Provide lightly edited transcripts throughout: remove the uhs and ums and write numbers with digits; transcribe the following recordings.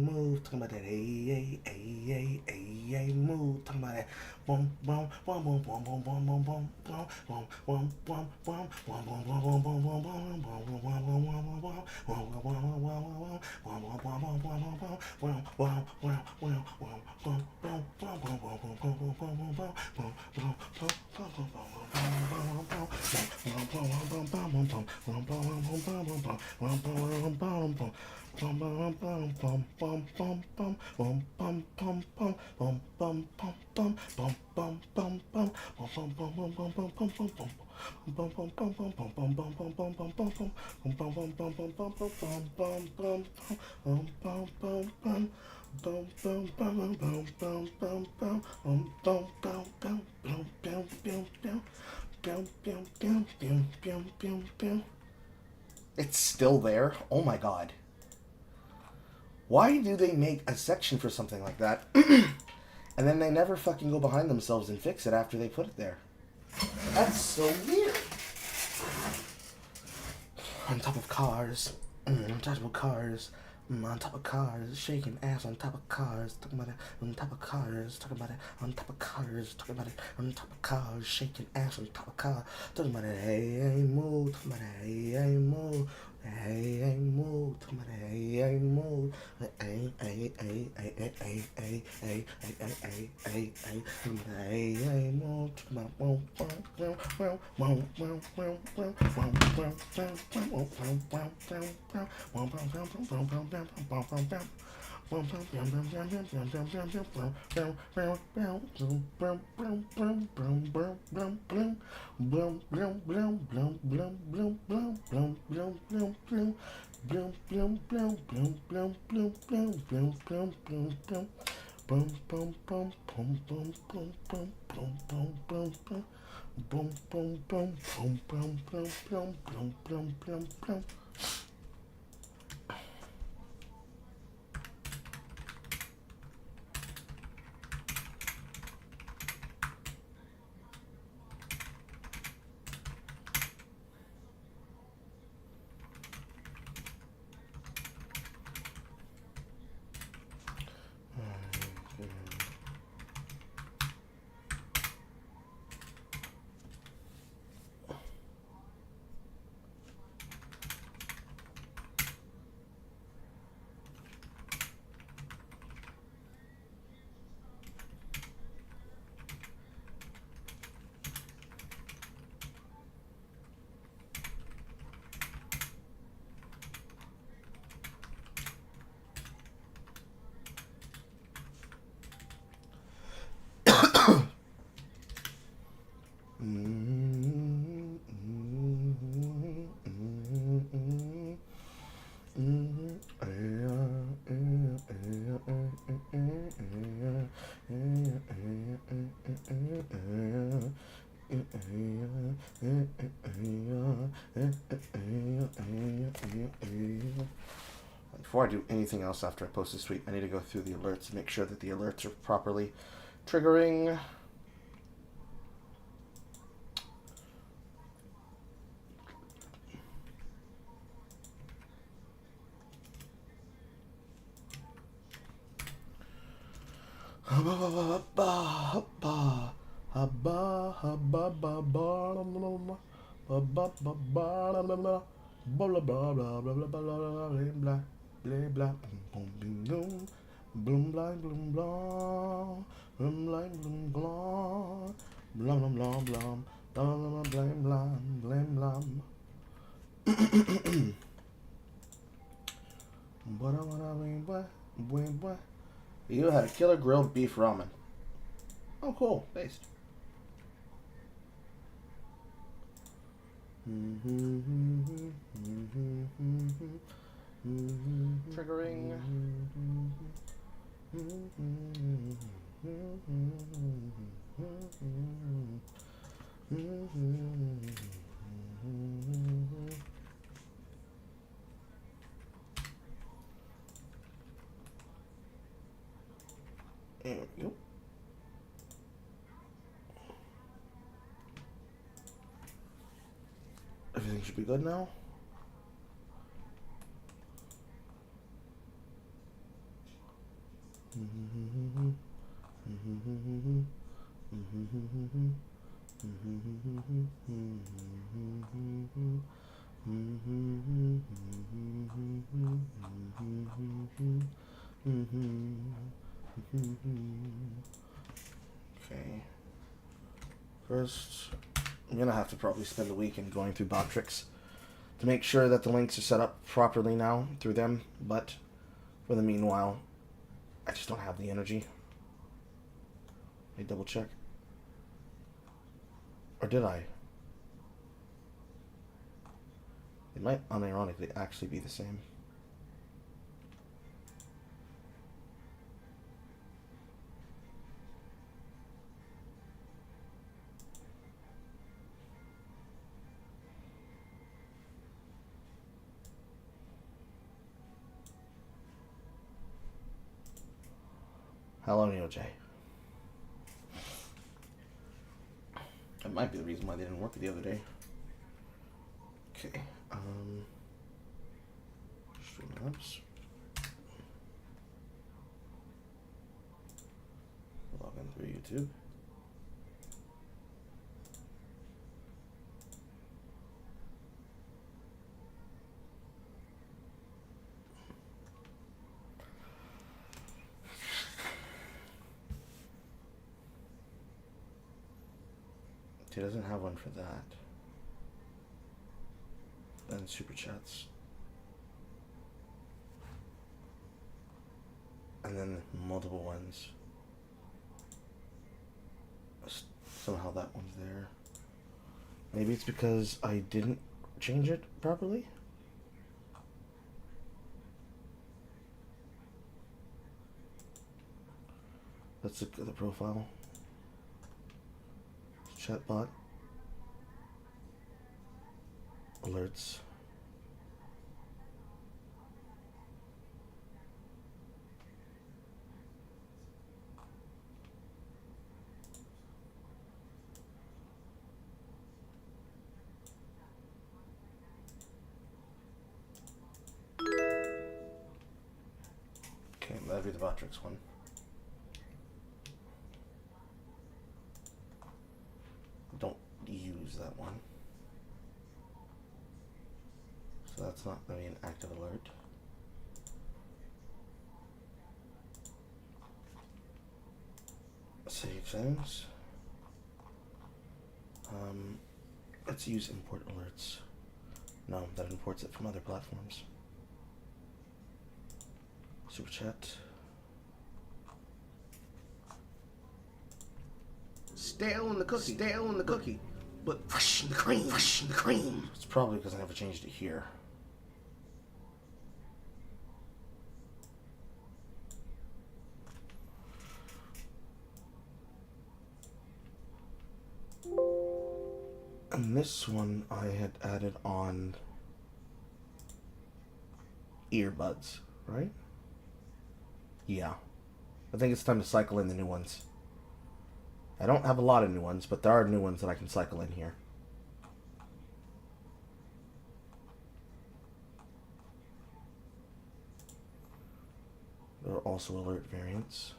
move. Talking about that, move. Talking about that, boom, boom, boom, boom, boom, boom, boom, boom, boom, boom, boom, boom, boom, boom, boom, boom, boom, it's still there. Oh my god. Why do they make a section for something like that and then they never fucking go behind themselves and fix it after they put it there? That's so weird. On top of cars. On top of cars. On top of cars, shaking ass on top of cars, talking about it on top of cars, talking about it on top of cars, talking about it on top of cars, shaking ass on top of cars, talking about it, hey, move, talking about it, hey, move, hey, move, talking about it, hey, move, hey, hey, hey, hey, hey, hey, hey, hey, hey, hey, hey, talking about it, hey, move, talking about boom, boom, boom, boom, boom, boom, boom, boom, boom, boom, boom, boom, boom, boom, Before I do anything else after I post this tweet, I need to go through the alerts and make sure that the alerts are properly triggering. You had a killer grilled beef ramen. Oh, cool. Based. Triggering. There we go. Everything should be good now. Okay. First, I'm gonna have to probably spend the weekend going through Botrix to make sure that the links are set up properly now through them, but for the meanwhile, I just don't have the energy. Let me double check. Or did I? It might unironically actually be the same. Hello, NeoJ. That might be the reason why they didn't work the other day. Okay. Stream apps. Log in through YouTube. He doesn't have one for that. Then super chats. And then multiple ones. Somehow that one's there. Maybe it's because I didn't change it properly? Let's look at the profile. Chatbot. Alerts. Okay, that'd be the Botrix one. Don't use that one. So that's not going to be an active alert. Save settings. Let's use import alerts. No, that imports it from other platforms. Super chat. Stale in the cookie. Stale in the cookie. But fresh in the cream. Fresh in the cream. It's probably because I never changed it here. And this one I had added on earbuds, right? Yeah. I think it's time to cycle in the new ones. I don't have a lot of new ones, but there are new ones that I can cycle in here. There are also alert variants.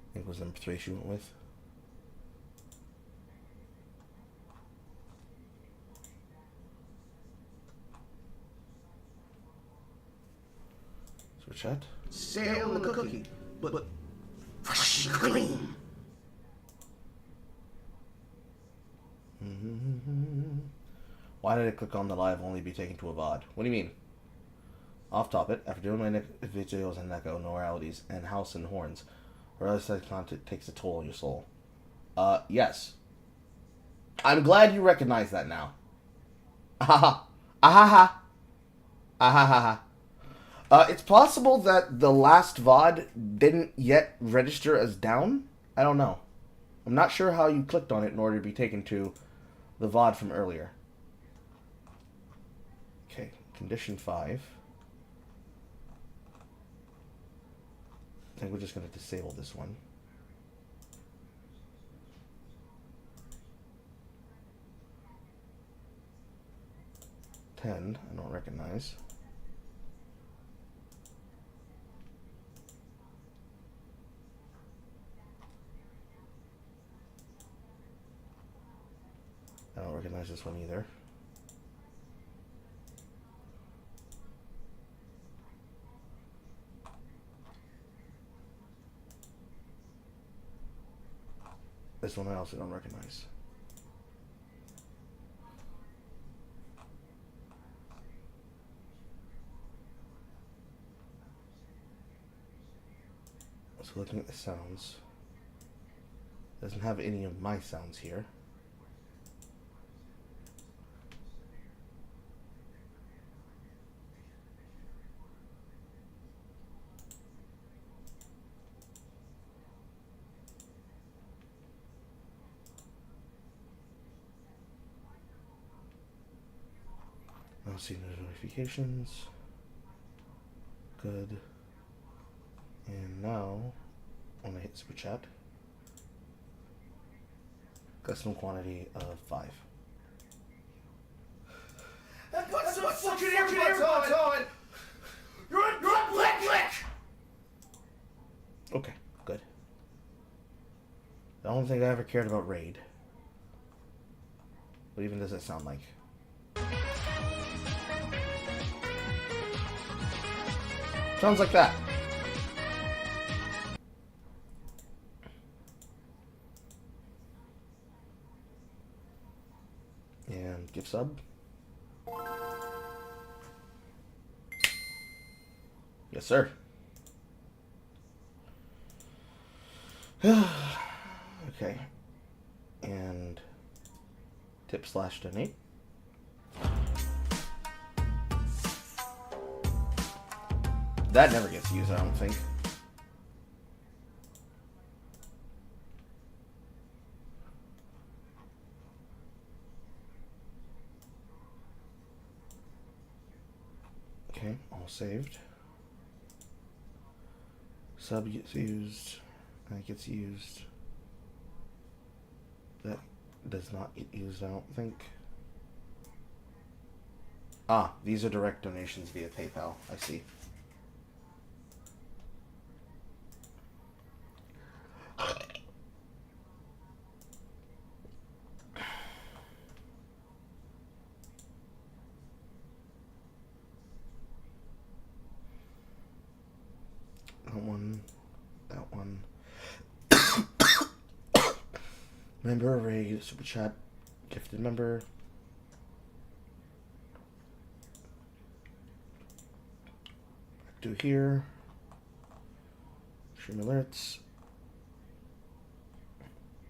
I think it was number 3 she went with. Super chat. Stale in the cookie. But fresh in the cream. Why did I click on the live only be taken to a VOD? What do you mean? Off topic, after doing my videos on Neko, Noralities, and House and Horns, or other such content takes a toll on your soul. Yes. I'm glad you recognize that now. Ahaha. Ahaha. Ahaha. It's possible that the last VOD didn't yet register as down. I don't know. I'm not sure how you clicked on it in order to be taken to the VOD from earlier. Okay, condition 5. I think we're just going to disable this one. I don't recognize. I don't recognize this one either. This one I also don't recognize. So looking at the sounds, doesn't have any of my sounds here. I don't see no notifications. Good. And now, when I hit super chat, custom quantity of 5. And put some fucking earbuds on! You're in public! Okay, good. I don't think I ever cared about Raid. What even does that sound like? Sounds like that. And give sub. Yes, sir. Okay. And tip/donate. That never gets used, I don't think. Okay, all saved. Sub gets used. That gets used. That does not get used, I don't think. Ah, these are direct donations via PayPal. I see. That one. Member array, super chat, gifted member. Do here. Stream alerts.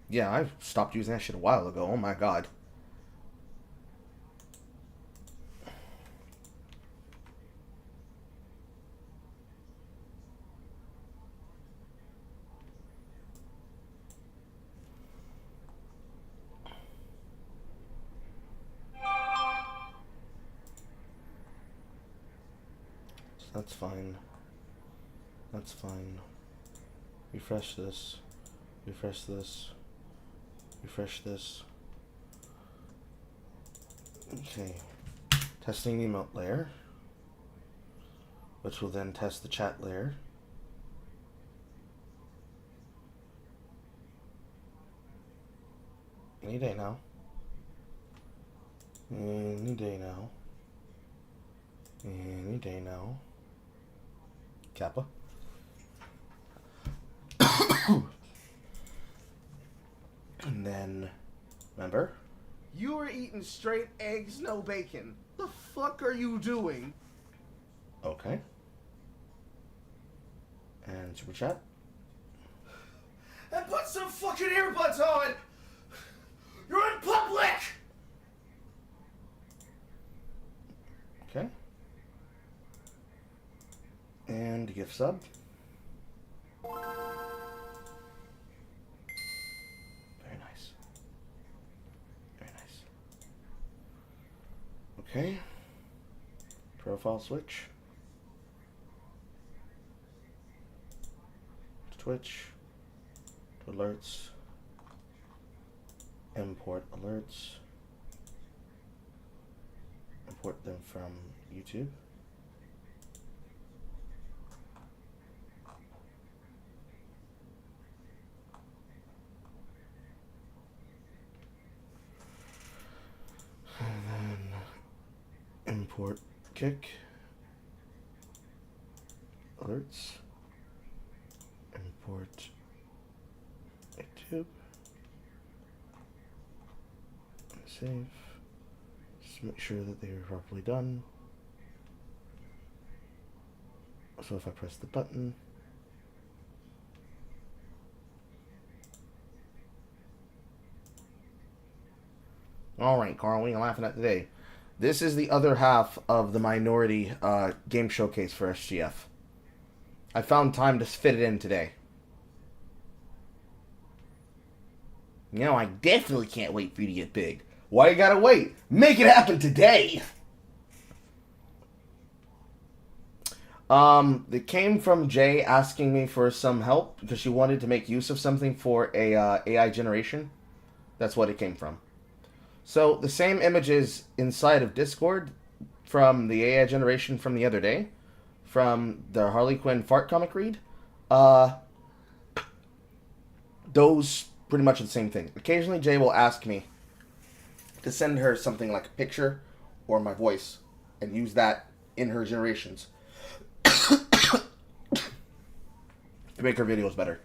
Yeah, I've stopped using that shit a while ago. Oh my god. That's fine. That's fine. Refresh this. Refresh this. Refresh this. Okay. Testing the emote layer, which will then test the chat layer. Any day now. Any day now. Any day now. Kappa. And then, remember? You are eating straight eggs, no bacon. The fuck are you doing? Okay. And super chat. And put some fucking earbuds on! You're in public! Okay. And gift sub. Very nice. Very nice. Okay. Profile switch. Twitch. Alerts. Import alerts. Import them from YouTube. And then import kick. Alerts. Import YouTube. Save. Just make sure that they are properly done. So if I press the button, alright, Carl, what are you laughing at today? This is the other half of the minority game showcase for SGF. I found time to fit it in today. You know, I definitely can't wait for you to get big. Why you gotta wait? Make it happen today! It came from Jay asking me for some help because she wanted to make use of something for a AI generation. That's what it came from. So the same images inside of Discord from the AI generation from the other day, from the Harley Quinn fart comic read, those pretty much are the same thing. Occasionally Jay will ask me to send her something like a picture or my voice and use that in her generations to make her videos better.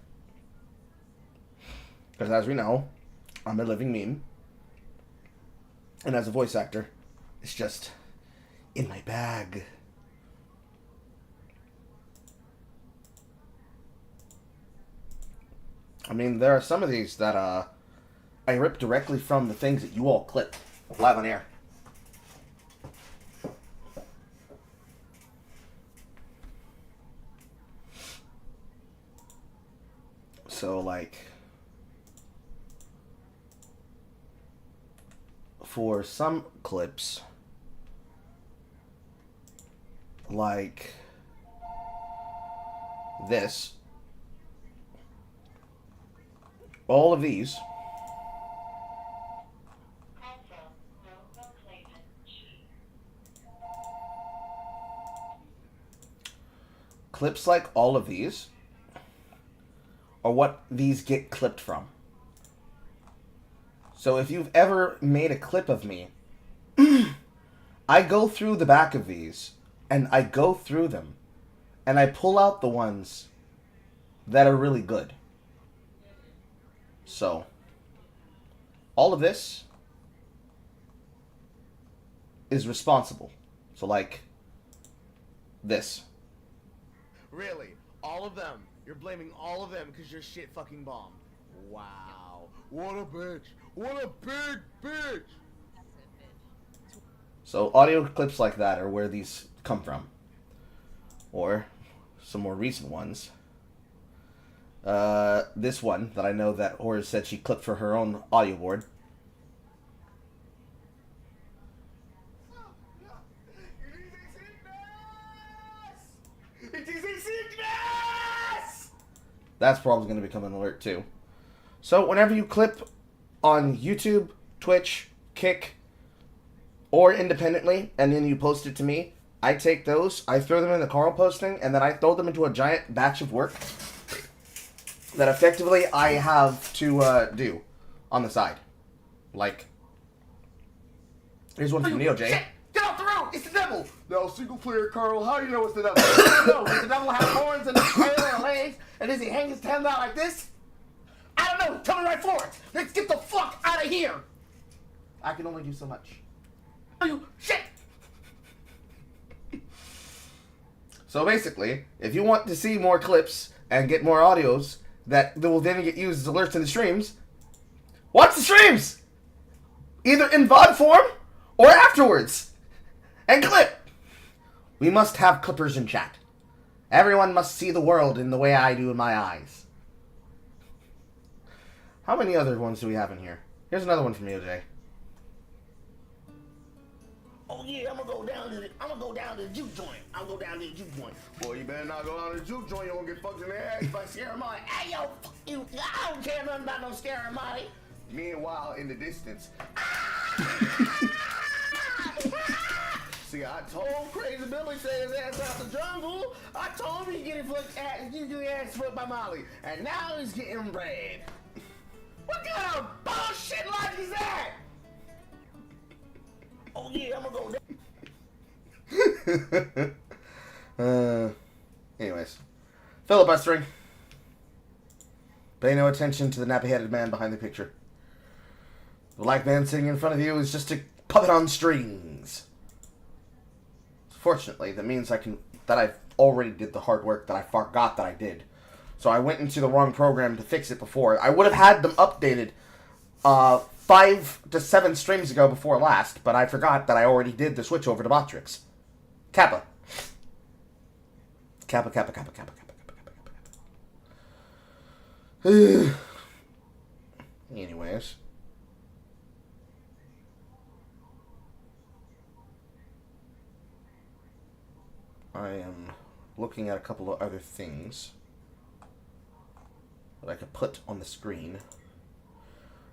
Because as we know, I'm a living meme. And as a voice actor, it's just in my bag. I mean, there are some of these that I rip directly from the things that you all clip live on air. So, like, for some clips, like this, all of these clips, like all of these, are what these get clipped from. So if you've ever made a clip of me, I go through the back of these, and I go through them, and I pull out the ones that are really good. So, all of this is responsible. So, like, this. Really? All of them? You're blaming all of them because your shit fucking bombed. Wow. What a bitch. What a big bitch. So audio clips like that are where these come from. Or some more recent ones. This one that I know that Horace said she clipped for her own audio board. That's probably going to become an alert too. So whenever you clip on YouTube, Twitch, Kick, or independently, and then you post it to me, I take those, I throw them in the Carl posting, and then I throw them into a giant batch of work that effectively I have to do on the side. Like, here's one from Neo J. Shit! Get off the road! It's the devil! No, single player, Carl. How do you know it's the devil? No, does the devil have horns and a tail and legs? And does he hang his tail out like this? I don't know. Tell me right for it. Let's get the fuck out of here. I can only do so much. Oh, you shit! So basically, if you want to see more clips and get more audios that will then get used as alerts in the streams, watch the streams! Either in VOD form or afterwards. And clip! We must have clippers in chat. Everyone must see the world in the way I do in my eyes. How many other ones do we have in here? Here's another one from EOJ. Oh yeah, I'm gonna go down to the juke joint. I'm gonna go down to the juke joint. Boy, you better not go down to the juke joint. You won't get fucked in the ass by Scaramouche. Hey yo, fuck you. I don't care nothing about no Scaramouche. Meanwhile, in the distance. See, I told Crazy Billy say his ass out the jungle. I told him he get his ass foot by Molly, and now he's getting red. What kind of bullshit life is that? Oh yeah, I'm gonna go down. Anyways. Filibustering. Pay no attention to the nappy-headed man behind the picture. The black man sitting in front of you is just a puppet on strings. Fortunately, that means that I've already did the hard work that I forgot that I did. So I went into the wrong program to fix it before. I would have had them updated 5 to 7 streams ago before last, but I forgot that I already did the switch over to Botrix. Kappa. Kappa, kappa, kappa, kappa, kappa, kappa, kappa, kappa. Anyways. I am looking at a couple of other things that I could put on the screen.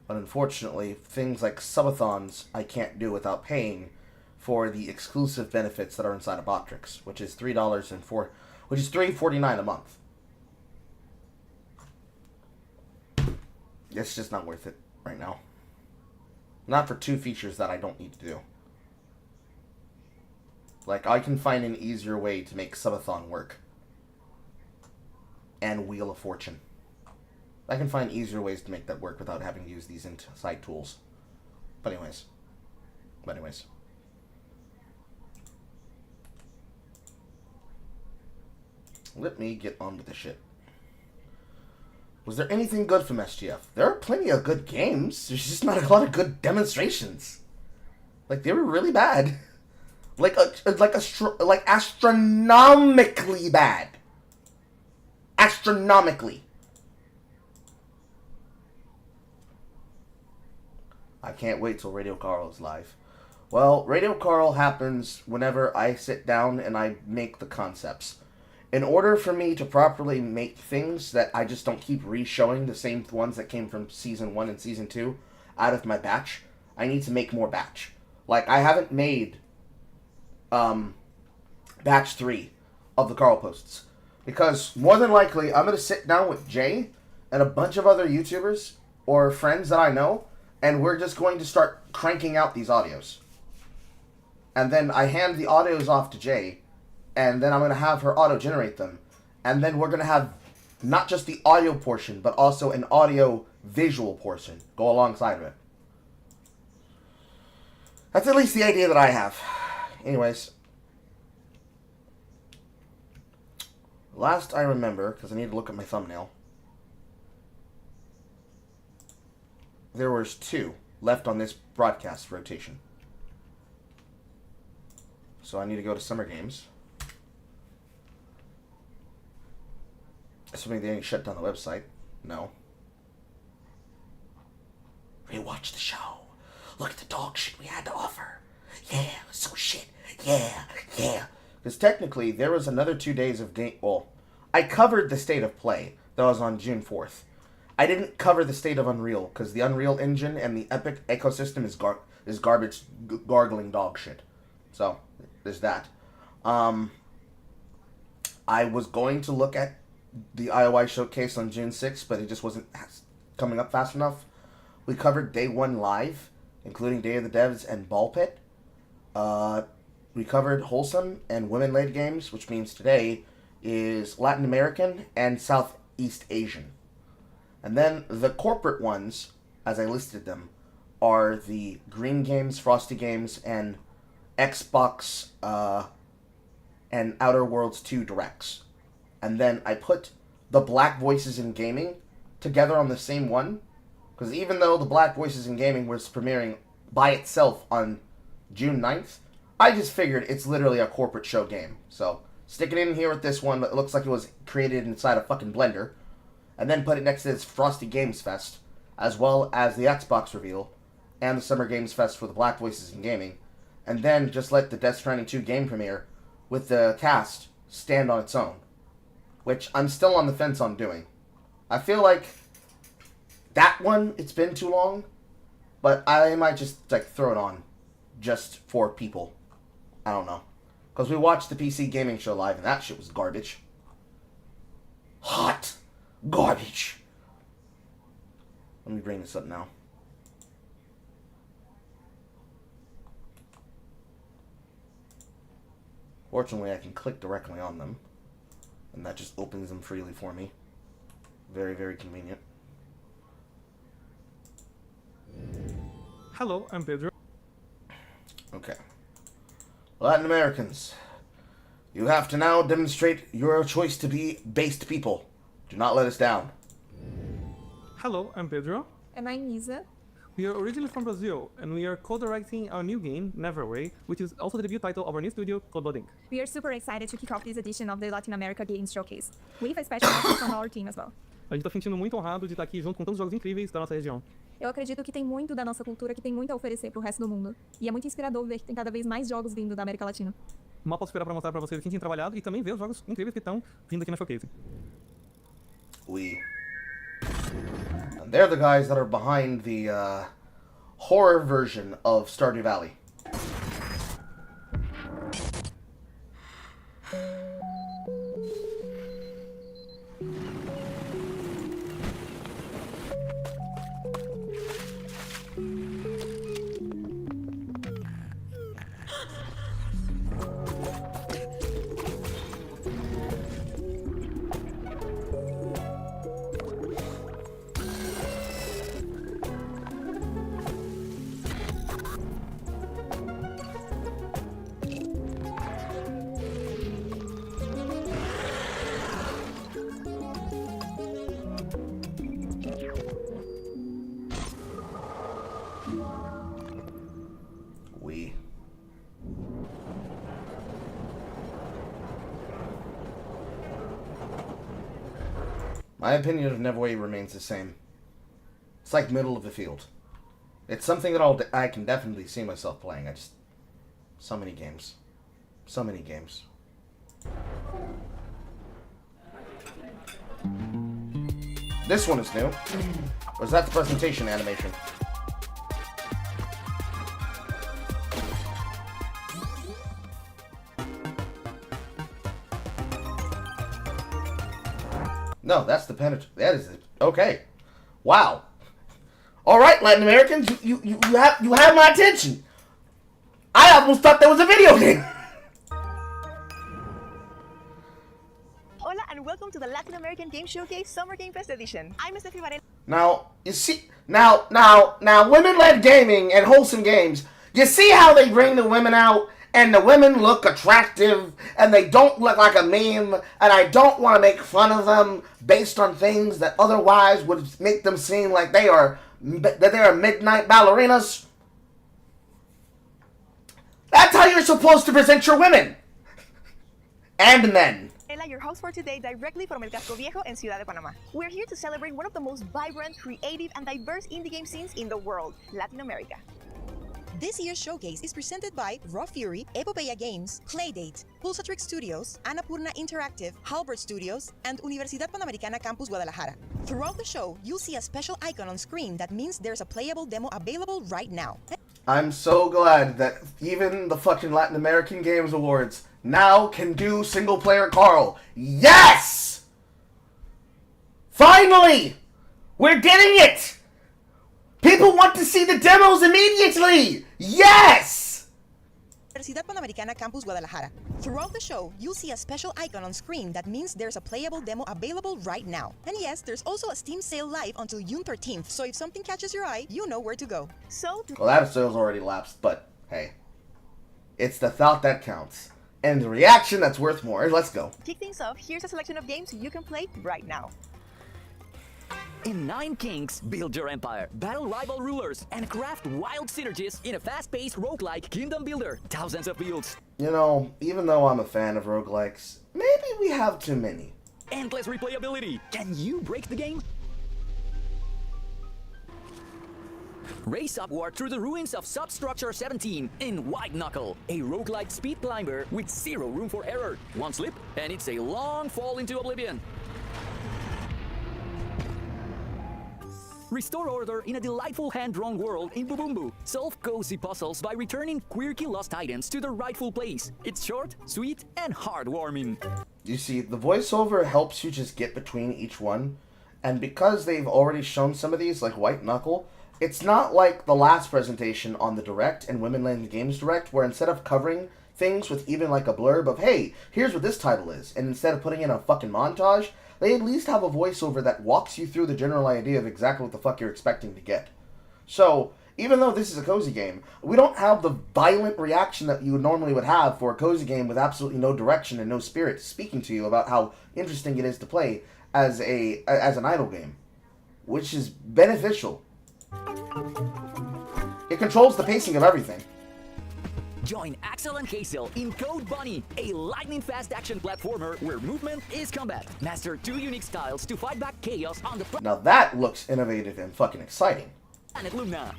But unfortunately, things like subathons I can't do without paying for the exclusive benefits that are inside of Botrix, which is $3.49 a month. It's just not worth it right now. Not for 2 features that I don't need to do. Like, I can find an easier way to make subathon work. And Wheel of Fortune. I can find easier ways to make that work without having to use these inside tools. But anyways. Let me get on with the shit. Was there anything good from SGF? There are plenty of good games. There's just not a lot of good demonstrations. Like, they were really bad. Like astronomically bad. Astronomically. I can't wait till Radio Carl is live. Well, Radio Carl happens whenever I sit down and I make the concepts. In order for me to properly make things that I just don't keep re-showing the same ones that came from Season 1 and Season 2 out of my batch, I need to make more batch. Like, I haven't made batch 3 of the Carl posts. Because more than likely, I'm going to sit down with Jay and a bunch of other YouTubers or friends that I know, and we're just going to start cranking out these audios. And then I hand the audios off to Jay, and then I'm going to have her auto-generate them. And then we're going to have not just the audio portion, but also an audio-visual portion go alongside of it. That's at least the idea that I have. Anyways. Last I remember, because I need to look at my thumbnail, there was 2 left on this broadcast rotation. So I need to go to Summer Games. Assuming they didn't shut down the website. No. Rewatch the show. Look at the dog shit we had to offer. Yeah, it was so shit. Yeah. Because technically, there was another 2 days of game... Well, I covered the State of Play. That was on June 4th. I didn't cover the State of Unreal, because the Unreal Engine and the Epic ecosystem is garbage, gargling dog shit. So, there's that. I was going to look at the IOI showcase on June 6th, but it just wasn't coming up fast enough. We covered Day 1 live, including Day of the Devs and Ball Pit. We covered Wholesome and Women-led games, which means today is Latin American and Southeast Asian. And then the corporate ones, as I listed them, are the Green Games, Frosty Games, and Xbox and Outer Worlds 2 Directs. And then I put the Black Voices in Gaming together on the same one, because even though the Black Voices in Gaming was premiering by itself on June 9th, I just figured it's literally a corporate show game. So, stick it in here with this one that looks like it was created inside a fucking blender, and then put it next to this Frosty Games Fest, as well as the Xbox reveal, and the Summer Games Fest for the Black Voices in Gaming, and then just let the Death Stranding 2 game premiere with the cast stand on its own, which I'm still on the fence on doing. I feel like that one, it's been too long, but I might just like throw it on just for people. I don't know. Because we watched the PC Gaming Show live, and that shit was garbage. Hot garbage. Let me bring this up now. Fortunately, I can click directly on them, and that just opens them freely for me. Very, very convenient. Hello, I'm Pedro. Okay. Latin Americans, you have to now demonstrate your choice to be based people. Do not let us down. Hello, I'm Pedro. And I'm Isa. We are originally from Brazil, and we are co-directing our new game, Neverway, which is also the debut title of our new studio called Blood Inc. We are super excited to kick off this edition of the Latin America Games Showcase, with a special message from our team as well. A gente tá se sentindo muito honrado de estar aqui junto com tantos jogos incríveis da nossa região. Eu acredito que tem muito da nossa cultura que tem muito a oferecer pro resto do mundo. E é muito inspirador ver que tem cada vez mais jogos vindo da América Latina. Mal posso esperar para mostrar para vocês quem tem trabalhado e também ver os jogos incríveis que estão vindo aqui na Showcase. And they're the guys that are behind the horror version of Stardew Valley. My opinion of Neverway remains the same. It's like middle of the field. It's something that I can definitely see myself playing. So many games. So many games. This one is new. Or is that the presentation animation? No, that's the penetrate. That is it. Okay. Wow. All right, Latin Americans, you have my attention. I almost thought that was a video game. Hola and welcome to the Latin American Game Showcase Summer Game Fest Edition. I'm Steffi Varela. Now, you see, now, women-led gaming and wholesome games, you see how they bring the women out? And the women look attractive, and they don't look like a meme, and I don't want to make fun of them based on things that otherwise would make them seem like they are midnight ballerinas. That's how you're supposed to present your women. And men. Your host for today, directly from El Casco Viejo in Ciudad de Panamá. We're here to celebrate one of the most vibrant, creative, and diverse indie game scenes in the world, Latin America. This year's showcase is presented by Raw Fury, Epopeya Games, Playdate, Pulsatrix Studios, Annapurna Interactive, Halbert Studios, and Universidad Panamericana Campus Guadalajara. Throughout the show, you'll see a special icon on screen that means there's a playable demo available right now. I'm so glad that even the fucking Latin American Games Awards now can do single-player Carl. Yes! Finally! We're getting it! People want to see the demos immediately! Yes! Universidad Panamericana Campus Guadalajara. Throughout the show, you'll see a special icon on screen that means there's a playable demo available right now. And yes, there's also a Steam sale live until June 13th, so if something catches your eye, you know where to go. Well, that sale's already lapsed, but hey. It's the thought that counts. And the reaction that's worth more. Let's go. To kick things off, here's a selection of games you can play right now. In 9 Kings, build your empire, battle rival rulers, and craft wild synergies in a fast-paced roguelike kingdom builder. Thousands of builds. You know, even though I'm a fan of roguelikes, maybe we have too many. Endless replayability. Can you break the game? Race upward through the ruins of Substructure 17 in White Knuckle, a roguelike speed climber with zero room for error. One slip, and it's a long fall into oblivion. Restore order in a delightful hand-drawn world in Bubumbu. Solve cozy puzzles by returning quirky lost items to their rightful place. It's short, sweet, and heartwarming. You see, the voiceover helps you just get between each one. And because they've already shown some of these, like White Knuckle, it's not like the last presentation on the Direct and Women Land Games Direct, where instead of covering things with even like a blurb of, hey, here's what this title is, and instead of putting in a fucking montage, they at least have a voiceover that walks you through the general idea of exactly what the fuck you're expecting to get. So, even though this is a cozy game, we don't have the violent reaction that you normally would have for a cozy game with absolutely no direction and no spirit speaking to you about how interesting it is to play as an idle game, which is beneficial. It controls the pacing of everything. Join Axel and Hazel in Code Bunny, a lightning-fast action platformer where movement is combat. Master 2 unique styles to fight back chaos on the Now that looks innovative and fucking exciting. planet Luna.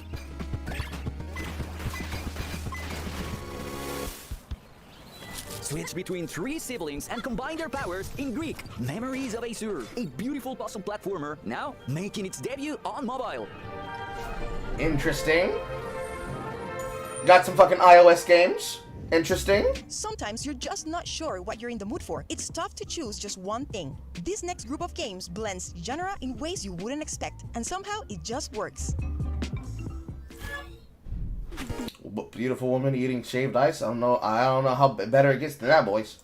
Switch between 3 siblings and combine their powers in Greek. Memories of Azur, a beautiful puzzle platformer, now making its debut on mobile. Interesting. Got some fucking iOS games. Interesting. Sometimes you're just not sure what you're in the mood for. It's tough to choose just one thing. This next group of games blends genre in ways you wouldn't expect, and somehow it just works. Beautiful woman eating shaved ice. I don't know how better it gets than that, boys.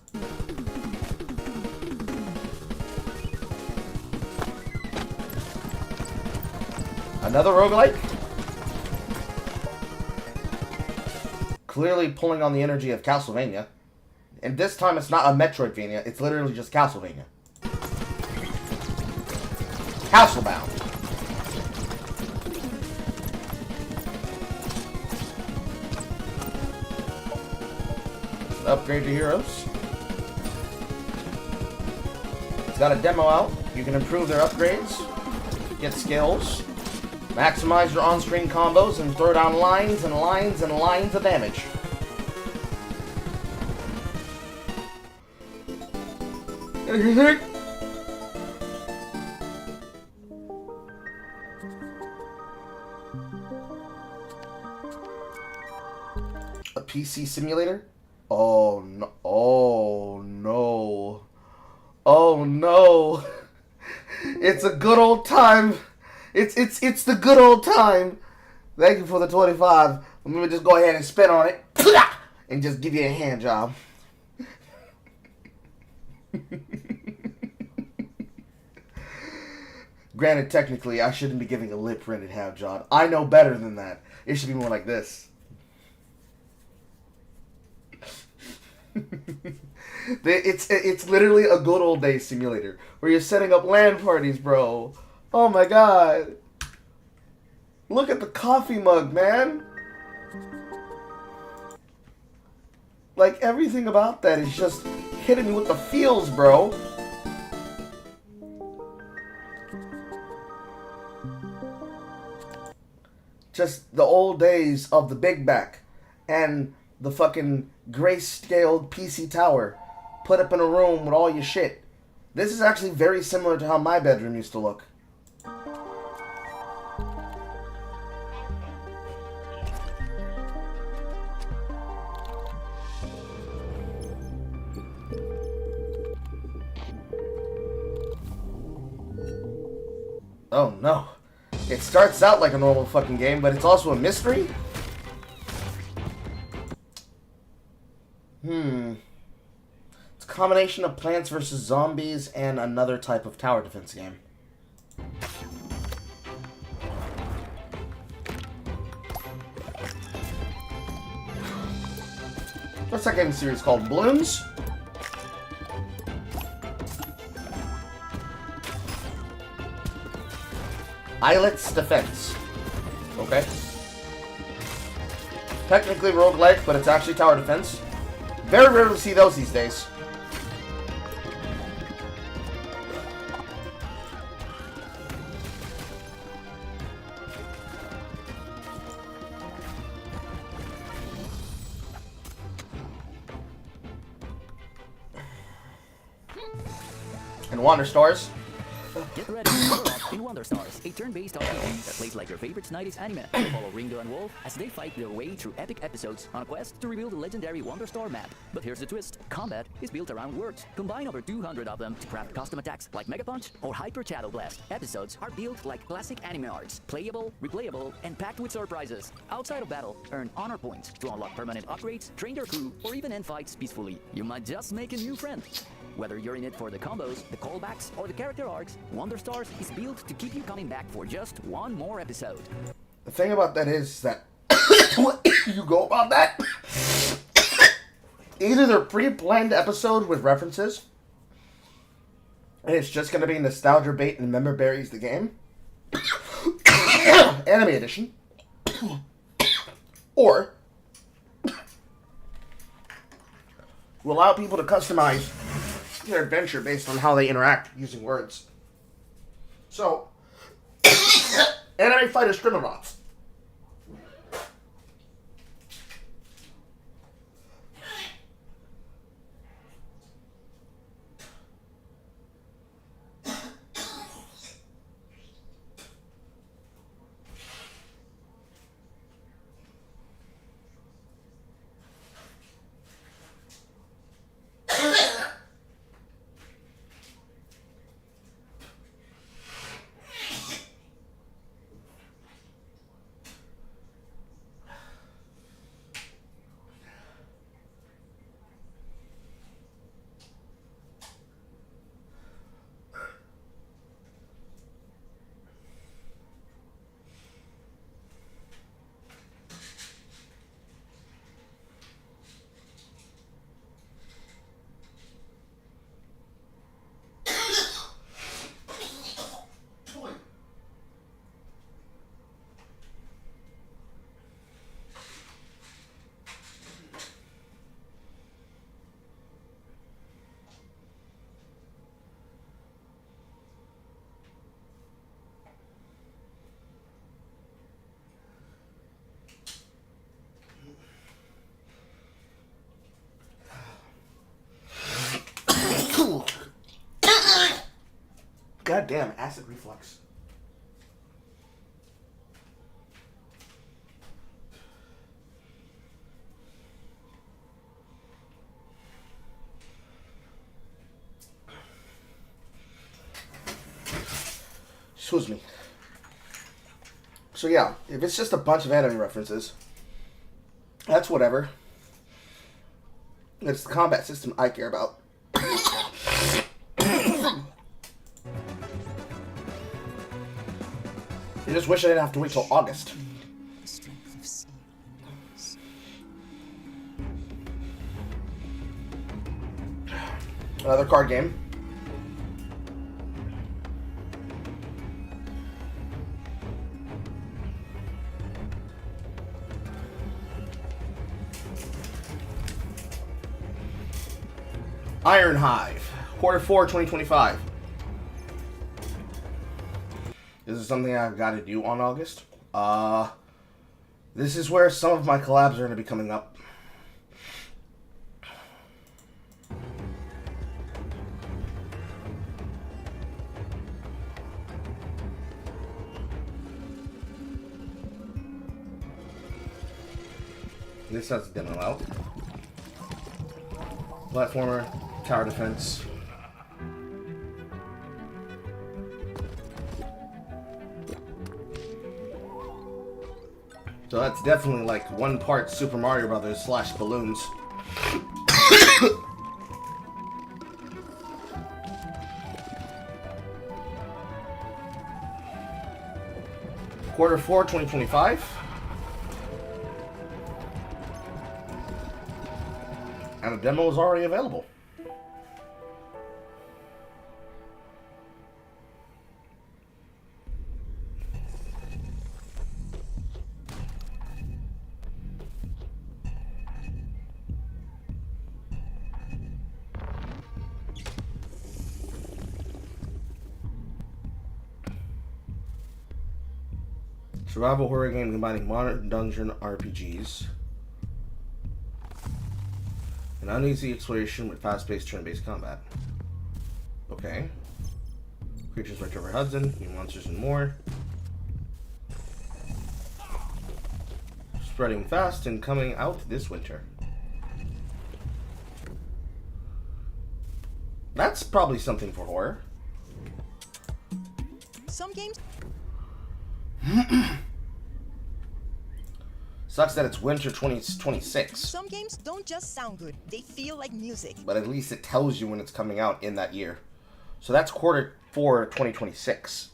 Another roguelike? Clearly pulling on the energy of Castlevania. And this time it's not a Metroidvania, it's literally just Castlevania. Castlebound. Upgrade to heroes. It's got a demo out. You can improve their upgrades, get skills, maximize your on-screen combos, and throw down lines and lines and lines of damage. A PC simulator? Oh no. Oh no. Oh no. It's a good old time. It's the good old time. Thank you for the 25. Let me just go ahead and spit on it. And just give you a hand job. Granted, technically, I shouldn't be giving a lip-printed hand job. I know better than that. It should be more like this. It's literally a good old day simulator where you're setting up LAN parties, bro. Oh my god. Look at the coffee mug, man. Like, everything about that is just hitting me with the feels, bro. Just the old days of the Big Back and the fucking grayscale PC tower put up in a room with all your shit. This is actually very similar to how my bedroom used to look. Oh no. It starts out like a normal fucking game, but it's also a mystery? It's a combination of Plants vs. Zombies and another type of tower defense game. What's that game series called? Balloons? Islets Defense. Okay. Technically roguelike, but it's actually tower defense. Very rare to see those these days. And Wander Stars. Get ready to power up in Wonder Stars, a turn-based RPG that plays like your favorite 90s anime. Follow Ringo and Wolf as they fight their way through epic episodes on a quest to reveal the legendary Wonder Star map. But here's the twist. Combat is built around words. Combine over 200 of them to craft custom attacks like Mega Punch or Hyper Shadow Blast. Episodes are built like classic anime arcs, playable, replayable, and packed with surprises. Outside of battle, earn honor points to unlock permanent upgrades, train your crew, or even end fights peacefully. You might just make a new friend. Whether you're in it for the combos, the callbacks, or the character arcs, Wonder Stars is built to keep you coming back for just one more episode. The thing about that is that you go about that, either they're pre-planned episode with references, and it's just going to be nostalgia bait and member berries the game, anime edition, or will allow people to customize their adventure based on how they interact using words. So, anime fighter Scrimmabots. God damn, acid reflux. Excuse me. So yeah, if it's just a bunch of anime references, that's whatever. It's the combat system I care about. I just wish I didn't have to wait till August. Another card game. Iron Hive, Quarter 4, 2025. This is something I've got to do on August. This is where some of my collabs are going to be coming up. This has a demo out. Platformer, tower defense. So that's definitely like one part Super Mario Brothers / balloons. Quarter 4, 2025. And the demo is already available. Survival horror game combining modern dungeon RPGs. An uneasy exploration with fast-paced turn-based combat. Okay. Creatures like River Hudson, New Monsters and More. Spreading fast and coming out this winter. That's probably something for horror. Some games Sucks that it's winter 2026. Some games don't just sound good, they feel like music. But at least it tells you when it's coming out in that year. So that's quarter 4 2026.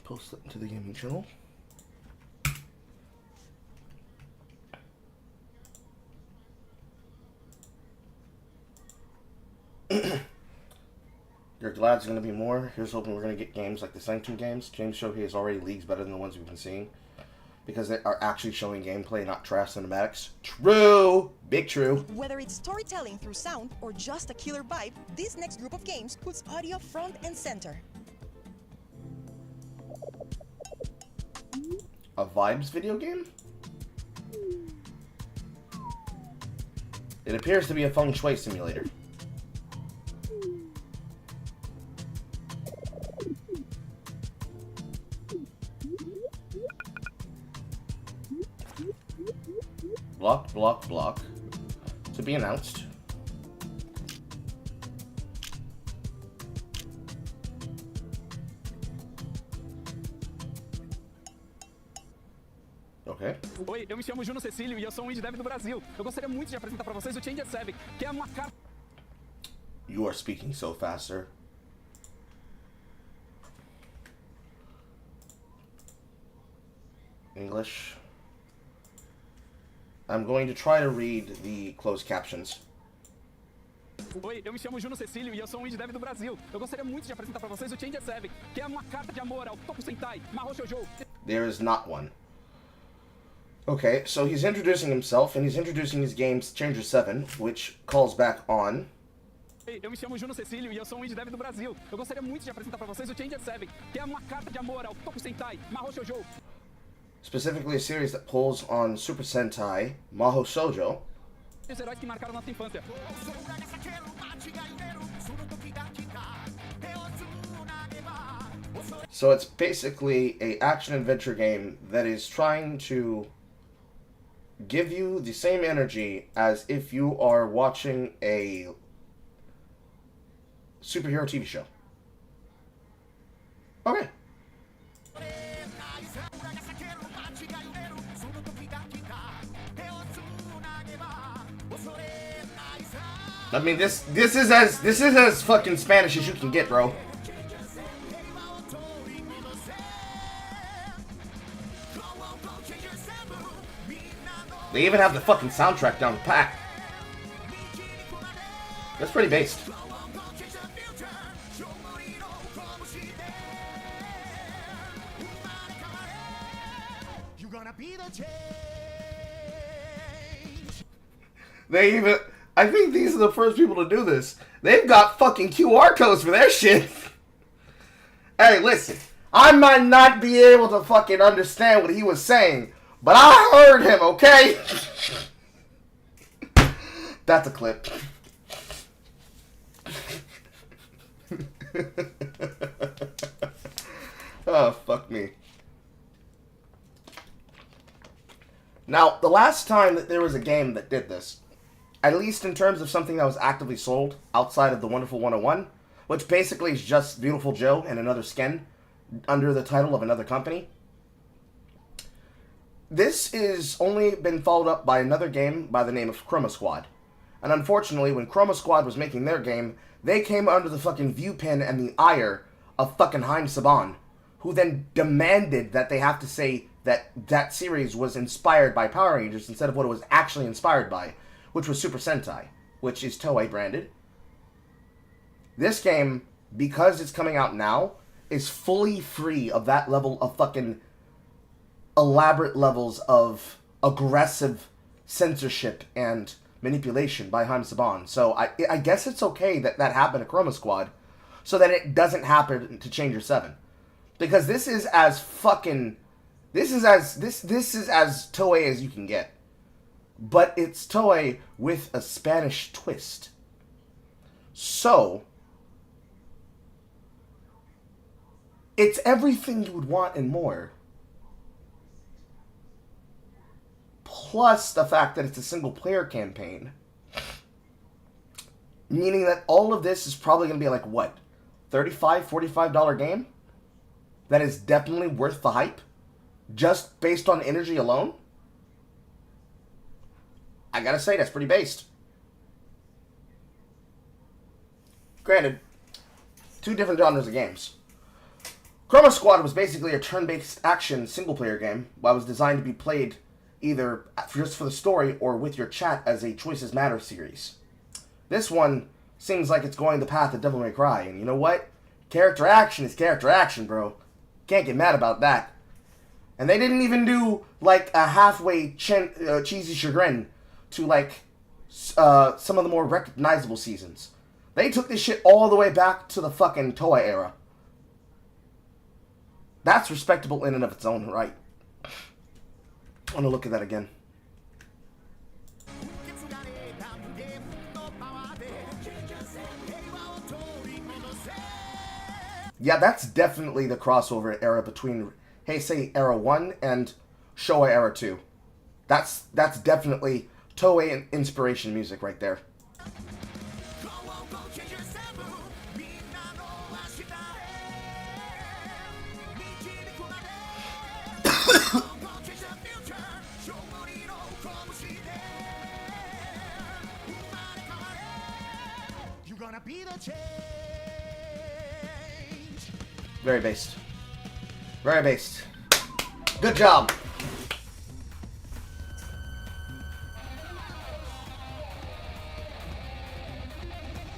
Post it into the gaming channel. You're glad it's going to be more. Here's hoping we're going to get games like the Sanctum games. James Shohei is already leagues better than the ones we've been seeing. Because they are actually showing gameplay, not trash cinematics. True! Big true. Whether it's storytelling through sound or just a killer vibe, this next group of games puts audio front and center. A vibes video game? It appears to be a feng shui simulator. Block, block, block. To be announced. Ok. Oi, eu me chamo Juno Cecílio e eu sou um indie dev do Brasil. Eu gostaria muito de apresentar para vocês o Change 7, que é uma carta... You are speaking so fast, sir. English. I'm going to try to read the closed captions. Oi, eu me chamo Juno Cecílio e eu sou um indie dev do Brasil. Eu gostaria muito de apresentar para vocês o Change 7, que é uma carta de amor ao Toku Sentai, Mahou Shoujo. There is not one. Okay, so he's introducing himself, and he's introducing his game Changer 7, which calls back on. Oi, eu me chamo Juno Cecílio e eu sou um indie dev do Brasil. Eu gostaria muito de apresentar para vocês o Change 7, que é uma carta de amor ao Toku Sentai, Mahou Shoujo. Specifically a series that pulls on Super Sentai, Mahou Shoujo. Os heróis que marcaram nossa infância. So it's basically a action-adventure game that is trying to give you the same energy as if you are watching a superhero TV show. Okay. I mean, this is as fucking Spanish as you can get, bro. They even have the fucking soundtrack down pat. That's pretty based. They even... I think these are the first people to do this. They've got fucking QR codes for their shit. Hey, listen. I might not be able to fucking understand what he was saying, but I heard him, okay? That's a clip. Oh, fuck me. Now, the last time that there was a game that did this, at least in terms of something that was actively sold outside of the Wonderful 101, which basically is just Beautiful Joe and another skin under the title of another company. This is only been followed up by another game by the name of Chroma Squad. And unfortunately, when Chroma Squad was making their game, they came under the fucking viewpin and the ire of fucking Haim Saban, who then demanded that they have to say that that series was inspired by Power Rangers instead of what it was actually inspired by, which was Super Sentai, which is Toei branded. This game, because it's coming out now, is fully free of that level of fucking elaborate levels of aggressive censorship and manipulation by Haim Saban. So I guess it's okay that that happened to Chroma Squad, so that it doesn't happen to Changer 7. Because this is as fucking... This is as Toei as you can get. But it's Toei with a Spanish twist. So... it's everything you would want and more. Plus the fact that it's a single-player campaign. Meaning that all of this is probably going to be like, what? $35, $45 game? That is definitely worth the hype? Just based on energy alone? I gotta say, that's pretty based. Granted, two different genres of games. Chroma Squad was basically a turn-based action single-player game, while it was designed to be played either just for the story or with your chat as a Choices Matter series. This one seems like it's going the path of Devil May Cry, and you know what? Character action is character action, bro. Can't get mad about that. And they didn't even do, like, a halfway cheesy chagrin to, like, some of the more recognizable seasons. They took this shit all the way back to the fucking Toei era. That's respectable in and of its own right. I want to look at that again. Yeah, that's definitely the crossover era between Heisei Era 1 and Showa Era 2. That's definitely Toei inspiration music right there. Very based. Very based. Good job.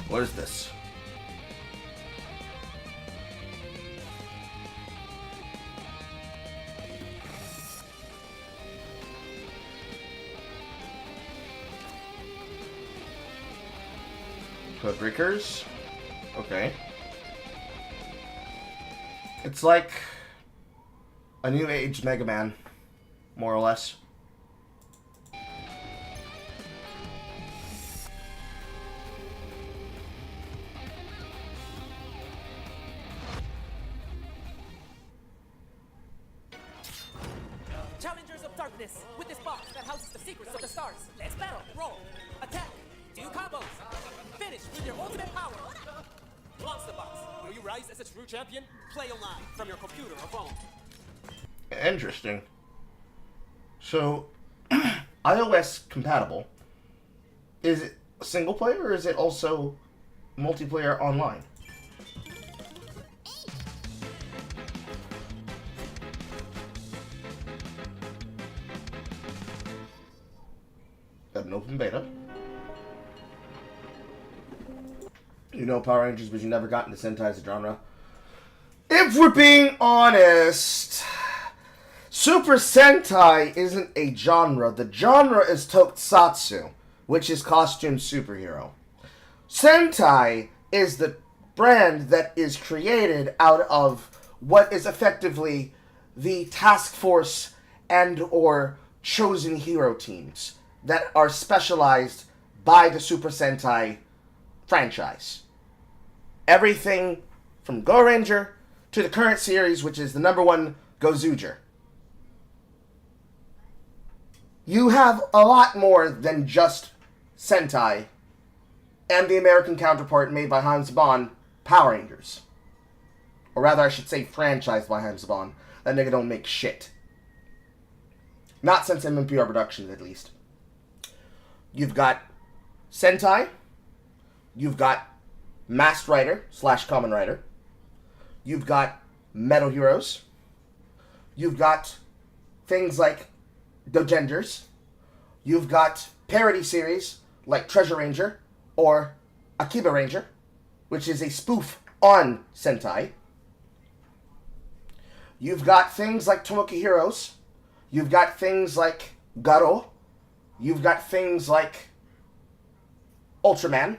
What is this? Codebreakers? Okay. It's like a new age Mega Man, more or less. Challengers of darkness, with this box that houses the secrets of the stars. Let's battle, roll, attack, do combos, finish with your ultimate power. Monster Box. Will you rise as a true champion? Play online from your computer or phone. Interesting. So, iOS compatible. Is it single player or is it also multiplayer online? Got an open beta. You know Power Rangers, but you never got into Sentai as a genre. If we're being honest, Super Sentai isn't a genre. The genre is Tokusatsu, which is costume superhero. Sentai is the brand that is created out of what is effectively the task force and or chosen hero teams that are specialized by the Super Sentai franchise. Everything from Go Ranger to the current series, which is the #1 Gozuger. You have a lot more than just Sentai and the American counterpart made by Haim Saban, Power Rangers. Or rather, I should say franchised by Haim Saban. That nigga don't make shit. Not since MMPR Productions, at least. You've got Sentai. You've got Masked Rider / Kamen Rider. You've got Metal Heroes. You've got things like Dojengers. You've got parody series like Treasure Ranger or Akiba Ranger, which is a spoof on Sentai. You've got things like Tomoki Heroes, You've got things like Garo. You've got things like Ultraman.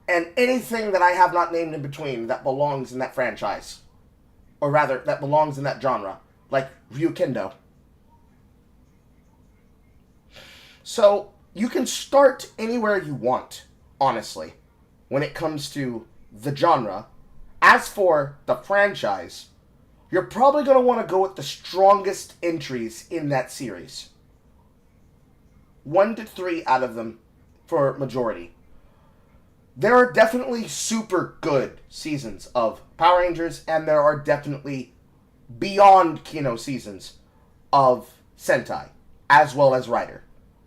And anything that I have not named in between that belongs in that franchise. Or rather, that belongs in that genre. Like Ryukendo. So, you can start anywhere you want, honestly, when it comes to the genre. As for the franchise, you're probably going to want to go with the strongest entries in that series. 1 to 3 out of them for majority. There are definitely super good seasons of Power Rangers, and there are definitely beyond Kino seasons of Sentai, as well as Rider.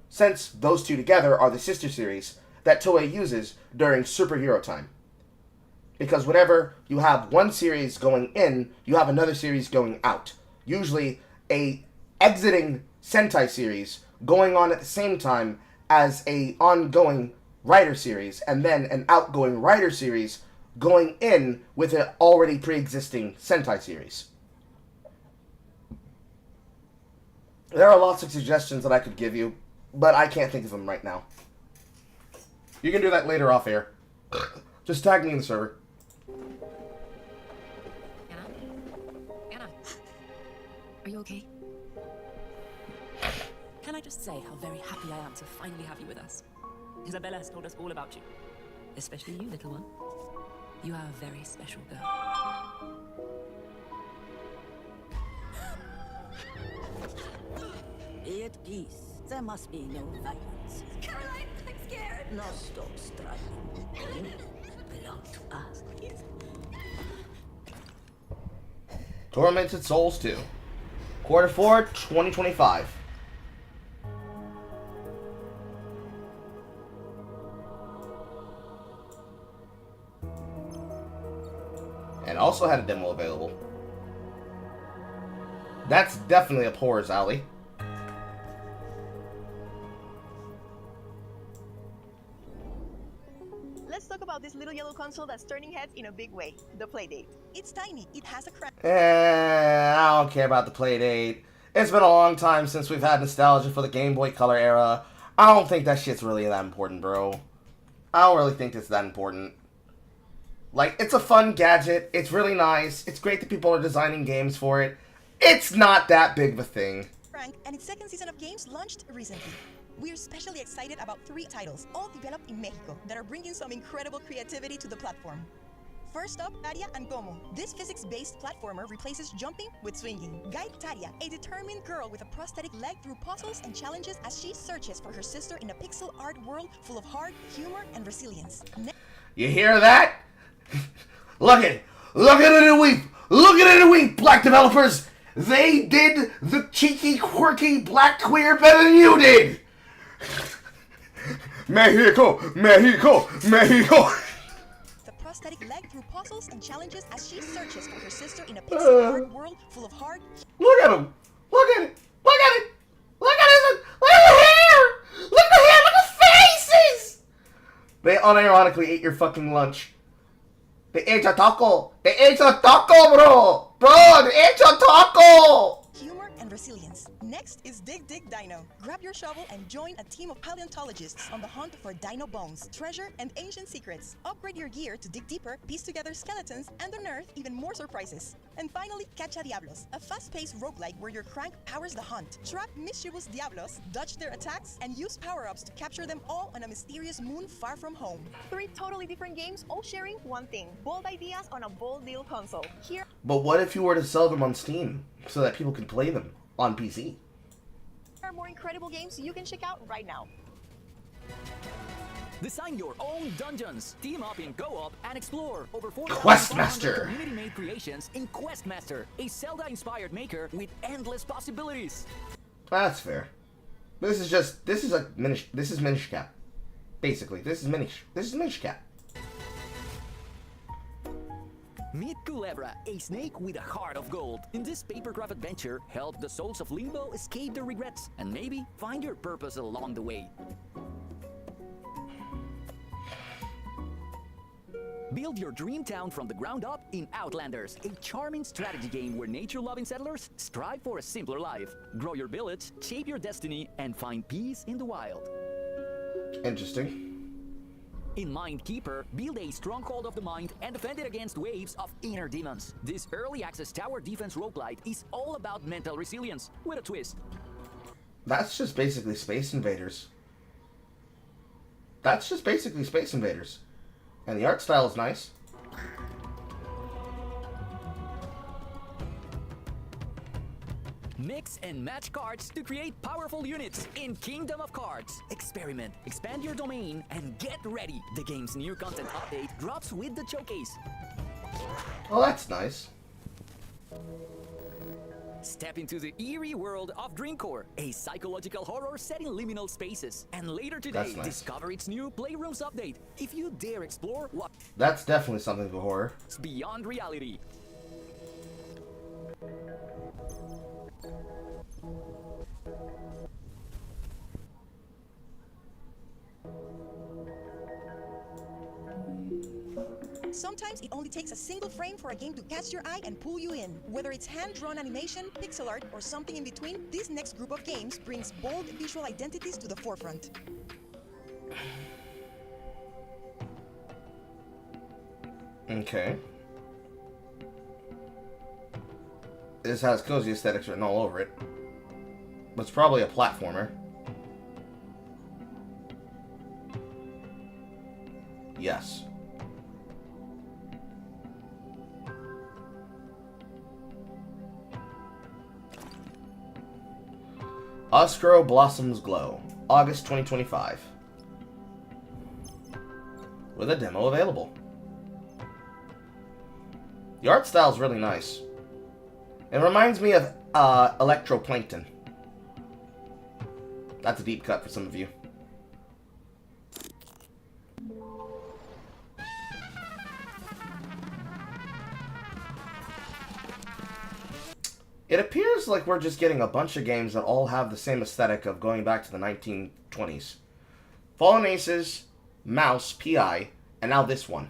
Since those two together are the sister series that Toei uses during superhero time. Because whenever you have one series going in, you have another series going out. Usually a exiting Sentai series going on at the same time as a ongoing Rider series, and then an outgoing Rider series going in with an already pre-existing Sentai series. There are lots of suggestions that I could give you, but I can't think of them right now. You can do that later off air. Just tag me in the server. Anna, are you okay? Can I just say how very happy I am to finally have you with us? Isabella has told us all about you. Especially you, little one. You are a very special girl. Be at peace. There must be no violence. Caroline, I'm scared. Now stop struggling. You belong to us. Tormented Souls 2. Q4 2025. And also had a demo available. That's definitely up Horror's alley. Let's talk about this little yellow console that's turning heads in a big way, the Playdate. It's tiny. It has a crack. I don't care about the Playdate. It's been a long time since we've had nostalgia for the Game Boy Color era. I don't think that shit's really that important, bro. I don't really think it's that important. Like, it's a fun gadget. It's really nice. It's great that people are designing games for it. It's not that big of a thing. Frank, and its second season of games launched recently. We're especially excited about 3 titles, all developed in Mexico, that are bringing some incredible creativity to the platform. First up, Taria and Como. This physics-based platformer replaces jumping with swinging. Guide Taria, a determined girl with a prosthetic leg, through puzzles and challenges as she searches for her sister in a pixel art world full of heart, humor, and resilience. You hear that? Look at it. Look at it and weep. Look at it and weep, Black developers. They did the cheeky, quirky Black queer better than you did. Mexico, Mexico, Mexico. The prosthetic leg through puzzles and challenges as she searches for her sister in a pixel art world full of heart. Look at him. Look at it. Look at it. Look at it. Look at the hair. Look at the hair. Look at the faces. They unironically ate your fucking lunch. They ate your taco. They ate your taco, bro. Bro, they ate your taco. Humor and resilience. Next is Dig Dig Dino. Grab your shovel and join a team of paleontologists on the hunt for dino bones, treasure, and ancient secrets. Upgrade your gear to dig deeper, piece together skeletons, and unearth even more surprises. And finally, Cacha Diablos, a fast-paced roguelike where your crank powers the hunt. Trap mischievous Diablos, dodge their attacks, and use power-ups to capture them all on a mysterious moon far from home. 3 totally different games, all sharing one thing: bold ideas on a bold little console. Here But what if you were to sell them on Steam so that people could play them on PC? are more incredible games you can check out right now. Design your own dungeons, team up in Go-Op, and explore over 4,500 Questmaster. community-made creations in Questmaster, a Zelda-inspired maker with endless possibilities. That's fair. This is Minish Cap. Basically, this is Minish Cap. Meet Culebra, a snake with a heart of gold. In this papercraft adventure, help the souls of Limbo escape their regrets and maybe find your purpose along the way. Build your dream town from the ground up in Outlanders, a charming strategy game where nature-loving settlers strive for a simpler life. Grow your village, shape your destiny, and find peace in the wild. Interesting. In Mindkeeper, build a stronghold of the mind and defend it against waves of inner demons. This early access tower defense roguelite is all about mental resilience, with a twist. That's just basically Space Invaders. That's just basically Space Invaders. And the art style is nice. Mix and match cards to create powerful units in Kingdom of Cards. Experiment, expand your domain, and get ready. The game's new content update drops with the showcase. Oh, that's nice. Step into the eerie world of Dreamcore, a psychological horror set in liminal spaces. And later today, Nice. discover its new Playrooms update. If you dare explore what's That's definitely something for horror. beyond reality. Sometimes it only takes a single frame for a game to catch your eye and pull you in. Whether it's hand-drawn animation, pixel art, or something in between, this next group of games brings bold visual identities to the forefront. Okay. This has cozy aesthetics written all over it. But it's probably a platformer. Yes. Oscuro Blossoms Glow, August 2025. With a demo available. The art style is really nice. It reminds me of Electroplankton. That's a deep cut for some of you. It appears like we're just getting a bunch of games that all have the same aesthetic of going back to the 1920s. Fallen Aces, Mouse, PI, and now this one.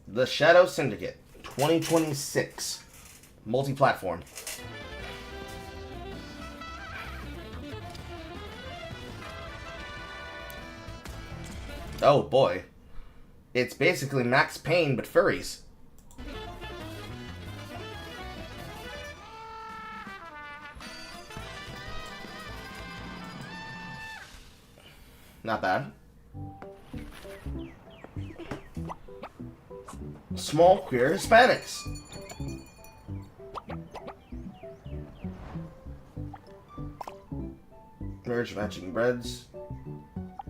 The Shadow Syndicate, 2026. Multi-platform. Oh boy. It's basically Max Payne, but furries. Not bad. Small queer Hispanics. Merge matching breads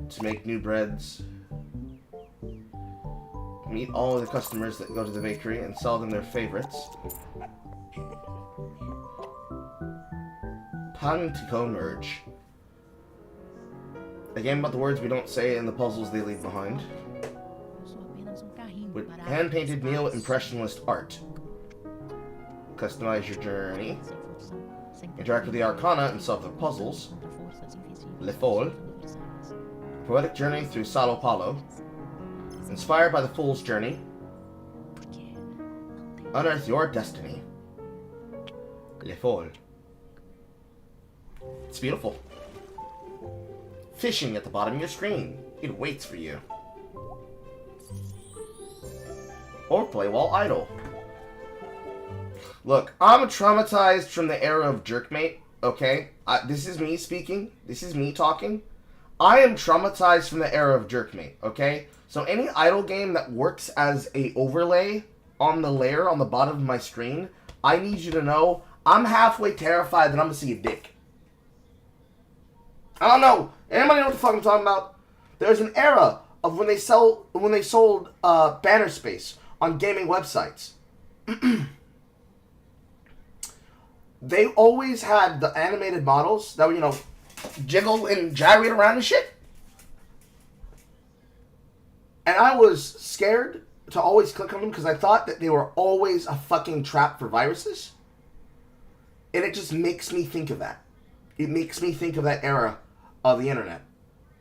to make new breads. Meet all of the customers that go to the bakery and sell them their favorites. Pantico Merge. A game about the words we don't say and the puzzles they leave behind. With hand-painted neo-impressionist art. Customize your journey. Interact with the Arcana and solve the puzzles. Le Fool. Poetic journey through Sao Paulo. Inspired by the Fool's Journey. Unearth your destiny. Le Fool. It's beautiful. Fishing at the bottom of your screen. It waits for you. Or play while idle. Look, I'm traumatized from the era of Jerkmate, okay? This is me speaking. This is me talking. I am traumatized from the era of Jerkmate, okay? So any idle game that works as a overlay on the layer on the bottom of my screen, I need you to know I'm halfway terrified that I'm gonna see a dick. I don't know. Anybody know what the fuck I'm talking about? There's an era of when they sold banner space on gaming websites. They always had the animated models that would, you know, jiggle and gyrate around and shit. And I was scared to always click on them because I thought that they were always a fucking trap for viruses. And it just makes me think of that. It makes me think of that era of the internet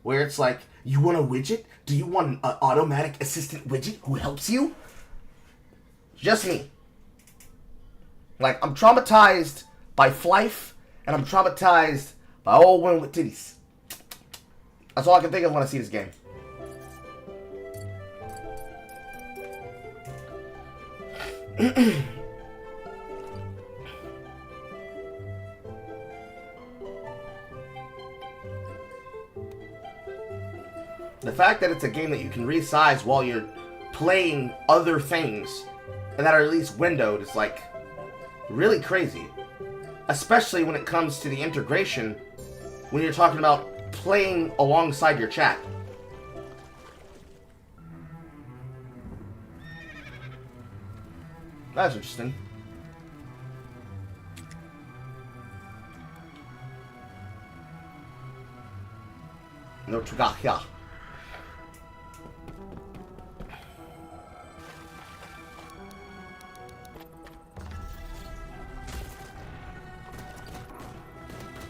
where it's like, you want a widget? Do you want an automatic assistant widget who helps you? Just me. Like, I'm traumatized by Flife, and I'm traumatized by old women with titties. That's all I can think of when I see this game. The fact that it's a game that you can resize while you're playing other things and that are at least windowed is like really crazy. Especially when it comes to the integration when you're talking about playing alongside your chat. That's interesting. No Trigahya.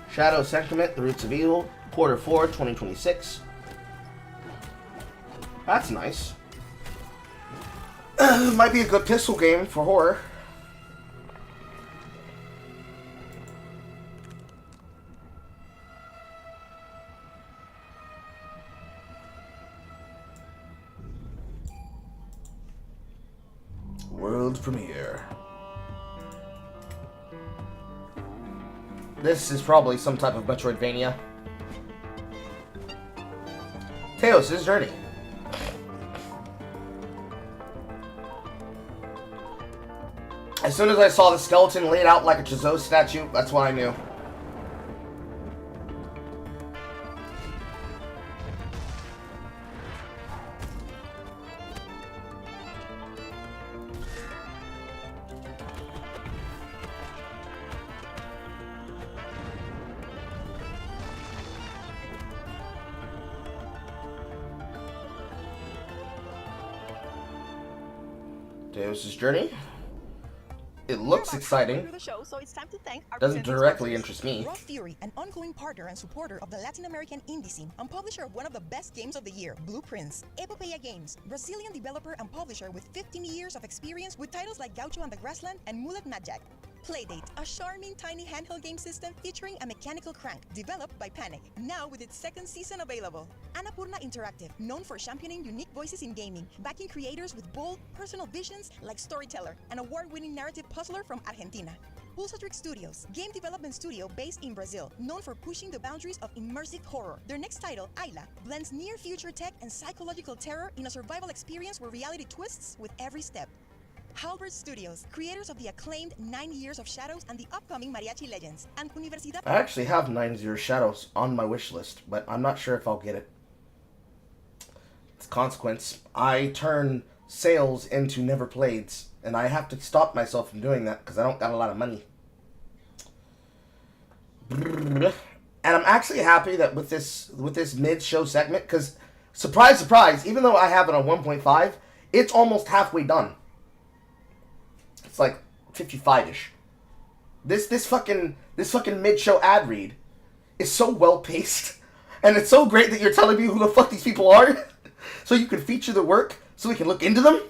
Shadow Sentiment, The Roots of Evil, Q4 2026. That's nice. Might be a good pistol game for horror. World premiere. This is probably some type of Metroidvania. Teos' Journey. As soon as I saw the skeleton laid out like a Chizo statue, that's what I knew. Teos' Journey. It looks exciting. Doesn't directly interest me. Raw Fury, an ongoing partner and supporter of the Latin American indie scene and publisher of one of the best games of the year, Blueprints. Epopeya Games, Brazilian developer and publisher with 15 years of experience with titles like Gaucho and the Grassland and Mullet Magic. Playdate, a charming tiny handheld game system featuring a mechanical crank, developed by Panic, now with its second season available. Annapurna Interactive, known for championing unique voices in gaming, backing creators with bold, personal visions like Storyteller, an award-winning narrative puzzler from Argentina. Pulsatrix Studios, game development studio based in Brazil, known for pushing the boundaries of immersive horror. Their next title, Ayla, blends near-future tech and psychological terror in a survival experience where reality twists with every step. Halberd Studios, creators of the acclaimed 9 Years of Shadows and the upcoming Mariachi Legends, and Universidad... I actually have 9 Years Shadows on my wish list, but I'm not sure if I'll get it. It's a consequence. I turn sales into never playeds, and I have to stop myself from doing that because I don't got a lot of money. And I'm actually happy that with this mid-show segment, because surprise, surprise, even though I have it on 1.5, it's almost halfway done. It's like 55-ish. This fucking mid-show ad read is so well paced, and it's so great that you're telling me who the fuck these people are, so you can feature their work, so we can look into them.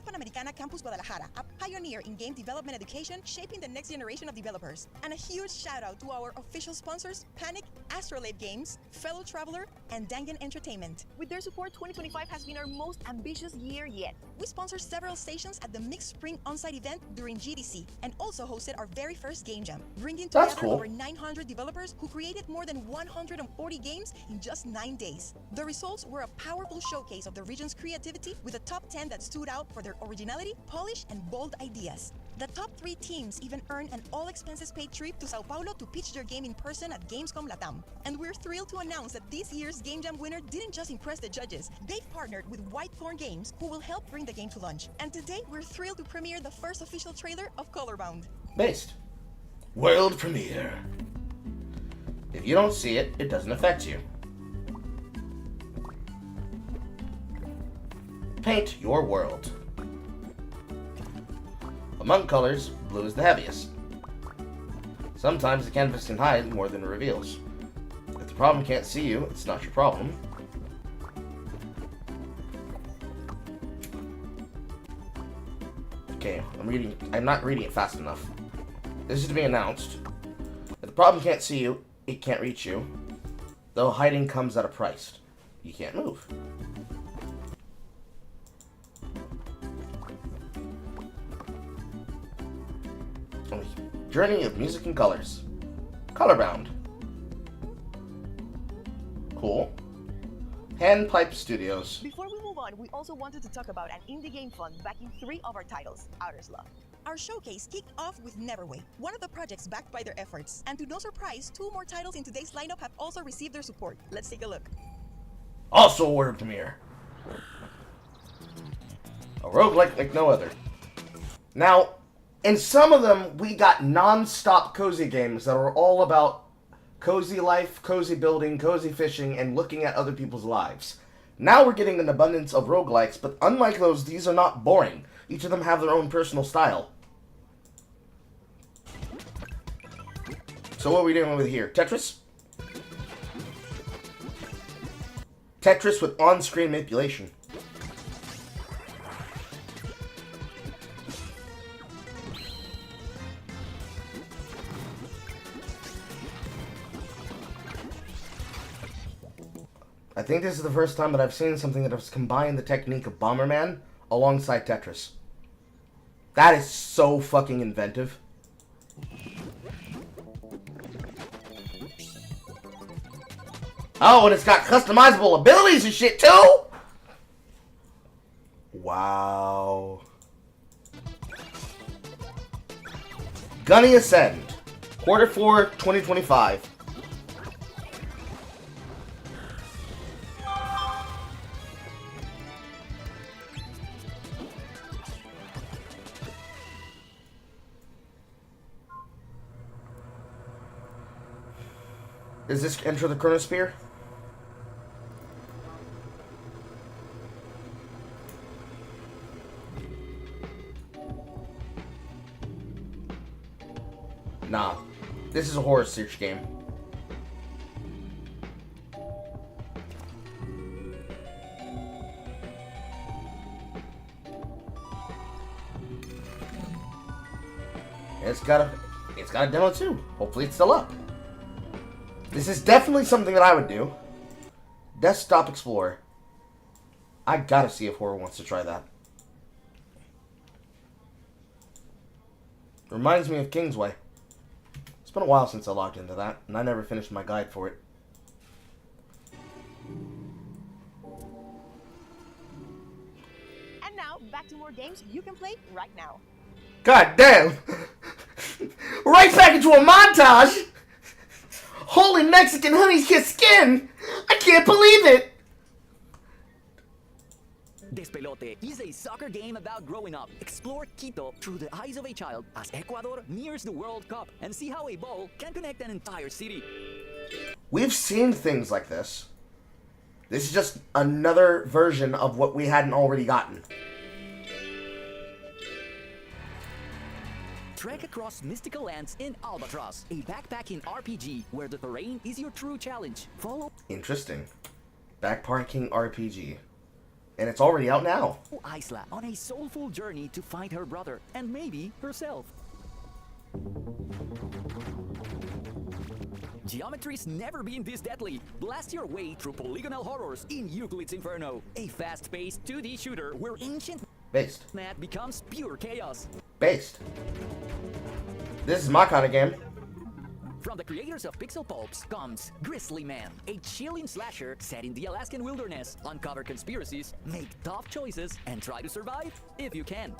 Panamericana Campus Guadalajara, a pioneer in game development education, shaping the next generation of developers. And a huge shout out to our official sponsors, Panic, Astrolabe Games, Fellow Traveler, and Dangan Entertainment. With their support, 2025 has been our most ambitious year yet. We sponsored several stations at the Mixed Spring on-site event during GDC, and also hosted our very first Game Jam, bringing together over 900 developers who created more than 140 games in just 9 days. The results were a powerful showcase of the region's creativity, with a top 10 that stood out for their originality, polish, and bold ideas. The top 3 teams even earned an all-expenses-paid trip to Sao Paulo to pitch their game in person at Gamescom Latam. And we're thrilled to announce that this year's Game Jam winner didn't just impress the judges. They've partnered with Whitethorn Games, who will help bring the game to launch. And today, we're thrilled to premiere the first official trailer of Colorbound. Based. World premiere. If you don't see it, it doesn't affect you. paint your world. Among colors, blue is the heaviest. Sometimes the canvas can hide more than it reveals. If the problem can't see you, it's not your problem. Okay, I'm not reading it fast enough. This is to be announced. If the problem can't see you, it can't reach you. Though hiding comes at a price. You can't move. Journey of Music and Colors. Colorbound. Cool. Handpipe Studios. Before we move on, we also wanted to talk about an indie game fund backing 3 of our titles, Outer's Love. Our showcase kicked off with Neverway, one of the projects backed by their efforts. And to no surprise, 2 more titles in today's lineup have also received their support. Let's take a look. Also a world premiere. A roguelike like no other. Now, in some of them, we got non-stop cozy games that are all about cozy life, cozy building, cozy fishing, and looking at other people's lives. Now we're getting an abundance of roguelikes, but unlike those, these are not boring. Each of them have their own personal style. So what are we dealing with here? Tetris? Tetris with on-screen manipulation. I think this is the first time that I've seen something that has combined the technique of Bomberman alongside Tetris. That is so fucking inventive. Oh, and it's got customizable abilities and shit too! Wow. Gunny Ascend. Q4 2025. Is this Enter the Chronosphere? Nah. This is a horror search game. And it's got a demo too. Hopefully it's still up. This is definitely something that I would do. Desktop Explorer. I gotta see if Horror wants to try that. Reminds me of Kingsway. It's been a while since I logged into that, and I never finished my guide for it. And now, back to more games you can play right now. God damn! Right back into a montage! Holy Mexican honey kiss skin! I can't believe it! Despelote is a soccer game about growing up. Explore Quito through the eyes of a child as Ecuador nears the World Cup and see how a ball can connect an entire city. We've seen things like this. This is just another version of what we hadn't already gotten. Trek across mystical lands in Albatross, a backpacking RPG where the terrain is your true challenge. Follow Interesting. Backpacking RPG. And it's already out now. Isla on a soulful journey to find her brother and maybe herself. Geometry's never been this deadly. Blast your way through polygonal horrors in Euclid's Inferno, a fast-paced 2D shooter where ancient map becomes pure chaos. Based. This is my kind of game. From the creators of Pixel Pulps comes Grizzly Man, a chilling slasher set in the Alaskan wilderness. Uncover conspiracies, make tough choices, and try to survive if you can.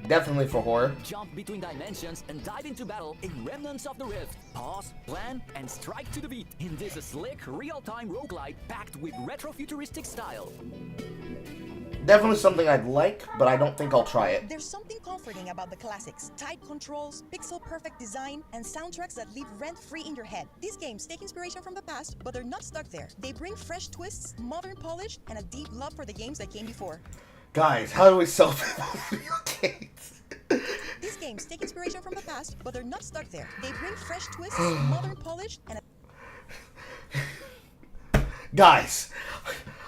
Definitely for horror. Jump between dimensions and dive into battle in Remnants of the Rift. Pause, plan, and strike to the beat in this slick, real-time roguelite packed with retro-futuristic style. Definitely something I'd like, but I don't think I'll try it. There's something comforting about the classics. Tight controls, pixel-perfect design, and soundtracks that live rent-free in your head. These games take inspiration from the past, but they're not stuck there. They bring fresh twists, modern polish, and a deep love for the games that came before. Guys, how do we sell video games? These games take inspiration from the past, but they're not stuck there. They bring fresh twists, modern polish, and Guys,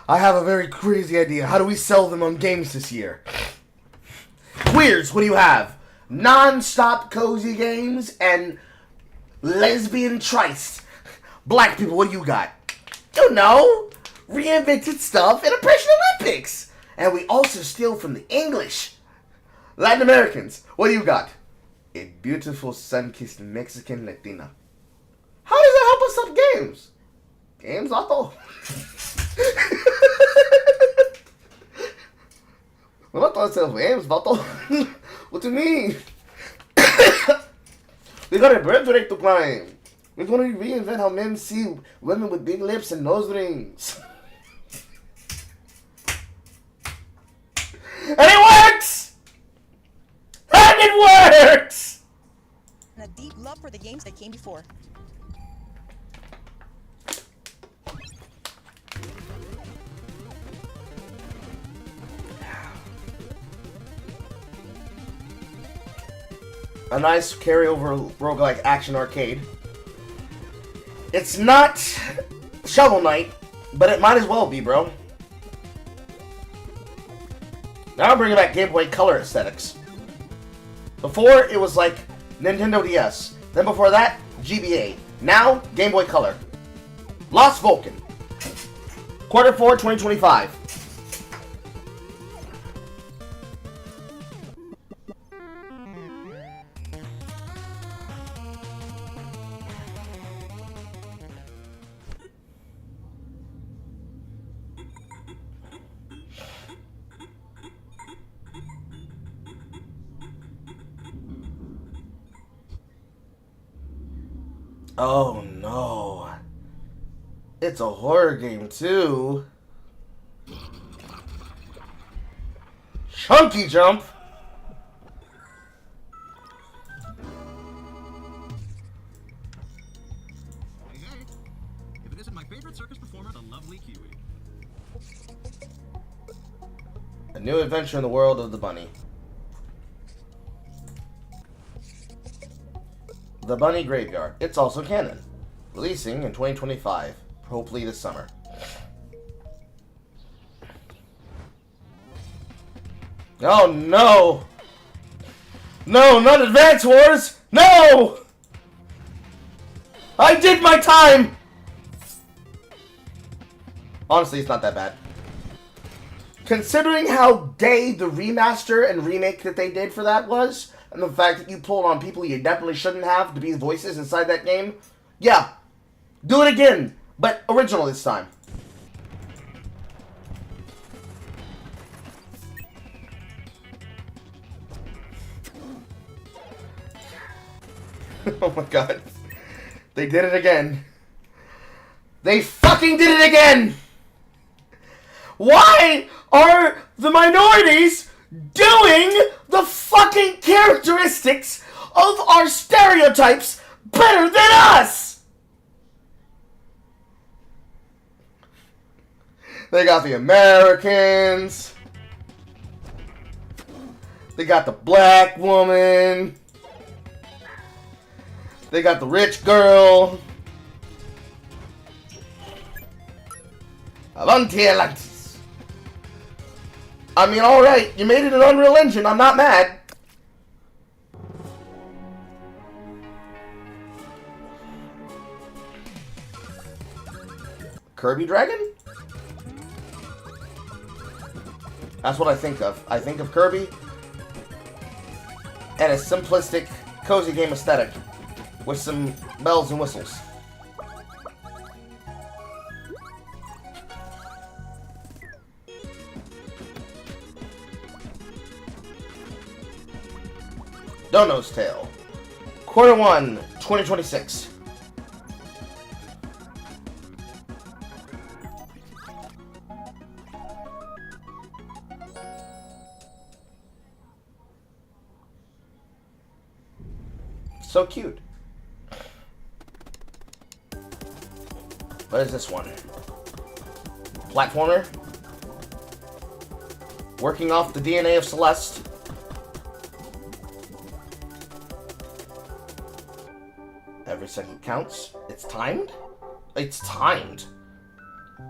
I have a very crazy idea. How do we sell them on games this year? Queers, what do you have? Non-stop cozy games and lesbian trice. Black people, what do you got? You know, reinvented stuff and Oppression Olympics. And we also steal from the English. Latin Americans, what do you got? A beautiful sun-kissed Mexican Latina. How does that help us sell games? Games, vato. We're not trying to sell games, vato. What do you mean? We got a birthday to climb. We're going to reinvent how men see women with big lips and nose rings. And it works! And it works! a deep love for the games that came before. A nice carryover roguelike action arcade. It's not Shovel Knight, but it might as well be, bro. Now I'm bringing back Game Boy Color aesthetics. Before, it was like Nintendo DS. Then before that, GBA. Now, Game Boy Color. Lost Vulcan. Q4 2025. Oh no. It's a horror game too. Chunky Jump. If it isn't my favorite circus performer, the lovely Kiwi. A new adventure in the world of the bunny. The Bunny Graveyard. It's also canon. Releasing in 2025. Hopefully this summer. Oh no! No, not Advance Wars! No! I did my time! Honestly, it's not that bad. Considering how gay the remaster and remake that they did for that was, and the fact that you pulled on people you definitely shouldn't have to be the voices inside that game, yeah, do it again, but original this time. Oh my god. They did it again. They fucking did it again! Why are the minorities doing the fucking characteristics of our stereotypes better than us? They got the Americans. They got the black woman. They got the rich girl. Avanti Atlantis. I mean, alright, you made it an Unreal Engine, I'm not mad. Kirby Dragon? That's what I think of. I think of Kirby and a simplistic, cozy game aesthetic with some bells and whistles. Dono's Tale. Q1 2026. So cute. What is this one? Platformer? Working off the DNA of Celeste. Every second counts. It's timed? It's timed.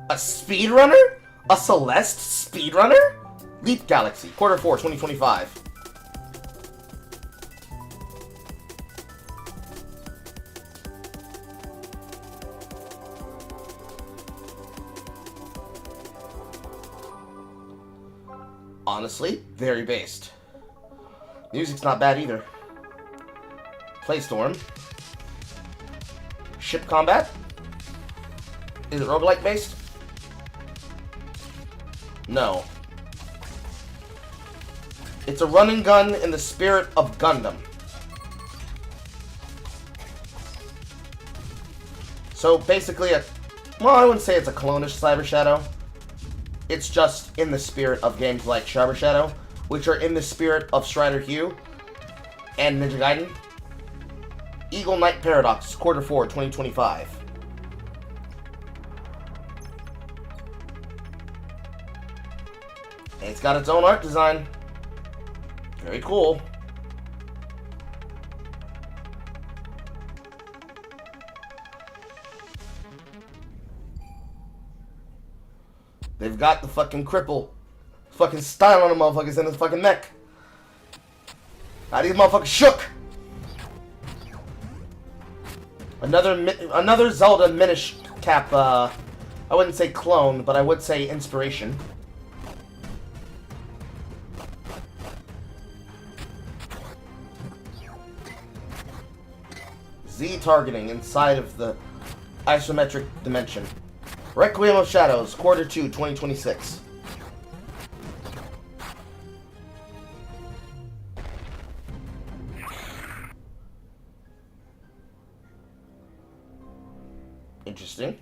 A speedrunner? A Celeste speedrunner? Leap Galaxy, Q4 2025. Honestly, very based. Music's not bad either. Playstorm. Ship combat? Is it roguelike based? No. It's a run and gun in the spirit of Gundam. So basically well, I wouldn't say it's a clone-ish Cyber Shadow. It's just in the spirit of games like Cyber Shadow, which are in the spirit of Strider Hue and Ninja Gaiden. Eagle Knight Paradox, Q4 2025. And it's got its own art design. Very cool. They've got the fucking cripple fucking style on the motherfuckers in his fucking neck. Now these motherfuckers shook. Another Zelda Minish Cap, I wouldn't say clone, but I would say inspiration. Z targeting inside of the isometric dimension. Requiem of Shadows, Q2 2026. Interesting.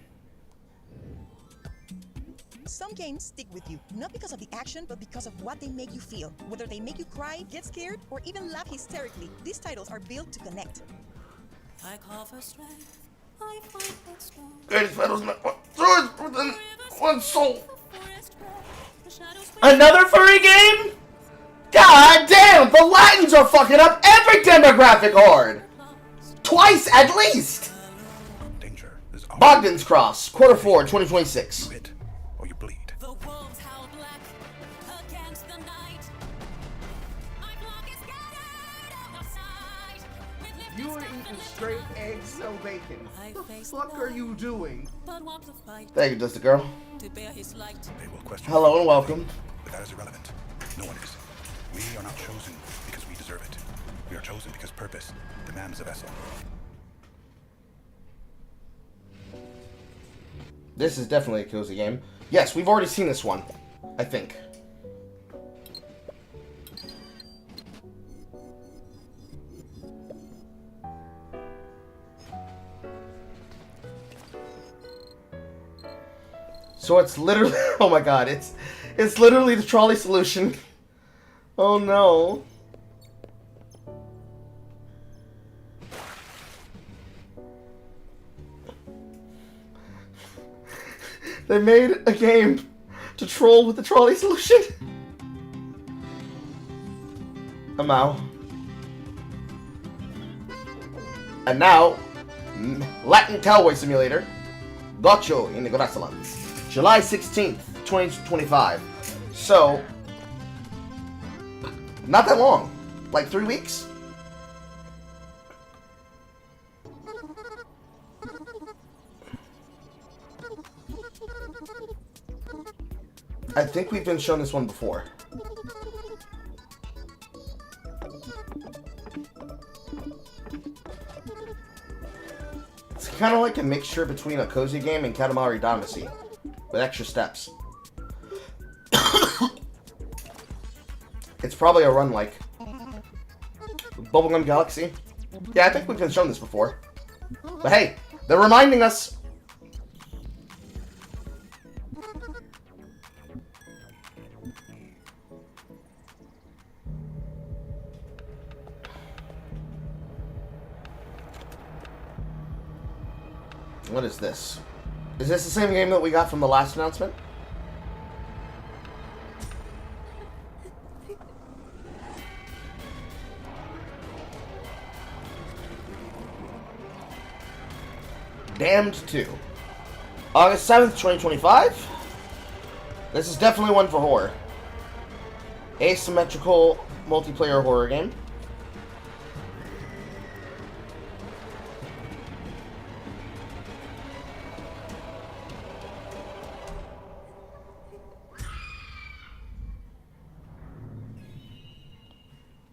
Some games stick with you, not because of the action, but because of what they make you feel. Whether they make you cry, get scared, or even laugh hysterically, these titles are built to connect. I call for strength. I find that strong. Greatest battles within one soul. Another furry game? God damn, the Latins are fucking up every demographic hard. Twice at least. Danger is Bogdan's Cross, Q4 2026. You hit or you bleed. The wolves howl black against the night. My flock is scattered out of sight. With lifted You are staff eating and straight eggs, no bacon. What the fuck are you doing? but walk the fight Thank you, Dusty Girl. to bear his light. They will question. Hello and welcome. But that is irrelevant. No one is. We are not chosen because we deserve it. We are chosen because purpose demands a vessel. This is definitely a cozy game. Yes, we've already seen this one, I think. So it's literally, oh my god, it's literally the trolley solution. Oh no. They made a game to troll with the trolley solution. Amau. And now, Latin Cowboy Simulator. Gotcho in the Grasslands. July 16th, 2025. So, not that long. Like 3 weeks? I think we've been shown this one before. It's kind of like a mixture between a cozy game and Katamari Damacy, with extra steps. It's probably a run like Bubblegum Galaxy. Yeah, I think we've been shown this before. But hey, they're reminding us. What is this? Is this the same game that we got from the last announcement? Damned 2. August 7th, 2025. This is definitely one for horror. Asymmetrical multiplayer horror game.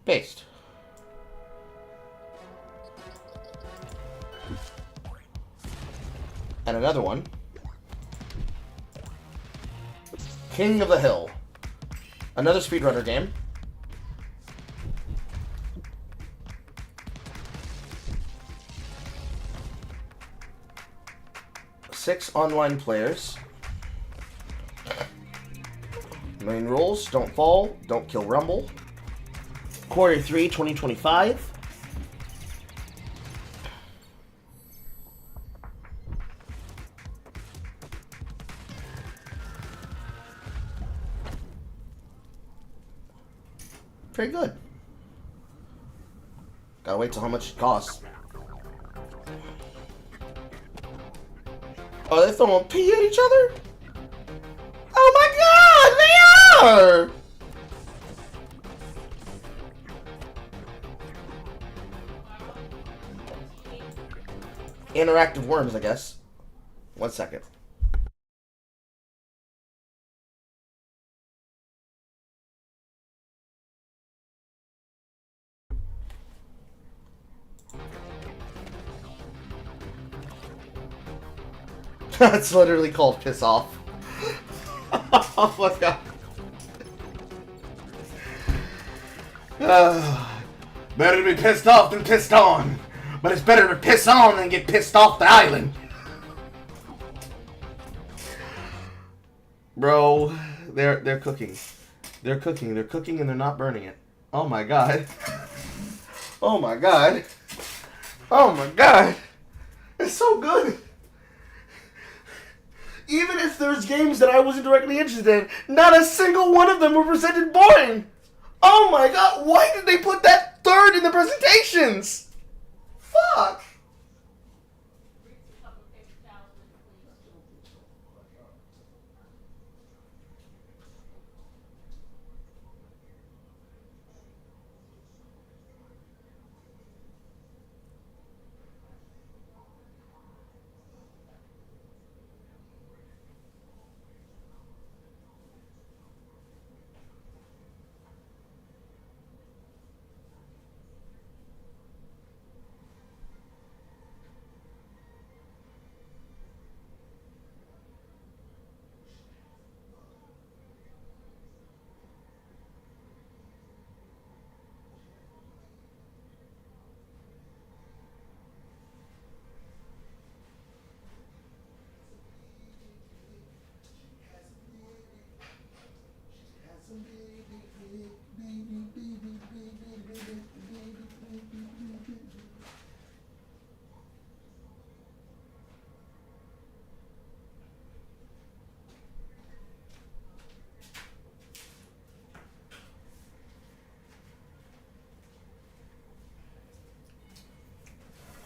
Based. And another one. King of the Hill. Another speedrunner game. Six online players. Main rules: don't fall, don't kill Rumble. Quarter 3, 2025. Pretty good. Gotta wait till how much it costs. Oh, they're throwing pee at each other? Oh my god, they are! Interactive worms, I guess. 1 second. That's literally called piss off. Oh my god. Better to be pissed off than pissed on. But it's better to piss on than get pissed off the island. Bro, they're cooking. They're cooking and they're not burning it. Oh my god. Oh my god. Oh my god. It's so good. Even if there's games that I wasn't directly interested in, not a single one of them were presented boring. Oh my god, why did they put that third in the presentations? Fuck.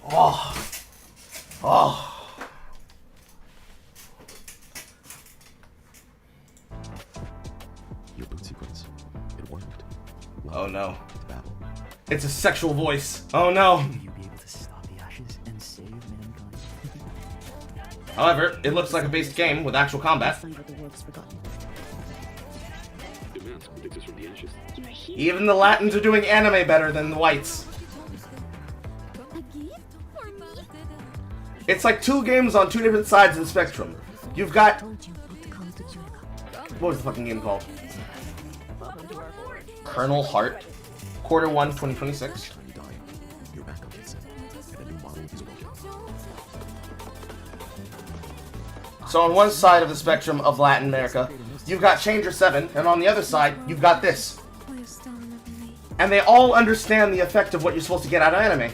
Oh. Oh. Your boot sequence. It worked. Oh no. It's a sexual voice. Oh no. Will you be able to stop the ashes and save mankind? However, it looks like a basic game with actual combat. Even the Latins are doing anime better than the whites. It's like two games on two different sides of the spectrum. You've got... What was the fucking game called? Colonel Hart. Quarter 1, 2026. So on one side of the spectrum of Latin America, you've got Changer 7, and on the other side, you've got this. And they all understand the effect of what you're supposed to get out of anime.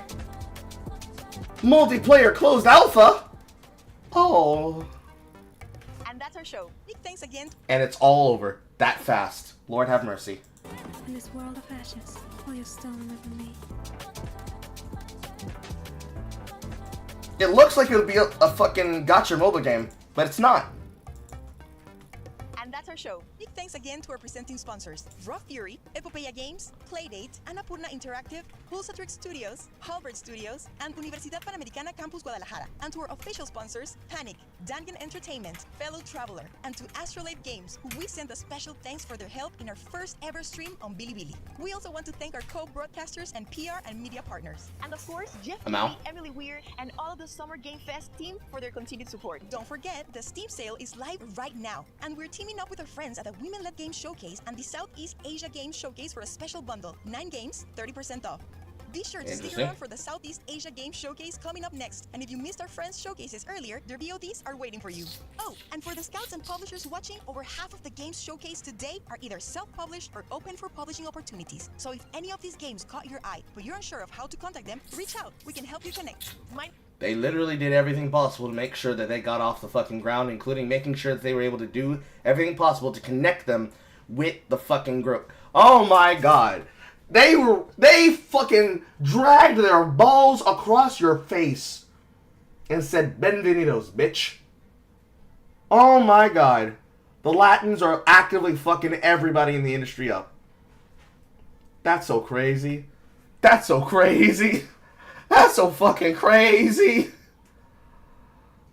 Multiplayer closed alpha? Oh. And that's our show. Big thanks again. And it's all over. That fast. Lord have mercy. In this world of ashes, will you still remember me? It looks like it would be a fucking gacha mobile game, but it's not. And that's our show. Big thanks again to our presenting sponsors, Raw Fury, Epopeya Games, Playdate, Annapurna Interactive, Pulsatrix Studios, Halbert Studios, and Universidad Panamericana Campus Guadalajara. And to our official sponsors, Panic, Dangan Entertainment, Fellow Traveler, and to Astrolabe Games, who we send a special thanks for their help in our first ever stream on Bilibili. We also want to thank our co-broadcasters and PR and media partners. And of course, Jeff Amau. Keighley, Emily Weir, and all of the Summer Game Fest team for their continued support. Don't forget, the Steam sale is live right now, and we're teaming up with our friends at the Women-Led Games Showcase and the Southeast Asia Games Showcase for a special bundle. 9 games, 30% off. Be sure to stick around for the Southeast Asia Games Showcase coming up next. And if you missed our friends' showcases earlier, their VODs are waiting for you. Oh, and for the scouts and publishers watching, over half of the games showcased today are either self-published or open for publishing opportunities. So if any of these games caught your eye, but you're unsure of how to contact them, reach out. We can help you connect. They literally did everything possible to make sure that they got off the fucking ground, including making sure that they were able to do everything possible to connect them with the fucking group. Oh my god. They fucking dragged their balls across your face and said, "Benvenidos, bitch." Oh my god. The Latins are actively fucking everybody in the industry up. That's so crazy. That's so crazy. That's so fucking crazy.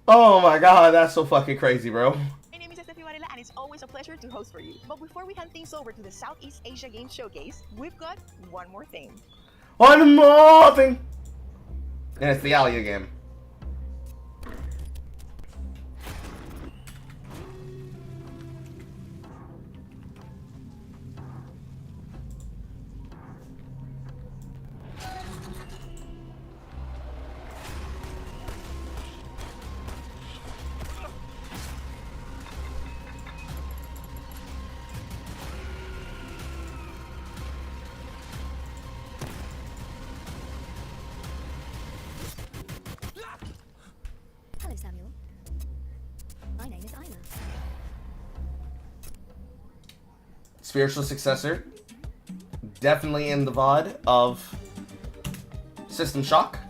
Oh my god, that's so fucking crazy, bro. My name is Estefi Varela, and it's always a pleasure to host for you. But before we hand things over to the Southeast Asia Games Showcase, we've got one more thing. One more thing. And it's the Alia game. Hello, Samuel. My name is Isla. Spiritual successor. Definitely in the VOD of System Shock.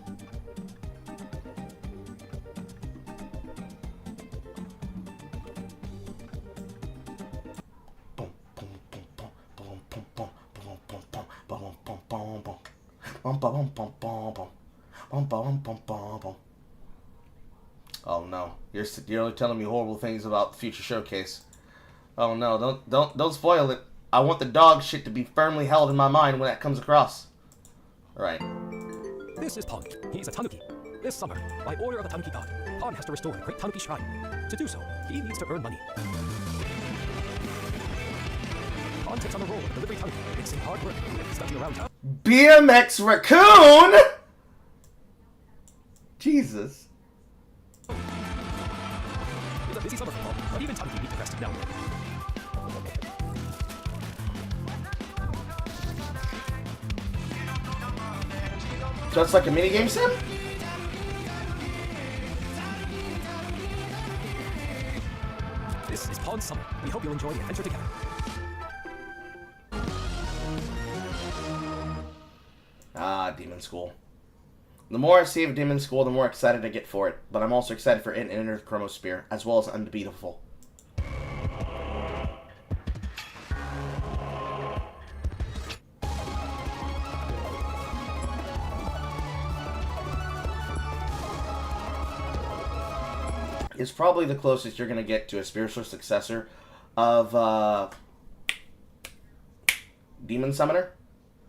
Oh no, you're telling me horrible things about the future showcase. Oh no, don't spoil it. I want the dog shit to be firmly held in my mind when that comes across. Alright. This is Pon. He's a Tanuki. This summer, by order of the Tanuki god, Pon has to restore the great Tanuki shrine. To do so, he needs to earn money. Pon takes on the role of a delivery Tanuki, mixing hard work with studying around town. BMX Raccoon! Jesus. It's a busy summer for Pon, but even Tanuki need to rest now and then. Just like a minigame sim? This is Pon Summer. We hope you'll enjoy the adventure together. Ah, Demon School. The more I see of Demon School, the more excited I get for it. But I'm also excited for it and Enter the Chromosphere, as well as Unbeatable. Is probably the closest you're going to get to a spiritual successor of Demon Summoner,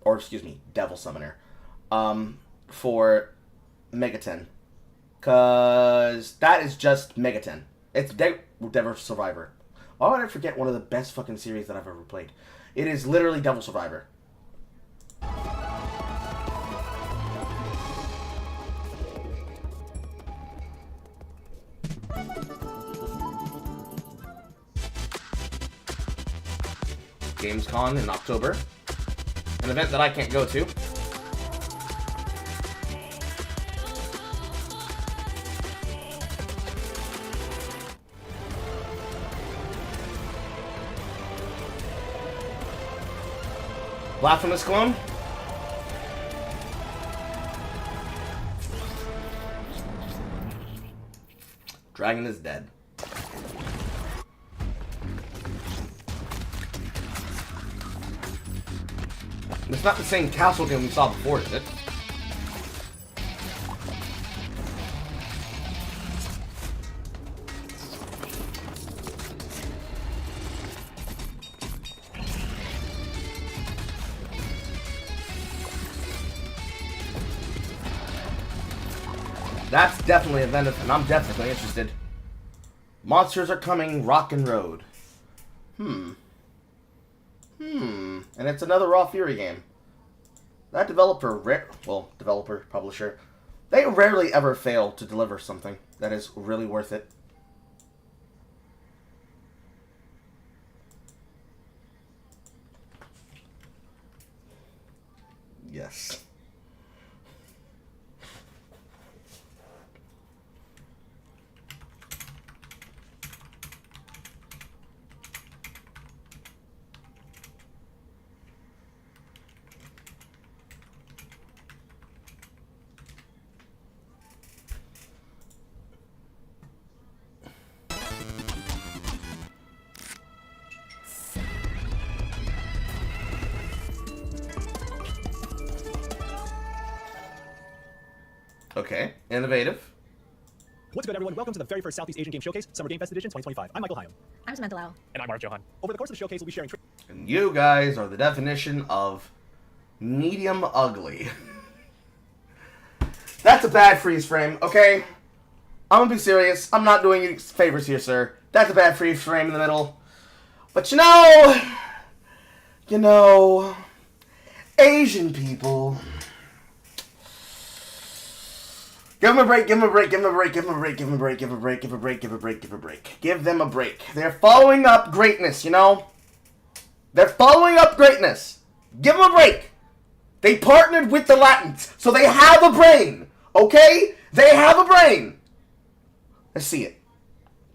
or excuse me, Devil Summoner, for Megaten, cause that is just Megaten. It's Devil Survivor. Why would I forget one of the best fucking series that I've ever played? It is literally Devil Survivor. Gamescom in October. An event that I can't go to. Blasphemous clone? Dragon is dead. It's not the same castle game we saw before, is it? That's definitely a event, and I'm definitely interested. Monsters are coming, Rockin' Road. And it's another Raw Fury game. That developer, publisher, they rarely ever fail to deliver something that is really worth it. Yes. Okay, innovative. What's good, everyone? Welcome to the very first Southeast Asian Game Showcase, Summer Game Fest Edition 2025. I'm Michael Hyam. I'm Samantha Lau. And I'm Mark Johan. Over the course of the showcase, we'll be sharing... And you guys are the definition of medium ugly. That's a bad freeze frame, okay? I'm gonna be serious. I'm not doing you favors here, sir. That's a bad freeze frame in the middle. But you know, Asian people... Give them a break, give them a break, give them a break, give them a break, give them a break, give them a break, give them a break, give them a break, give them a break. Give them a break. They're following up greatness, you know? They're following up greatness. Give them a break. They partnered with the Latins, so they have a brain, okay? They have a brain. Let's see it.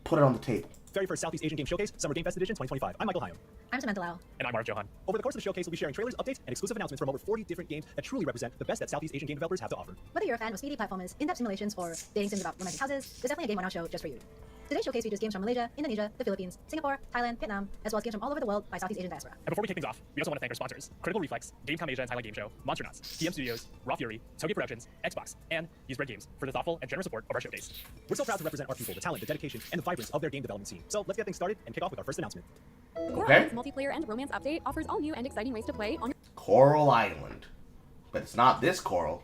Put it on the table. Very first Southeast Asian Game Showcase, Summer Game Fest Edition 2025. I'm Michael Hyam. I'm Samantha Lau. And I'm Mark Johan. Over the course of the showcase, we'll be sharing trailers, updates, and exclusive announcements from over 40 different games that truly represent the best that Southeast Asian game developers have to offer. Whether you're a fan of speedy platformers, in-depth simulations, or dating sims about romantic houses, there's definitely a game on our show just for you. Today's showcase features games from Malaysia, Indonesia, the Philippines, Singapore, Thailand, Vietnam, as well as games from all over the world by Southeast Asian diaspora. And before we kick things off, we also want to thank our sponsors, Critical Reflex, Gamecom Asia and Thailand Game Show, Monster Nuts, TM Studios, Raw Fury, Tokyo Productions, Xbox, and Use Bread Games for the thoughtful and generous support of our showcase. We're so proud to represent our people, the talent, the dedication, and the vibrance of their game development scene. So let's get things started and kick off with our first announcement. Coral Island's multiplayer and romance update offers all new and exciting ways to play on your Coral Island. But it's not this Coral.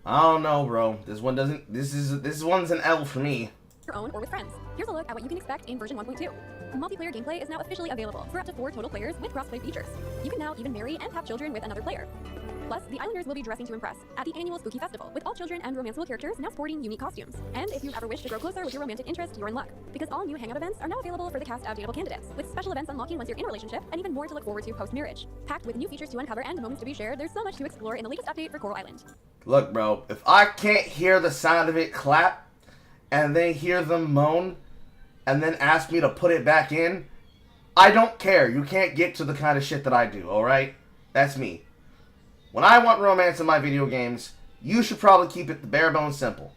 I don't know, bro. This one doesn't... This one's an L for me. own or with friends. Here's a look at what you can expect in version 1.2. Multiplayer gameplay is now officially available for up to 4 total players with crossplay features. You can now even marry and have children with another player. Plus, the Islanders will be dressing to impress at the annual Spooky Festival, with all children and romanceable characters now sporting unique costumes. And if you've ever wished to grow closer with your romantic interest, you're in luck, because all new hangout events are now available for the cast of dateable candidates, with special events unlocking once you're in a relationship, and even more to look forward to post-marriage. Packed with new features to uncover and moments to be shared, there's so much to explore in the latest update for Coral Island. Look, bro, if I can't hear the sound of it clap, and they hear them moan, and then ask me to put it back in, I don't care. You can't get to the kind of shit that I do, alright? That's me. When I want romance in my video games, you should probably keep it the bare bones simple.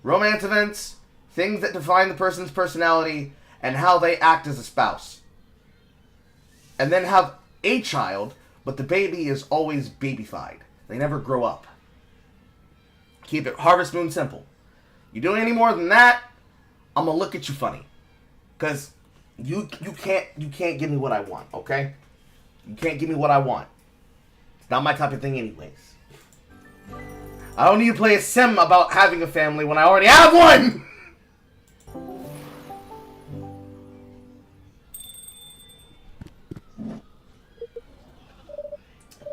Romance events, things that define the person's personality, and how they act as a spouse. And then have a child, but the baby is always babyfied. They never grow up. Keep it Harvest Moon simple. You do any more than that, I'm gonna look at you funny. Cause you can't give me what I want, okay? You can't give me what I want. It's not my type of thing anyways. I don't need to play a sim about having a family when I already have one!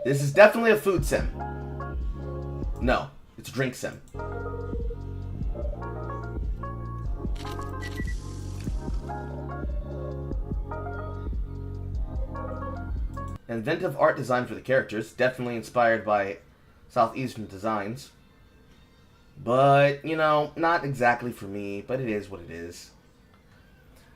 This is definitely a food sim. No, it's a drink sim. Inventive art design for the characters, definitely inspired by Southeastern designs. But, you know, not exactly for me, but it is what it is.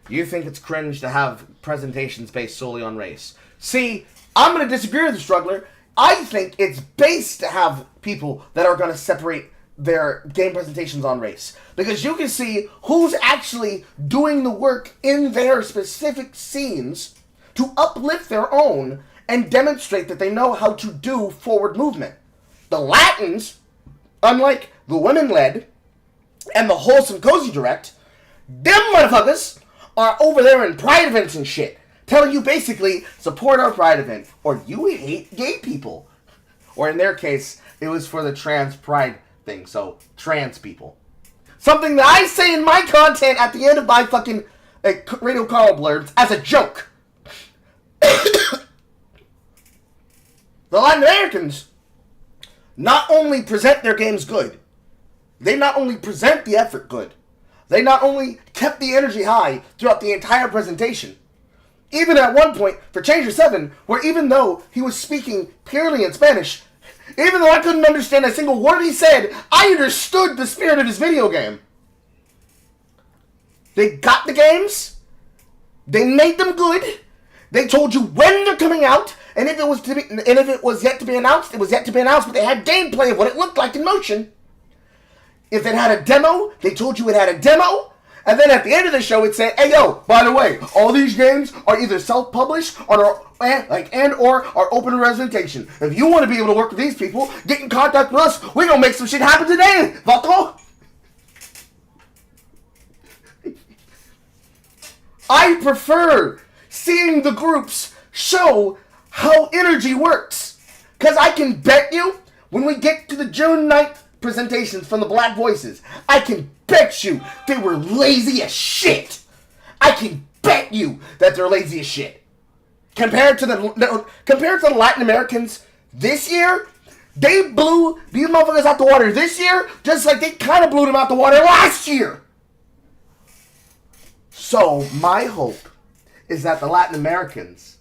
You think it's cringe to have presentations based solely on race. See, I'm going to disagree with the struggler. I think it's base to have people that are going to separate their game presentations on race. Because you can see who's actually doing the work in their specific scenes to uplift their own and demonstrate that they know how to do forward movement. The Latins, unlike the women-led and the wholesome cozy direct, them motherfuckers are over there in pride events and shit, telling you basically, support our pride event, or you hate gay people. Or in their case, it was for the trans pride thing, so trans people. Something that I say in my content at the end of my fucking Radio Carl blurbs as a joke. The Latin Americans not only present their games good, they not only present the effort good, they not only kept the energy high throughout the entire presentation. Even at one point, for Changer 7, where even though he was speaking purely in Spanish, even though I couldn't understand a single word he said, I understood the spirit of his video game. They got the games, they made them good, they told you when they're coming out, and if it was yet to be announced, it was yet to be announced, but they had gameplay of what it looked like in motion. If it had a demo, they told you it had a demo. And then at the end of the show, it said, hey, yo, by the way, all these games are either self-published or are open to representation. If you want to be able to work with these people, get in contact with us. We're going to make some shit happen today, vato. I prefer seeing the groups show how energy works. Because I can bet you, when we get to the June 9th presentations from the Black Voices, I can bet you they were lazy as shit. I can bet you that they're lazy as shit. Compared to the Latin Americans this year, they blew these motherfuckers out the water this year, just like they kind of blew them out the water last year. So my hope is that the Latin Americans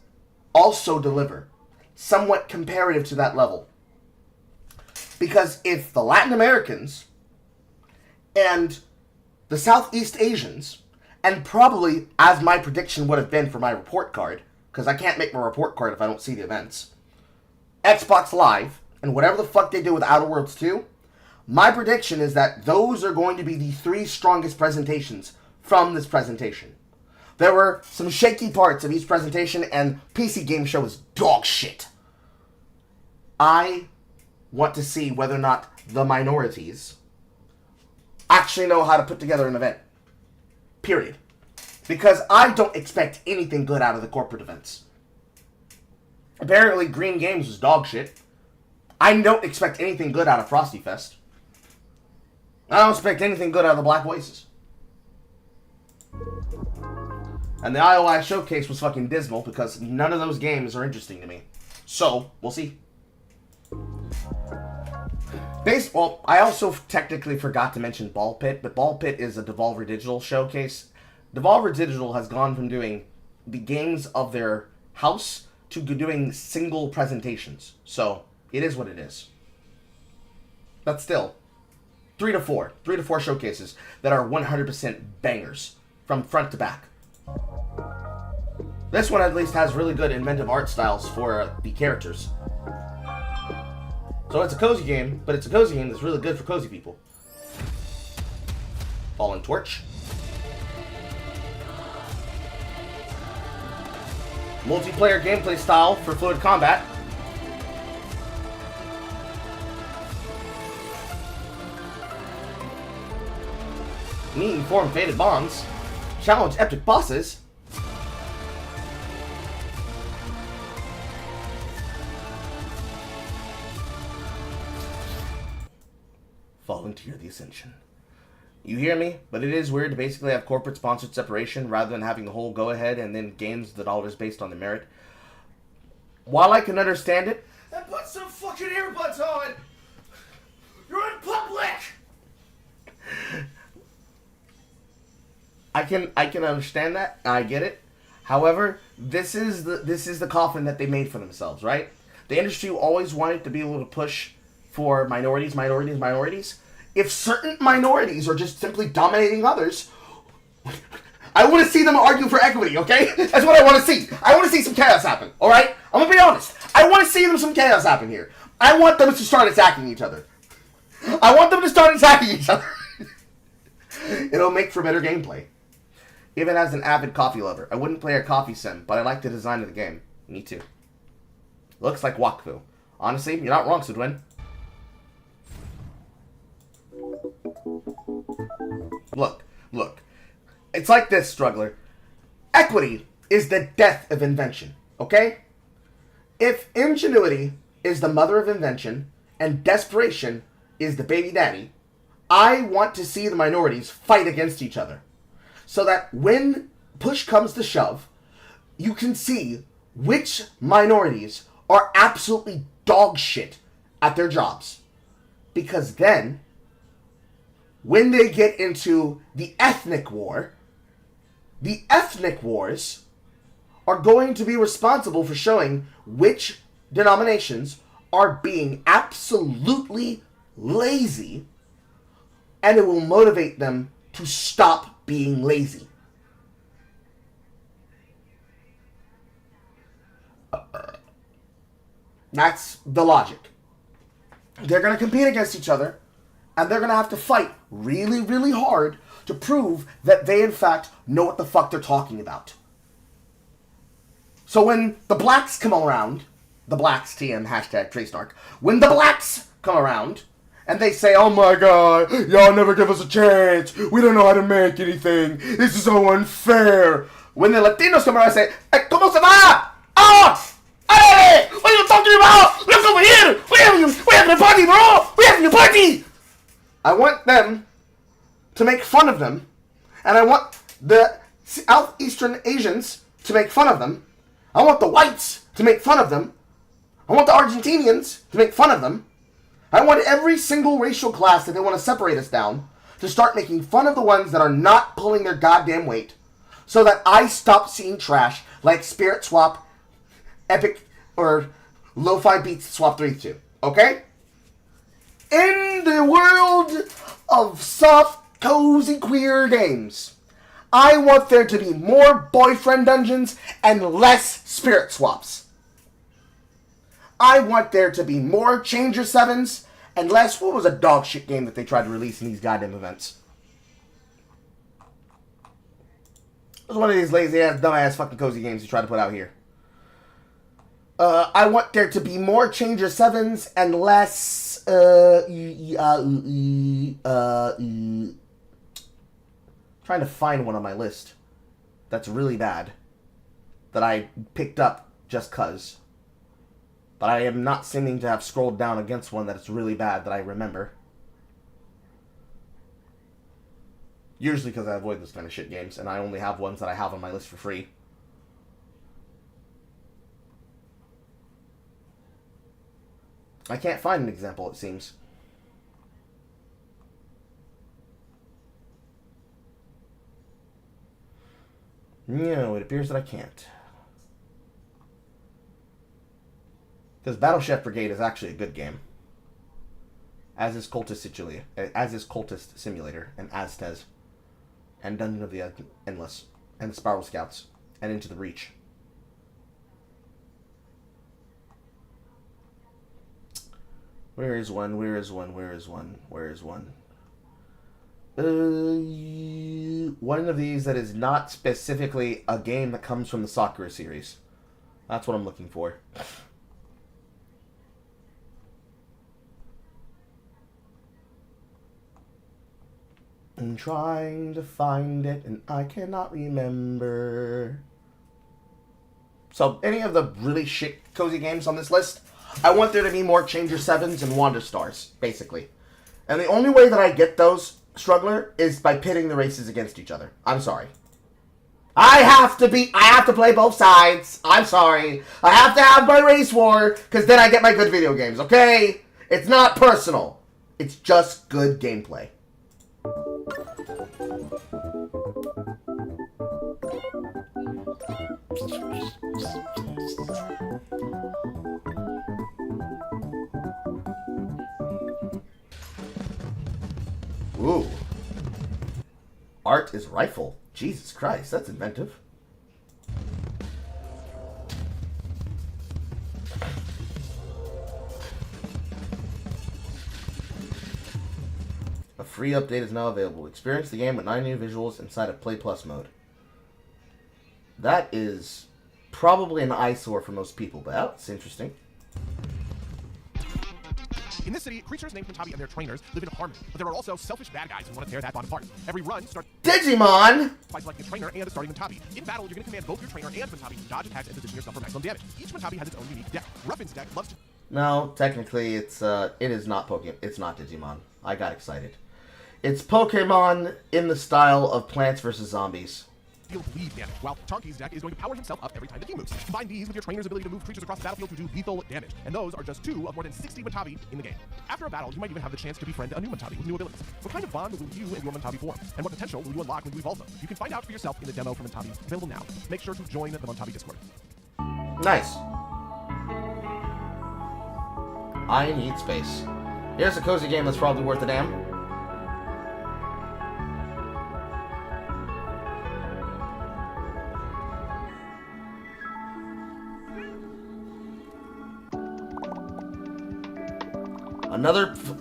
also deliver somewhat comparative to that level. Because if the Latin Americans and the Southeast Asians, and probably, as my prediction would have been for my report card, because I can't make my report card if I don't see the events, Xbox Live, and whatever the fuck they do with Outer Worlds 2, my prediction is that those are going to be the 3 strongest presentations from this presentation. There were some shaky parts of each presentation, and PC Game Show is dog shit. I want to see whether or not the minorities actually know how to put together an event. Period. Because I don't expect anything good out of the corporate events. Apparently Green Games was dog shit. I don't expect anything good out of Frosty Fest. I don't expect anything good out of the Black Voices. And the IOI Showcase was fucking dismal because none of those games are interesting to me. So, we'll see. Well, I also technically forgot to mention Ball Pit, but Ball Pit is a Devolver Digital showcase. Devolver Digital has gone from doing the games of their house to doing single presentations. So, it is what it is. But still, 3 to 4 showcases that are 100% bangers from front to back. This one at least has really good inventive art styles for the characters. So it's a cozy game, but it's a cozy game that's really good for cozy people. Fallen Torch. Multiplayer gameplay style for fluid combat. Meet and form fated bonds. Challenge epic bosses. Volunteer the Ascension. You hear me? But it is weird to basically have corporate sponsored separation rather than having the whole go ahead and then games that all is based on the merit. While I can understand it, and put some fucking earbuds on! You're in public! I can understand that. I get it. However, this is the coffin that they made for themselves, right? The industry always wanted to be able to push for minorities. If certain minorities are just simply dominating others, I want to see them argue for equity, okay? That's what I want to see. I want to see some chaos happen, all right? I'm going to be honest. I want to see them some chaos happen here. I want them to start attacking each other. I want them to start attacking each other. It'll make for better gameplay. Even as an avid coffee lover, I wouldn't play a coffee sim, but I like the design of the game. Me too. Looks like Wakfu. Honestly, you're not wrong, Sudwin. Look. It's like this, Struggler. Equity is the death of invention, okay? If ingenuity is the mother of invention, and desperation is the baby daddy, I want to see the minorities fight against each other. So that when push comes to shove, you can see which minorities are absolutely dog shit at their jobs. Because then, when they get into the ethnic war, the ethnic wars are going to be responsible for showing which denominations are being absolutely lazy, and it will motivate them to stop being lazy. That's the logic. They're going to compete against each other, and they're going to have to fight really, really hard to prove that they, in fact, know what the fuck they're talking about. So when the blacks come around, the blacks, TM, hashtag Traystark, when the blacks come around, and they say, oh my god, y'all never give us a chance, we don't know how to make anything, this is so unfair. When the Latinos come around and say, hey, ¿cómo se va? Oh! Hey! What are you talking about? Look over here! We're having a party, bro! We're having a party! I want them to make fun of them, and I want the Southeastern Asians to make fun of them. I want the whites to make fun of them. I want the Argentinians to make fun of them. I want every single racial class that they want to separate us down to start making fun of the ones that are not pulling their goddamn weight, so that I stop seeing trash like Spirit Swap, Epic, or Lo-Fi Beats Swap 3-2. Okay? In the world of soft, cozy, queer games, I want there to be more boyfriend dungeons and less Spirit Swaps. I want there to be more Changer 7s and less, what was a dog shit game that they tried to release in these goddamn events? It was one of these lazy ass, dumb ass fucking cozy games they tried to put out here. I want there to be more Changer 7s and less, trying to find one on my list that's really bad that I picked up just cuz. But I am not seeming to have scrolled down against one that's really bad that I remember. Usually because I avoid those kind of shit games, and I only have ones that I have on my list for free. I can't find an example, it seems. No, it appears that I can't. Because Battle Chef Brigade is actually a good game. As is Cultist Simulator, and Aztez, and Dungeon of the Endless, and the Spiral Scouts, and Into the Reach. Where is one? Where is one? Where is one? Where is one? One of these that is not specifically a game that comes from the Sakura series. That's what I'm looking for. I'm trying to find it, and I cannot remember. So, any of the really shit cozy games on this list, I want there to be more Changer 7s and Wander Stars, basically. And the only way that I get those, Struggler, is by pitting the races against each other. I'm sorry. I have to play both sides. I'm sorry. I have to have my race war, because then I get my good video games, okay? It's not personal. It's just good gameplay. Ooh. Art is rifle. Jesus Christ, that's inventive. A free update is now available. Experience the game with 9 new visuals inside of Play Plus mode. That is probably an eyesore for most people, but that's interesting. In this city, creatures named Matabi and their trainers live in harmony, but there are also selfish bad guys who want to tear that bond apart. Every run starts Digimon by selecting a trainer and a starting Matabi. In battle, you're going to command both your trainer and Matabi to dodge attacks and position yourself for maximum damage. Each Matabi has its own unique deck. Ruffin's deck loves to... No, technically it is not Pokemon. It's not Digimon. I got excited. It's Pokemon in the style of Plants vs. Zombies. Deal bleed damage, while Chunky's deck is going to power himself up every time that he moves. Combine these with your trainer's ability to move creatures across the battlefield to do lethal damage, and those are just 2 of more than 60 Matabi in the game. After a battle, you might even have the chance to befriend a new Matabi with new abilities. What kind of bond will you and your Matabi form? And what potential will you unlock when you evolve them? You can find out for yourself in the demo for Matabi, available now. Make sure to join the Matabi Discord. Nice. I need space. Here's a cozy game that's probably worth a damn.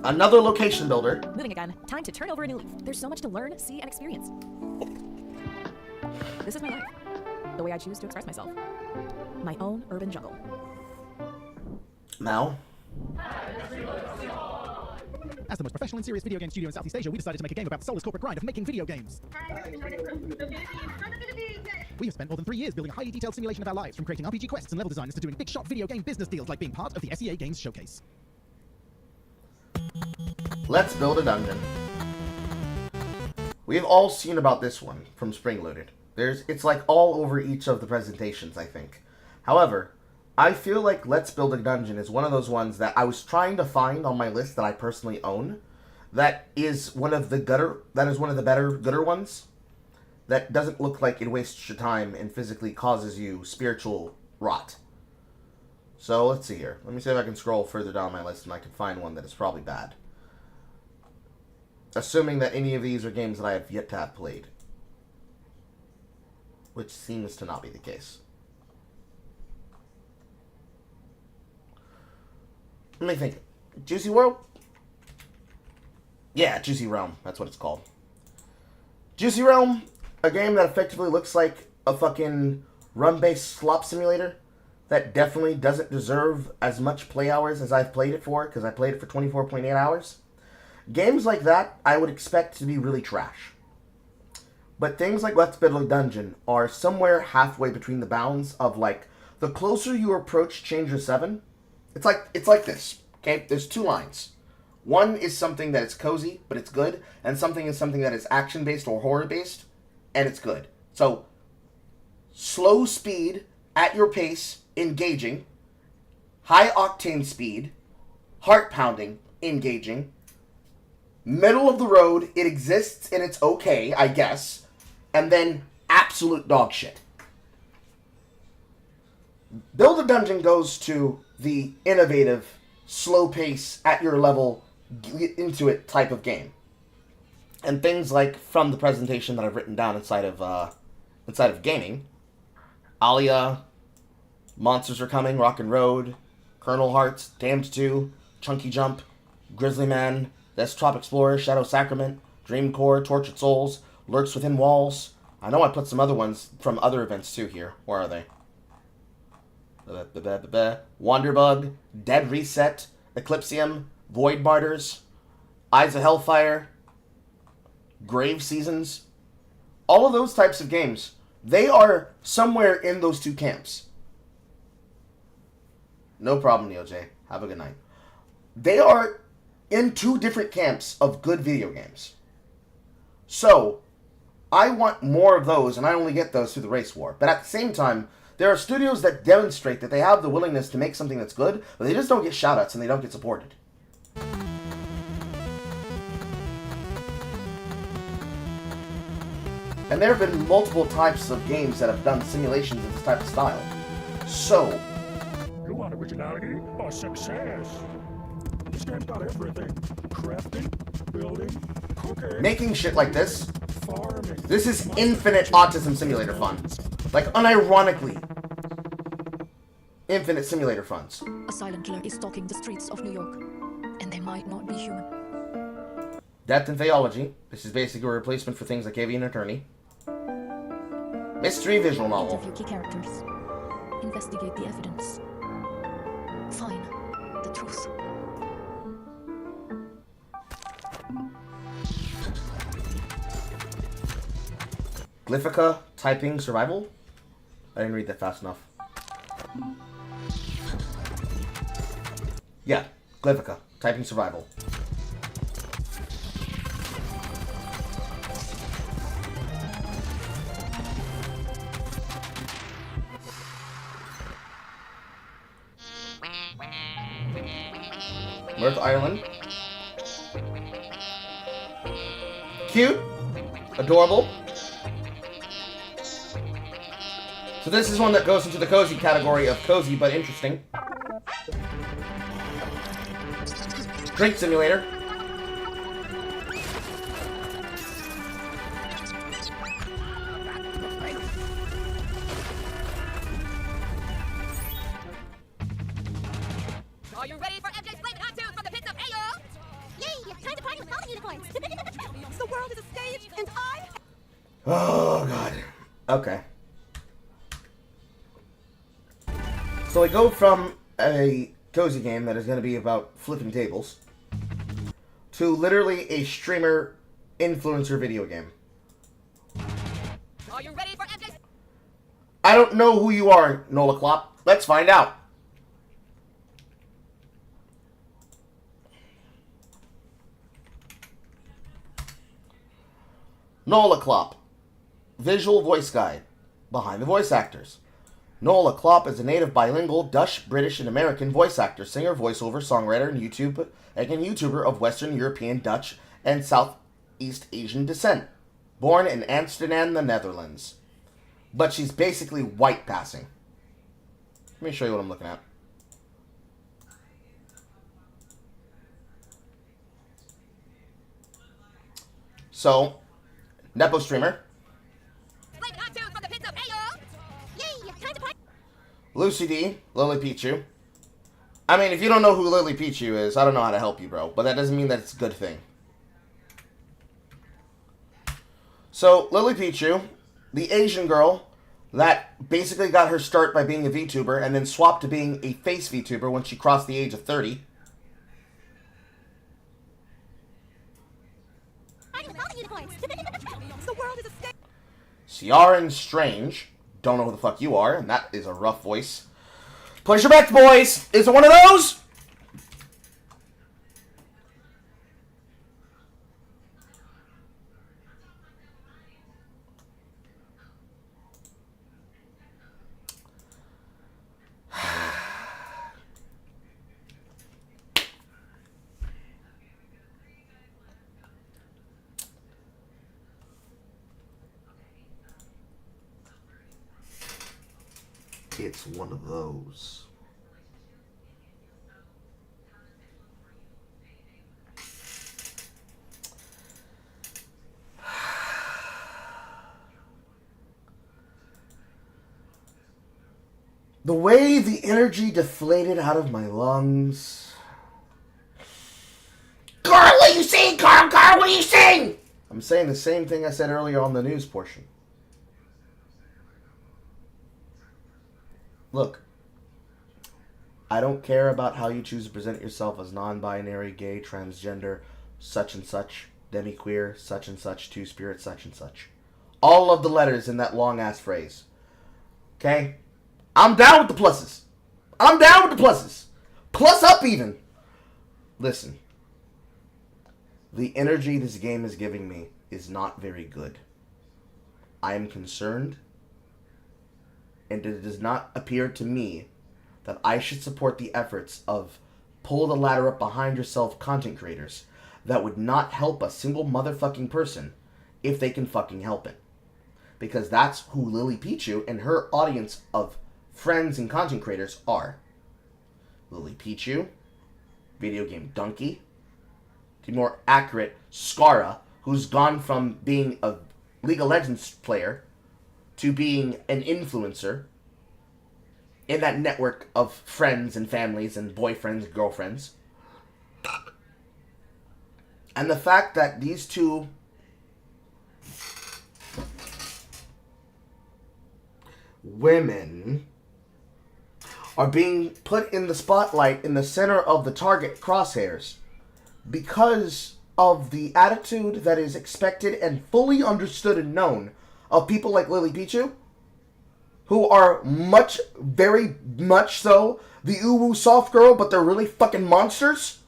Another location builder. Moving again. Time to turn over a new leaf. There's so much to learn, see, and experience. This is my life. The way I choose to express myself. My own urban jungle. Now. As the most professional and serious video game studio in Southeast Asia, we decided to make a game about the soulless corporate grind of making video games. We have spent more than 3 years building a highly detailed simulation of our lives, from creating RPG quests and level designs to doing big shot video game business deals like being part of the SEA Games Showcase. Let's build a dungeon. We've all seen about this one from Spring Loaded. It's like all over each of the presentations, I think. However, I feel like Let's Build a Dungeon is one of those ones that I was trying to find on my list that I personally own. That is one of the gooder ones. That doesn't look like it wastes your time and physically causes you spiritual rot. So let's see here. Let me see if I can scroll further down my list and I can find one that is probably bad. Assuming that any of these are games that I have yet to have played. Which seems to not be the case. Let me think. Juicy World? Yeah, Juicy Realm. That's what it's called. Juicy Realm, a game that effectively looks like a fucking run-based slop simulator that definitely doesn't deserve as much play hours as I've played it for, because I played it for 24.8 hours. Games like that, I would expect to be really trash. But things like Let's Build a Dungeon are somewhere halfway between the bounds of, like, the closer you approach Changer 7, it's like this, okay? There's 2 lines. One is something that is cozy, but it's good, and something is something that is action-based or horror-based, and it's good. So, slow speed, at your pace, engaging, high-octane speed, heart-pounding, engaging, middle of the road, it exists and it's okay, I guess, and then absolute dog shit. Build a Dungeon goes to the innovative, slow pace, at your level, get into it type of game. And things like, from the presentation that I've written down inside of gaming, Alia, Monsters Are Coming, Rock and Road, Colonel Hearts, Damned 2, Chunky Jump, Grizzly Man, Desktop Explorer, Shadow Sacrament, Dream Core, Tortured Souls, Lurks Within Walls. I know I put some other ones from other events too here. Where are they? Wanderbug, Dead Reset, Eclipsium, Void Martyrs, Eyes of Hellfire, Grave Seasons. All of those types of games, they are somewhere in those 2 camps. No problem, Neo J. Have a good night. They are in 2 different camps of good video games. So, I want more of those, and I only get those through the Race War. But at the same time, there are studios that demonstrate that they have the willingness to make something that's good, but they just don't get shoutouts and they don't get supported. And there have been multiple types of games that have done simulations of this type of style. So, You want originality or success? game's got everything. Crafting, building, cooking. Making shit like this. Farming. This is infinite Autism Simulator fun. Like, unironically. Infinite Simulator funds. A silent killer is stalking the streets of New York, and they might not be human. Depth and Theology. This is basically a replacement for things like Avian Attorney. Mystery visual novel. Interview key characters. Investigate the evidence. Find the truth. Glyphica Typing Survival? I didn't read that fast enough. Yeah, Glyphica Typing Survival. North Ireland. Cute. Adorable. So this is one that goes into the cozy category of cozy but interesting. Drink Simulator. Are you ready for MJ's Flavin' Hot Tunes from the pits of Ayo? Yay! Time to party with all the unicorns! The world is a stage, and I... Oh, God. Okay. So I go from a cozy game that is going to be about flipping tables to literally a streamer influencer video game. Are you ready for MJ's... I don't know who you are, Nola Klopp. Let's find out. Nola Klopp. Visual voice guide. Behind the voice actors. Nola Klopp is a native bilingual Dutch, British, and American voice actor, singer, voiceover, songwriter, and YouTuber of Western European, Dutch, and Southeast Asian descent. Born in Amsterdam, the Netherlands. But she's basically white passing. Let me show you what I'm looking at. So, Nepo streamer. Lucy D, Lily Pichu. I mean, if you don't know who Lily Pichu is, I don't know how to help you, bro. But that doesn't mean that it's a good thing. So, Lily Pichu, the Asian girl that basically got her start by being a VTuber and then swapped to being a face VTuber when she crossed the age of 30. Ciaran Strange. Don't know who the fuck you are, and that is a rough voice. Place your bets, boys! Is it one of those? It's one of those. The way the energy deflated out of my lungs. Carl, what are you saying, Carl? Carl, what are you saying? I'm saying the same thing I said earlier on the news portion. Look, I don't care about how you choose to present yourself as non-binary, gay, transgender, such and such, demi-queer, such and such, two-spirit, such and such. All of the letters in that long-ass phrase. Okay? I'm down with the pluses. I'm down with the pluses. Plus up even. Listen. The energy this game is giving me is not very good. I am concerned, and it does not appear to me that I should support the efforts of pull the ladder up behind yourself content creators that would not help a single motherfucking person if they can fucking help it. Because that's who Lily Pichu and her audience of friends and content creators are. Lily Pichu, video game donkey. To be more accurate, Scara, who's gone from being a League of Legends player to being an influencer in that network of friends and families and boyfriends and girlfriends. And the fact that these two women are being put in the spotlight, in the center of the target crosshairs, because of the attitude that is expected and fully understood and known of people like Lily Pichu, who are very much so, the uwu soft girl, but they're really fucking monsters,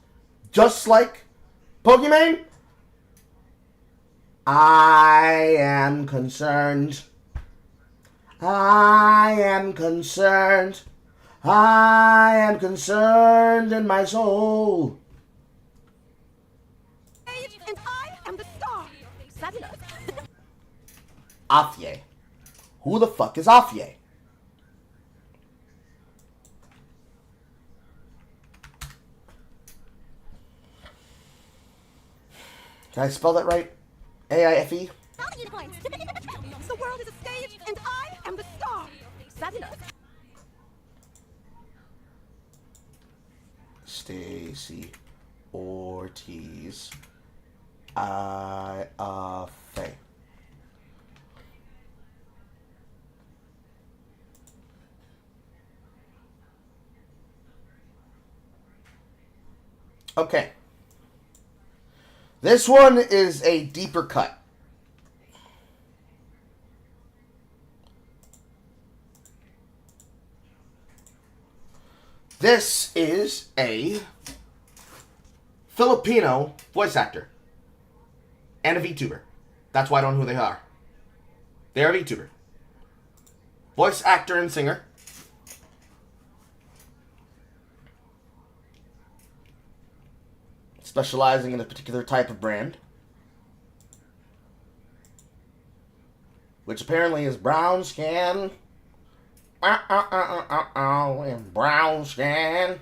just like Pokemon. I am concerned. I am concerned. I am concerned in my soul. And I am the star. Fabulous. Afye. Who the fuck is Afye? Did I spell that right? A-I-F-E? Unicorns. The world is a stage, and I am the star. Fabulous. Stacy Ortiz. I-A-F-E. Okay. This one is a deeper cut. This is a Filipino voice actor and a VTuber. That's why I don't know who they are. They're a VTuber. Voice actor and singer. Specializing in a particular type of brand. Which apparently is brown skin. And brown skin.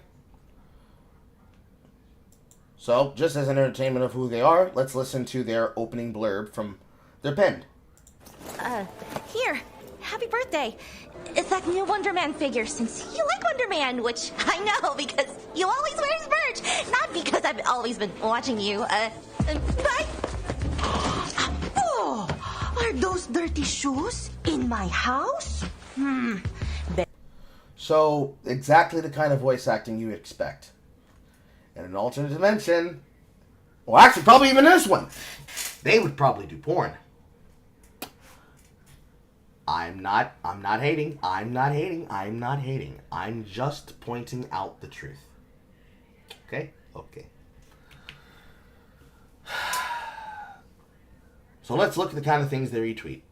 So, just as an entertainment of who they are, let's listen to their opening blurb from their pen. Here. Happy birthday. It's that new Wonder Man figure, since you like Wonder Man, which I know because you always wear his merch. Not because I've always been watching you, but... Oh, are those dirty shoes in my house? So, exactly the kind of voice acting you would expect. In an alternate dimension, well, actually, probably even this one, they would probably do porn. I'm not hating. I'm just pointing out the truth. Okay? Okay. So let's look at the kind of things they retweet.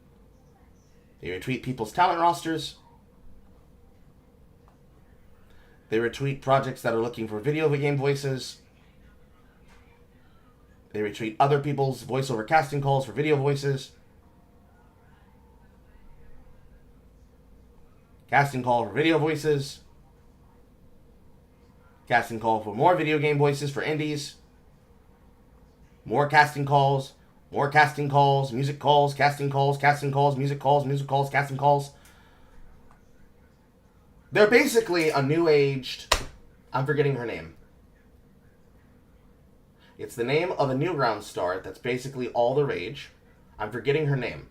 They retweet people's talent rosters. They retweet projects that are looking for video game voices. They retweet other people's voiceover casting calls for video voices. Casting call for video voices. Casting call for more video game voices for indies. More casting calls. More casting calls. Music calls. Casting calls. Casting calls. Music calls. Music calls. Casting calls. They're basically a new-aged... I'm forgetting her name. It's the name of a Newgrounds star that's basically all the rage. I'm forgetting her name.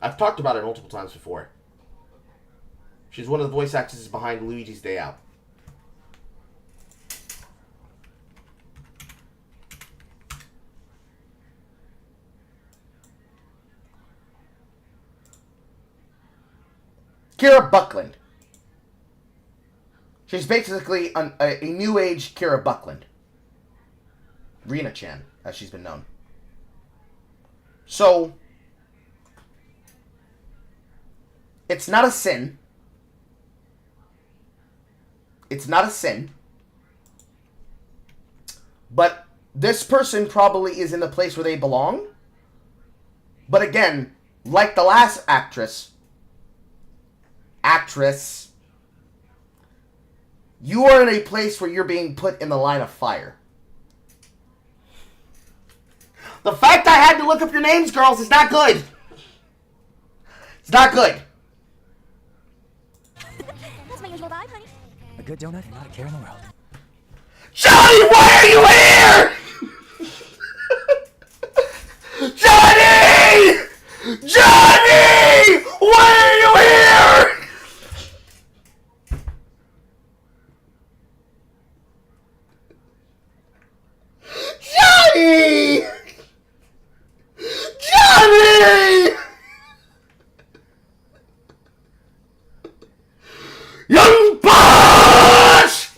I've talked about her multiple times before. She's one of the voice actors behind Luigi's Day Out. Kira Buckland. She's basically a new age Kira Buckland. Rena-chan, as she's been known. So, it's not a sin. It's not a sin. But this person probably is in the place where they belong. But again, like the last actress, You are in a place where you're being put in the line of fire. The fact I had to look up your names, girls, is not good. It's not good. That's my usual vibe, honey. A good donut and not a care in the world. Johnny, why are you here? Johnny! Johnny! Why are you here? Johnny! Johnny! Young Bosch!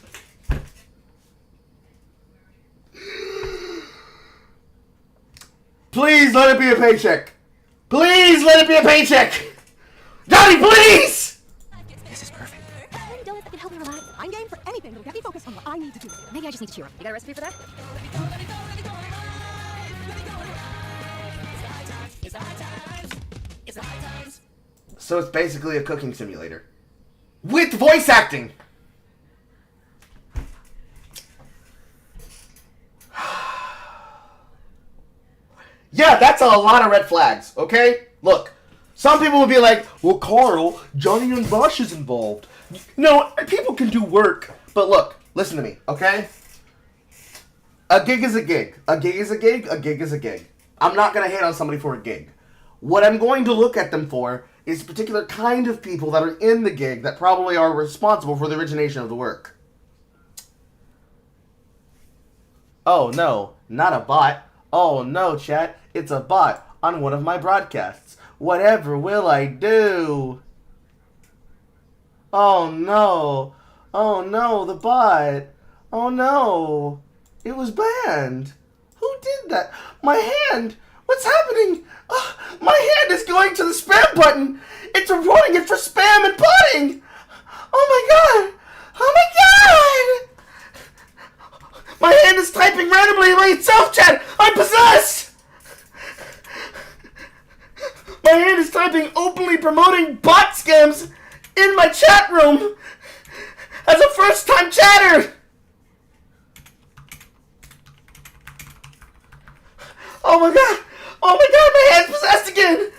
Please let it be a paycheck. Please let it be a paycheck. Johnny, please! This is perfect. Any donuts that can help me relax? I'm game for anything that'll get me focused on what I need to do. Maybe I just need to cheer up. You got a recipe for that? So it's basically a cooking simulator. With voice acting! Yeah, that's a lot of red flags, okay? Look, some people will be like, well, Carl, Johnny and Bosch is involved. No, people can do work. But look, listen to me, okay? A gig is a gig. A gig is a gig. A gig is a gig. I'm not going to hate on somebody for a gig. What I'm going to look at them for is a particular kind of people that are in the gig that probably are responsible for the origination of the work. Oh, no, not a bot. Oh, no, chat, it's a bot on one of my broadcasts. Whatever will I do? Oh, no. Oh, no, the bot. Oh, no. It was banned. Who did that? My hand. What's happening? Oh, my hand is going to the spam button. It's reporting it for spam and botting. Oh, my God. Oh, my God. My hand is typing randomly by itself, chat. I'm possessed. My hand is typing openly promoting bot scams in my chat room as a first-time chatter. Oh my God! Oh my God! My hand's possessed again!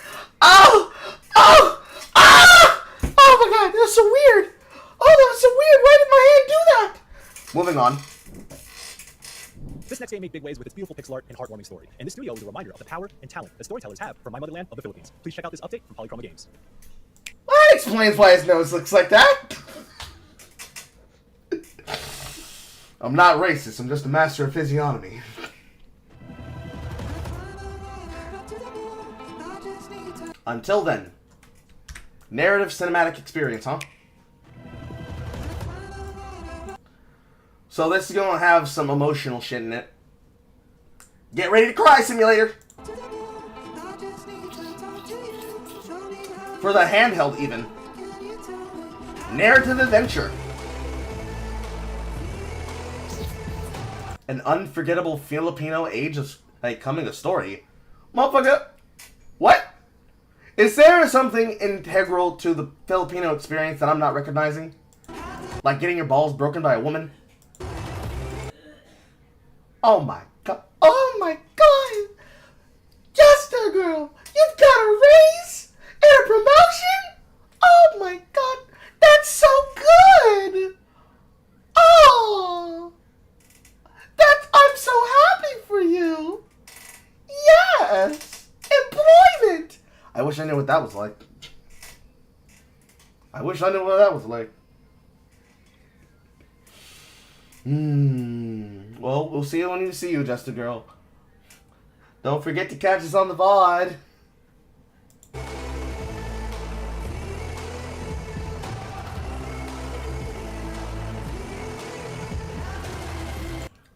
Oh! Oh! Ah! Oh my God! That was so weird! Oh, that was so weird! Why did my hand do that? Moving on. This next game made big waves with its beautiful pixel art and heartwarming story, and this studio is a reminder of the power and talent that storytellers have from my motherland of the Philippines. Please check out this update from Polychroma Games. That explains why his nose looks like that. I'm not racist, I'm just a master of physiognomy. Until then, narrative cinematic experience, huh? So this is gonna have some emotional shit in it. Get ready to cry, simulator! For the handheld, even. Narrative adventure. An unforgettable Filipino age of coming of story. Motherfucker, what? Is there something integral to the Filipino experience that I'm not recognizing? Like getting your balls broken by a woman? Oh my God. Oh my God. Just a girl. You've got a raise and a promotion? Oh my God. That's so good. Oh. I'm so happy for you. Yes. Employment. I wish I knew what that was like. I wish I knew what that was like. Well, we'll see you when we see you, Just a Girl. Don't forget to catch us on the VOD.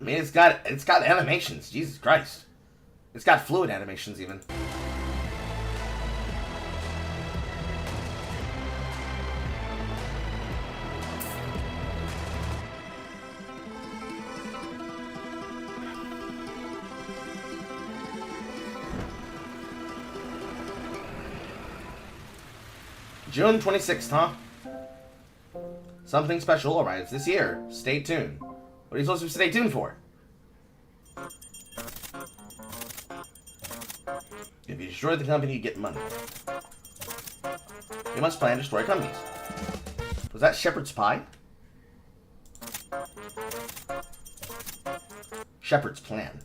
I mean, it's got animations. Jesus Christ. It's got fluid animations even. June 26th, huh? Something special arrives this year. Stay tuned. What are you supposed to stay tuned for? If you destroy the company, you get money. You must plan to destroy companies. Was that shepherd's pie? Shepherd's plan.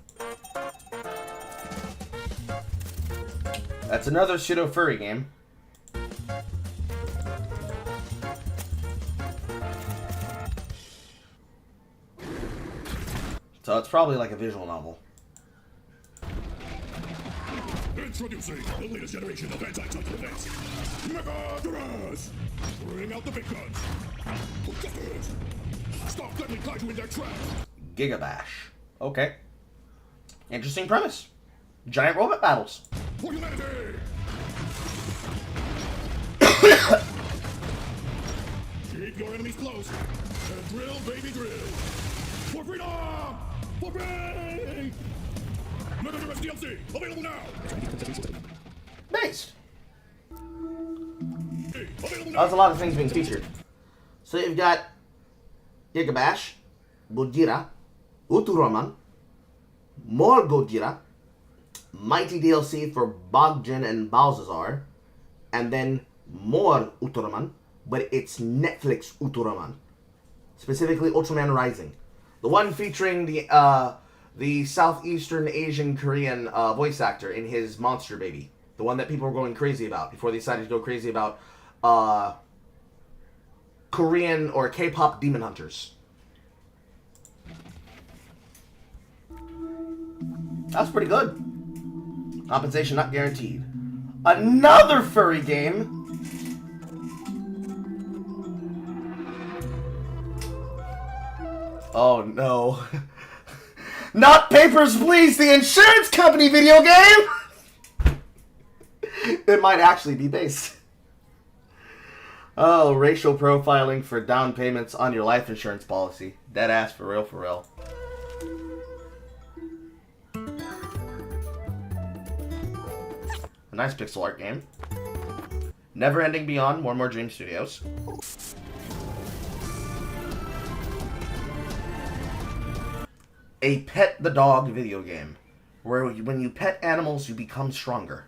That's another pseudo-furry game. So it's probably like a visual novel. Introducing the latest generation of anti-titan events. Megadorus! Bring out the big guns. Protectors! Stop deadly kaiju in their tracks! Gigabash. Okay. Interesting premise. Giant robot battles. For humanity! Keep your enemies close and drill, baby, drill. For freedom! For free! Megadorus DLC available now! Nice. That's a lot of things being featured. So you've got Gigabash, Gojira, Ultraman, more Gojira, Mighty DLC for Bogjin and Balthazar, and then more Ultraman, but it's Netflix Ultraman. Specifically Ultraman Rising. The one featuring the Southeastern Asian Korean voice actor in his Monster Baby. The one that people were going crazy about before they decided to go crazy about Korean or K-pop demon hunters. That's pretty good. Compensation not guaranteed. Another furry game. Oh no. Not Papers, Please, the insurance company video game! It might actually be based. Oh, racial profiling for down payments on your life insurance policy. Dead ass, for real, for real. A nice pixel art game. Never Ending Beyond, More and More Dream Studios. A pet the dog video game, where when you pet animals, you become stronger.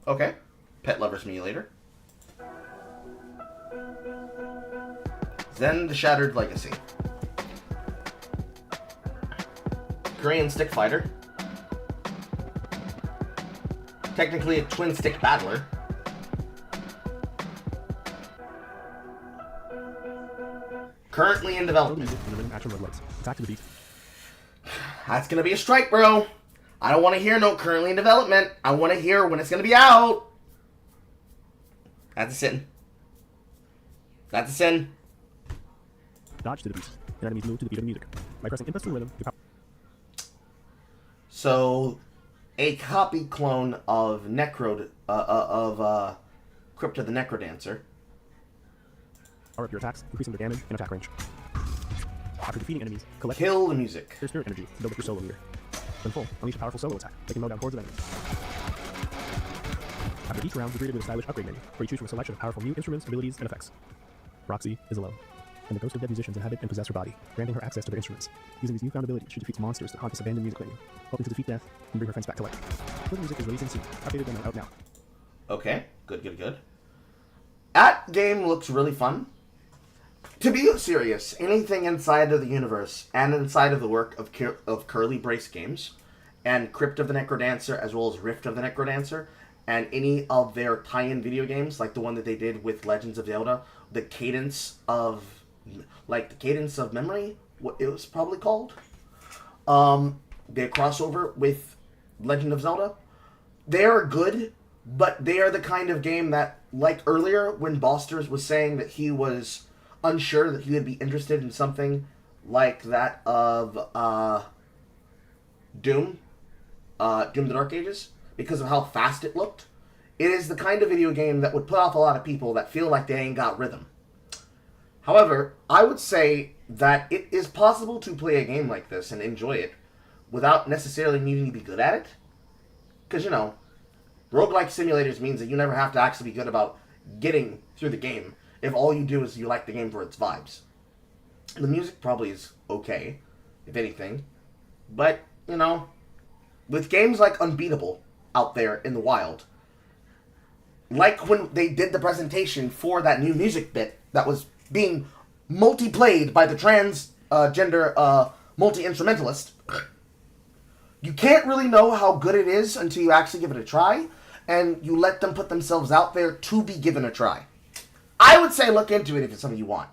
Okay. Pet Lover Simulator. Zen the Shattered Legacy. Korean Stick Fighter. Technically a twin stick battler. Currently in development. Attack to the beat. That's gonna be a strike, bro. I don't want to hear no currently in development. I want to hear when it's gonna be out. That's a sin. That's a sin. Dodge to the beat. And enemies move to the beat of the music. By pressing inputs to the rhythm, So, a copy clone of Crypt of the Necrodancer. Power up your attacks, increasing their damage and attack range. After defeating enemies, collect Kill the music. Their spirit energy to build up your solo meter. When full, unleash a powerful solo attack that can mow down hordes of enemies. After each round, you're greeted with a stylish upgrade menu, where you choose from a selection of powerful new instruments, abilities, and effects. Roxy is alone, and the ghosts of dead musicians inhabit and possess her body, granting her access to their instruments. Using these newfound abilities, she defeats monsters that haunt this abandoned music venue, hoping to defeat death and bring her friends back to life. Further music is released in soon, updated and out now. Okay, good. That game looks really fun. To be serious, anything inside of the universe and inside of the work of Curly Brace Games and Crypt of the Necrodancer as well as Rift of the Necrodancer and any of their tie-in video games like the one that they did with Legends of Zelda, the Cadence of Memory, what it was probably called. Their crossover with Legend of Zelda. They are good, but they are the kind of game that, like earlier when Bosters was saying that he was unsure that he would be interested in something like that of Doom the Dark Ages, because of how fast it looked. It is the kind of video game that would put off a lot of people that feel like they ain't got rhythm. However, I would say that it is possible to play a game like this and enjoy it without necessarily needing to be good at it. Because, you know, roguelike simulators means that you never have to actually be good about getting through the game if all you do is you like the game for its vibes. The music probably is okay, if anything. But, you know, with games like Unbeatable out there in the wild, like when they did the presentation for that new music bit that was being multi-played by the transgender multi-instrumentalist, you can't really know how good it is until you actually give it a try, and you let them put themselves out there to be given a try. I would say look into it if it's something you want.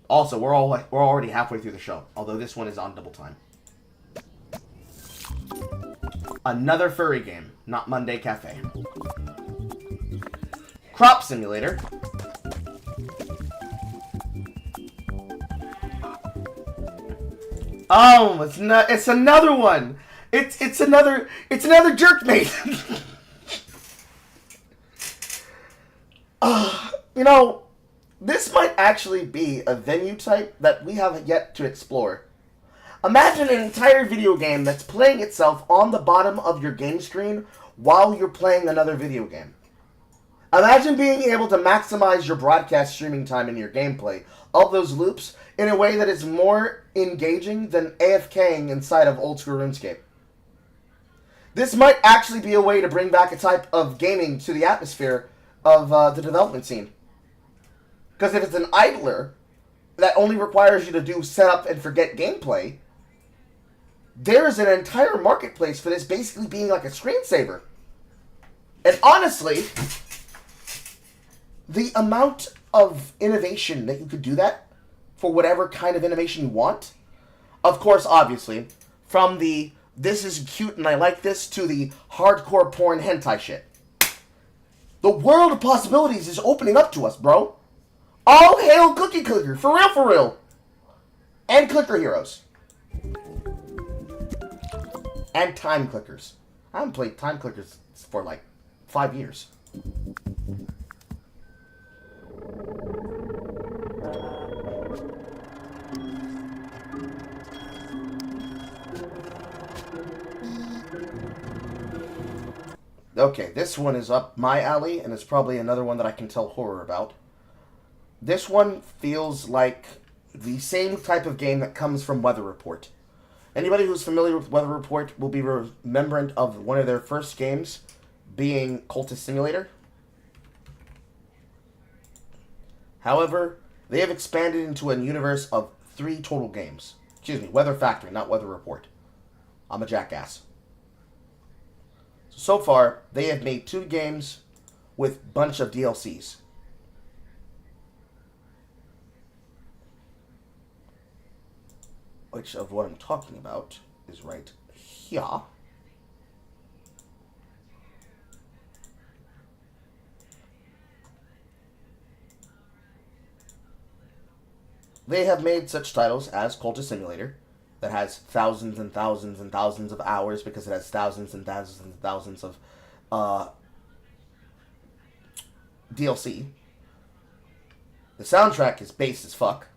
Also, we're already halfway through the show, although this one is on double time. Another furry game, not Monday Cafe. Crop Simulator. Oh, it's another one. It's another jerkmate. You know, this might actually be a venue type that we have yet to explore. Imagine an entire video game that's playing itself on the bottom of your game screen while you're playing another video game. Imagine being able to maximize your broadcast streaming time in your gameplay of those loops in a way that is more engaging than AFKing inside of old school RuneScape. This might actually be a way to bring back a type of gaming to the atmosphere of the development scene. Because if it's an idler that only requires you to do setup and forget gameplay, there is an entire marketplace for this basically being like a screensaver. And honestly, the amount of innovation that you could do that for whatever kind of innovation you want, of course, obviously, from the this is cute and I like this to the hardcore porn hentai shit. The world of possibilities is opening up to us, bro. All hail Cookie Clicker, for real, for real. And Clicker Heroes. And Time Clickers. I haven't played Time Clickers for like 5 years. Okay, this one is up my alley, and it's probably another one that I can tell horror about. This one feels like the same type of game that comes from Weather Report. Anybody who's familiar with Weather Report will be remembrant of one of their first games being Cultist Simulator. However, they have expanded into a universe of 3 total games. Excuse me, Weather Factory, not Weather Report. I'm a jackass. So far, they have made 2 games with a bunch of DLCs. Which of what I'm talking about is right here. They have made such titles as Cultist Simulator, that has thousands and thousands and thousands of hours because it has thousands and thousands and thousands of DLC. The soundtrack is bass as fuck.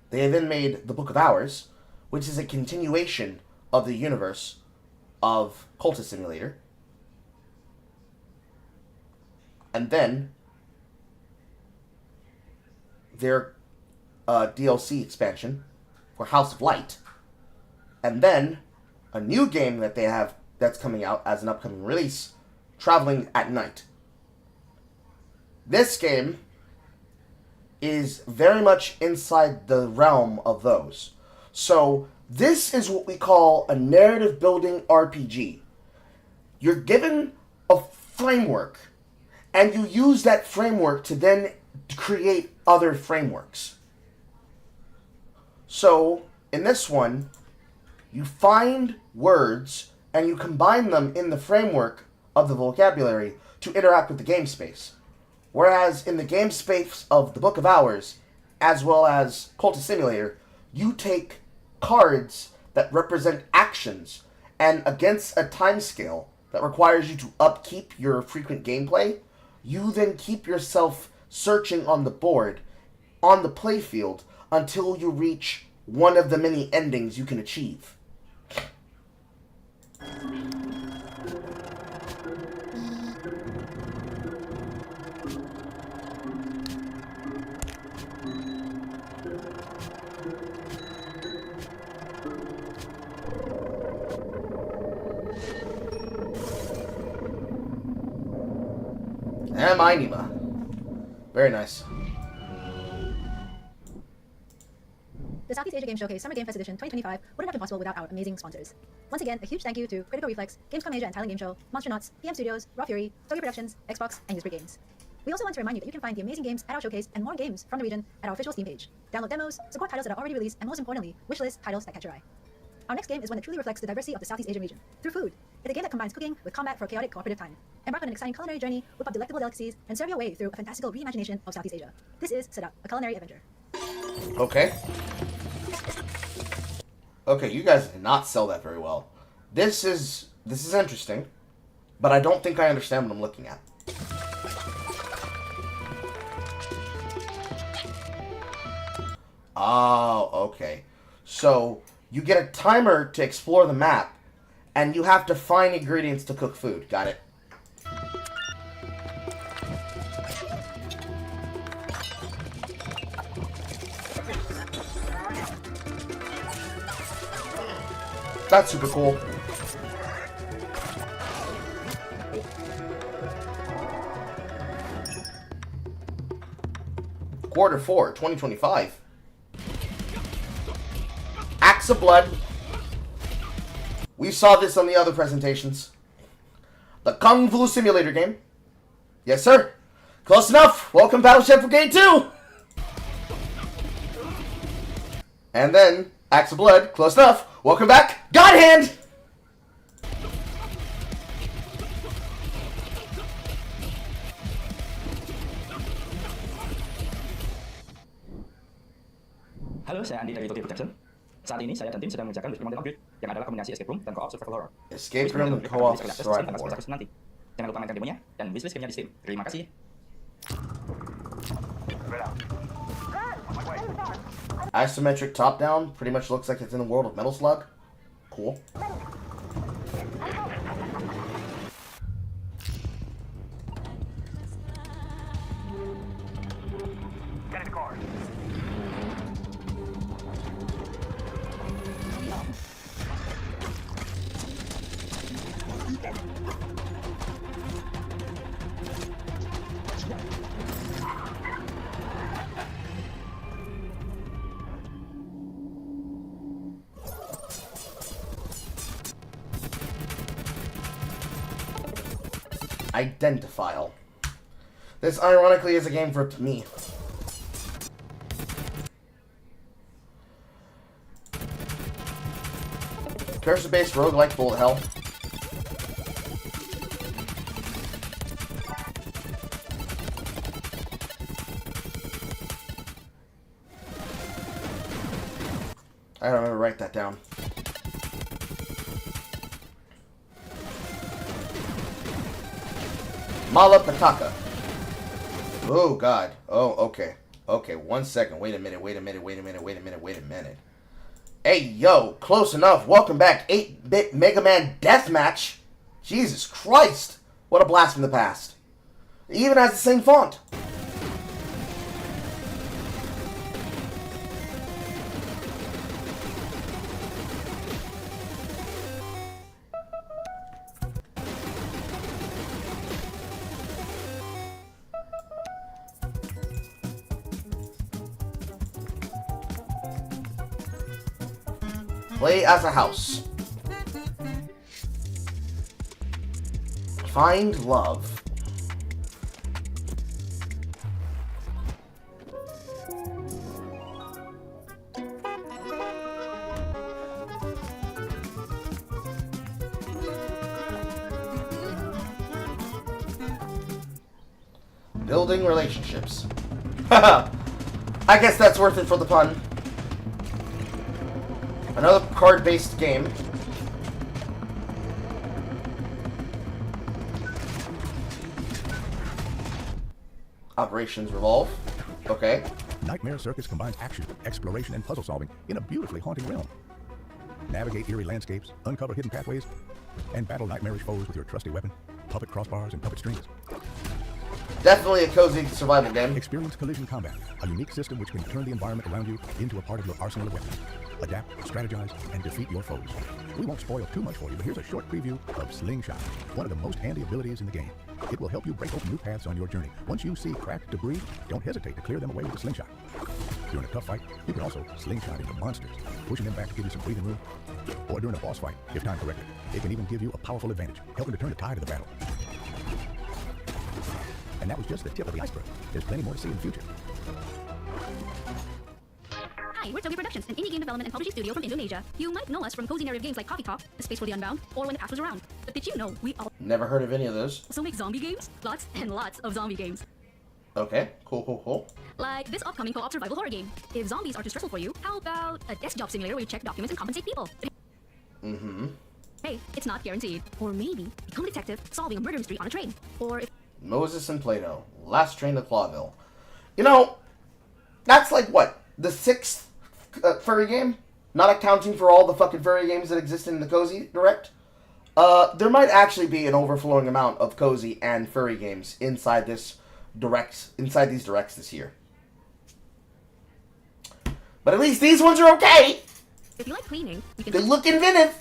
They have then made The Book of Hours, which is a continuation of the universe of Cultist Simulator. And then their DLC expansion for House of Light. And then a new game that they have that's coming out as an upcoming release, Traveling at Night. This game is very much inside the realm of those. So this is what we call a narrative building RPG. You're given a framework, and you use that framework to then create other frameworks. So in this one, you find words and you combine them in the framework of the vocabulary to interact with the game space. Whereas in the game space of the Book of Hours, as well as Cultist Simulator, you take cards that represent actions, and against a time scale that requires you to upkeep your frequent gameplay, you then keep yourself searching on the board, on the playfield, until you reach one of the many endings you can achieve. And my Nima. Very nice. The Southeast Asia Game Showcase Summer Game Fest Edition 2025 wouldn't have been possible without our amazing sponsors. Once again, a huge thank you to Critical Reflex, Gamescom Asia and Thailand Game Show, Monster Nuts, PM Studios, Raw Fury, Tokyo Productions, Xbox, and Usery Games. We also want to remind you that you can find the amazing games at our showcase and more games from the region at our official Steam page. Download demos, support titles that are already released, and most importantly, wishlist titles that catch your eye. Our next game is one that truly reflects the diversity of the Southeast Asian region, through food. It's a game that combines cooking with combat for a chaotic cooperative time. Embark on an exciting culinary journey, whip up delectable delicacies, and serve your way through a fantastical reimagination of Southeast Asia. This is Setup, a culinary adventure. Okay. Okay, you guys did not sell that very well. This is interesting, but I don't think I understand what I'm looking at. Oh, okay. So, you get a timer to explore the map, and you have to find ingredients to cook food. Got it. That's super cool. Quarter 4, 2025. Axe of Blood. We saw this on the other presentations. The Kung Fu Simulator game. Yes, sir. Close enough. Welcome, Battleship Brigade 2. And then, Axe of Blood. Close enough. Welcome back, God Hand. Halo, saya Andi dari Tokyo Production. Saat ini saya dan tim sedang mengerjakan Whisper Mountain Upgrade yang adalah kombinasi escape room dan co-op survival horror. Escape room and co-op survival horror. Nanti. Jangan lupa mainkan demonya dan wishlist gamenya di Steam. Terima kasih. Isometric top-down pretty much looks like it's in the world of Metal Slug. Cool. Get in the car. Identifile. This ironically is a game for me. Cursor-based roguelike bullet hell. I don't remember, write that down. Mala Pataka. Oh, God. Oh, okay. Okay, 1 second. Wait a minute. Hey, yo. Close enough. Welcome back. 8-bit Mega Man Deathmatch. Jesus Christ. What a blast from the past. It even has the same font. Play as a house. Find love. Building relationships. Haha. I guess that's worth it for the pun. Another card-based game. Operations Revolve. Okay. Nightmare Circus combines action, exploration, and puzzle solving in a beautifully haunting realm. Navigate eerie landscapes, uncover hidden pathways, and battle nightmarish foes with your trusty weapon, puppet crossbars, and puppet strings. Definitely a cozy survival game. Experience collision combat, a unique system which can turn the environment around you into a part of your arsenal of weapons. Adapt, strategize, and defeat your foes. We won't spoil too much for you, but here's a short preview of Slingshot, one of the most handy abilities in the game. It will help you break open new paths on your journey. Once you see cracked debris, don't hesitate to clear them away with a slingshot. During a tough fight, you can also slingshot into monsters, pushing them back to give you some breathing room. Or during a boss fight, if timed correctly, it can even give you a powerful advantage, helping to turn the tide of the battle. And that was just the tip of the iceberg. There's plenty more to see in the future. Hi, we're Togi Productions, an indie game development and publishing studio from Indonesia. You might know us from cozy narrative games like Coffee Talk, A Space for the Unbound, or When the Past Was Around. But did you know we Never heard of any of those. also make zombie games? Lots and lots of zombie games. Okay, cool. Like this upcoming co-op survival horror game. If zombies are too stressful for you, how about a desk job simulator where you check documents and compensate people? Mm-hmm. Hey, it's not guaranteed. Or maybe become a detective solving a murder mystery on a train. Or if Moses and Plato, Last Train to Clawville. You know, that's like what? The 6th furry game? Not accounting for all the fucking furry games that exist in the Cozy Direct. There might actually be an overflowing amount of Cozy and furry games inside these directs this year. But at least these ones are okay. if you like cleaning, you can They look inventive.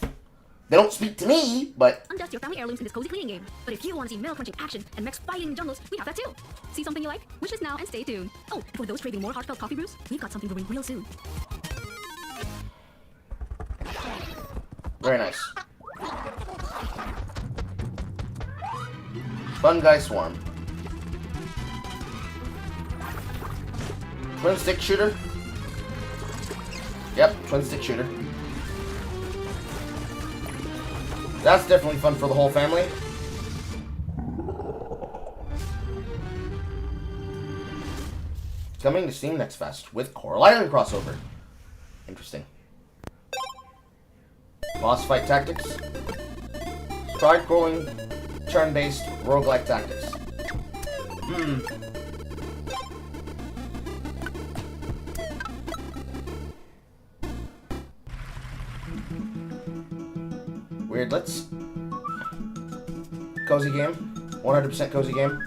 They don't speak to me, but undust your family heirlooms in this cozy cleaning game. But if you want to see nail-crunching action and mechs fighting in jungles, we have that too. See something you like? Wish list now and stay tuned. Oh, and for those craving more heartfelt coffee brews, we've got something brewing real soon. very nice. Fun Guy Swarm. Twin stick shooter. Yep, twin stick shooter. That's definitely fun for the whole family. Coming to Steam Next Fest with Coral Island crossover. Interesting. Boss fight tactics. Side-scrolling, turn-based, roguelike tactics. Weird, let's... Cozy game. 100% cozy game.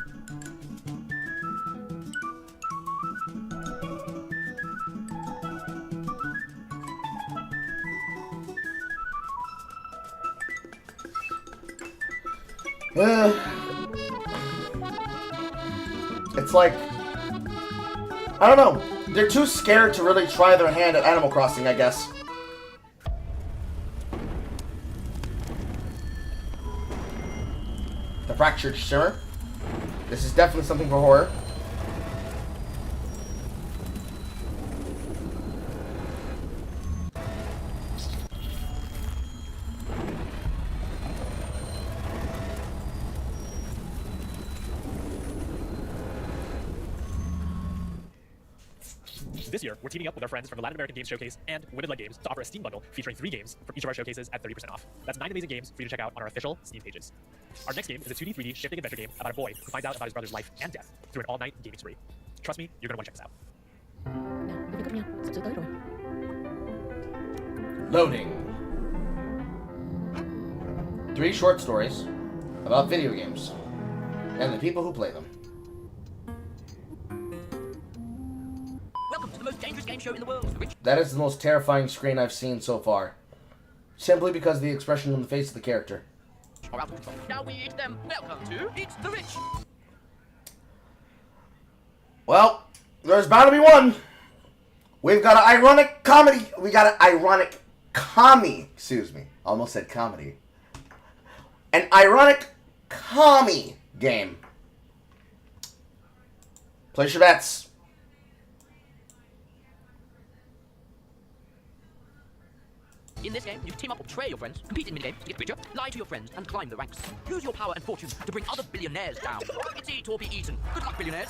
It's like... I don't know. They're too scared to really try their hand at Animal Crossing, I guess. The Fractured Shimmer. This is definitely something for horror. This year, we're teaming up with our friends from the Latin American Games Showcase and Women-led Games to offer a Steam bundle featuring 3 games from each of our showcases at 30% off. That's 9 amazing games for you to check out on our official Steam pages. Our next game is a 2D, 3D shifting adventure game about a boy who finds out about his brother's life and death through an all-night gaming spree. Trust me, you're going to want to check this out. Loading. 3 short stories about video games and the people who play them. Welcome to the most dangerous game show in the world. That is the most terrifying screen I've seen so far. Simply because of the expression on the face of the character. Now we eat them. Welcome to Eat the Rich. Well, there's bound to be one. We've got an ironic comedy. We got an ironic commie. Excuse me. Almost said comedy. An ironic commie game. Place your bets. In this game, you team up or betray your friends, compete in minigames to get richer, lie to your friends, and climb the ranks. Use your power and fortune to bring other billionaires down. It's eat or be eaten. Good luck, billionaires.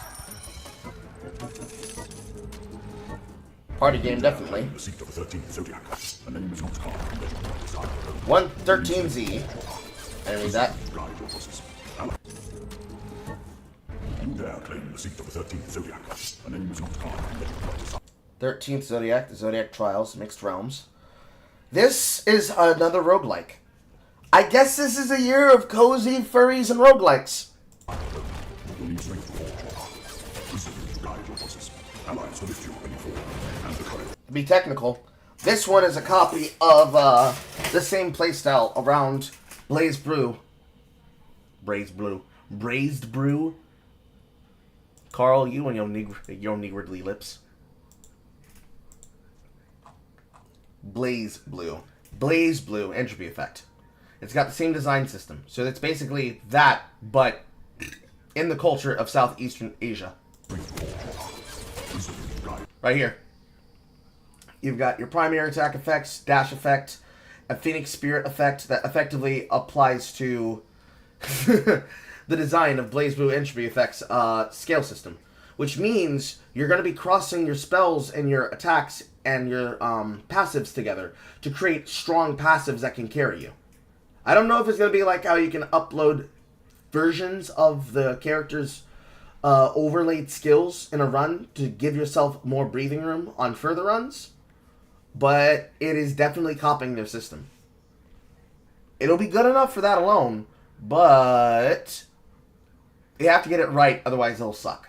Party game, definitely. 113Z. I need that. You dare claim the seat of the 13th Zodiac. A name is not carved. 13th Zodiac, the Zodiac Trials, Mixed Realms. This is another roguelike. I guess this is a year of cozy furries and roguelikes. You need strength to hold. Wisdom to guide your choices. Allies to lift you when you fall. And the courage. To be technical, this one is a copy of the same playstyle around Braised Brew. Carl, you and your niggardly lips. Blaze Blue entropy effect. It's got the same design system, so it's basically that, but in the culture of Southeastern Asia. Right here. You've got your primary attack effects, dash effect, a Phoenix Spirit effect that effectively applies to the design of Blaze Blue Entropy Effects scale system. Which means you're going to be crossing your spells and your attacks and your passives together to create strong passives that can carry you. I don't know if it's going to be like how you can upload versions of the character's overlaid skills in a run to give yourself more breathing room on further runs. But it is definitely copying their system. It'll be good enough for that alone, but you have to get it right, otherwise it'll suck.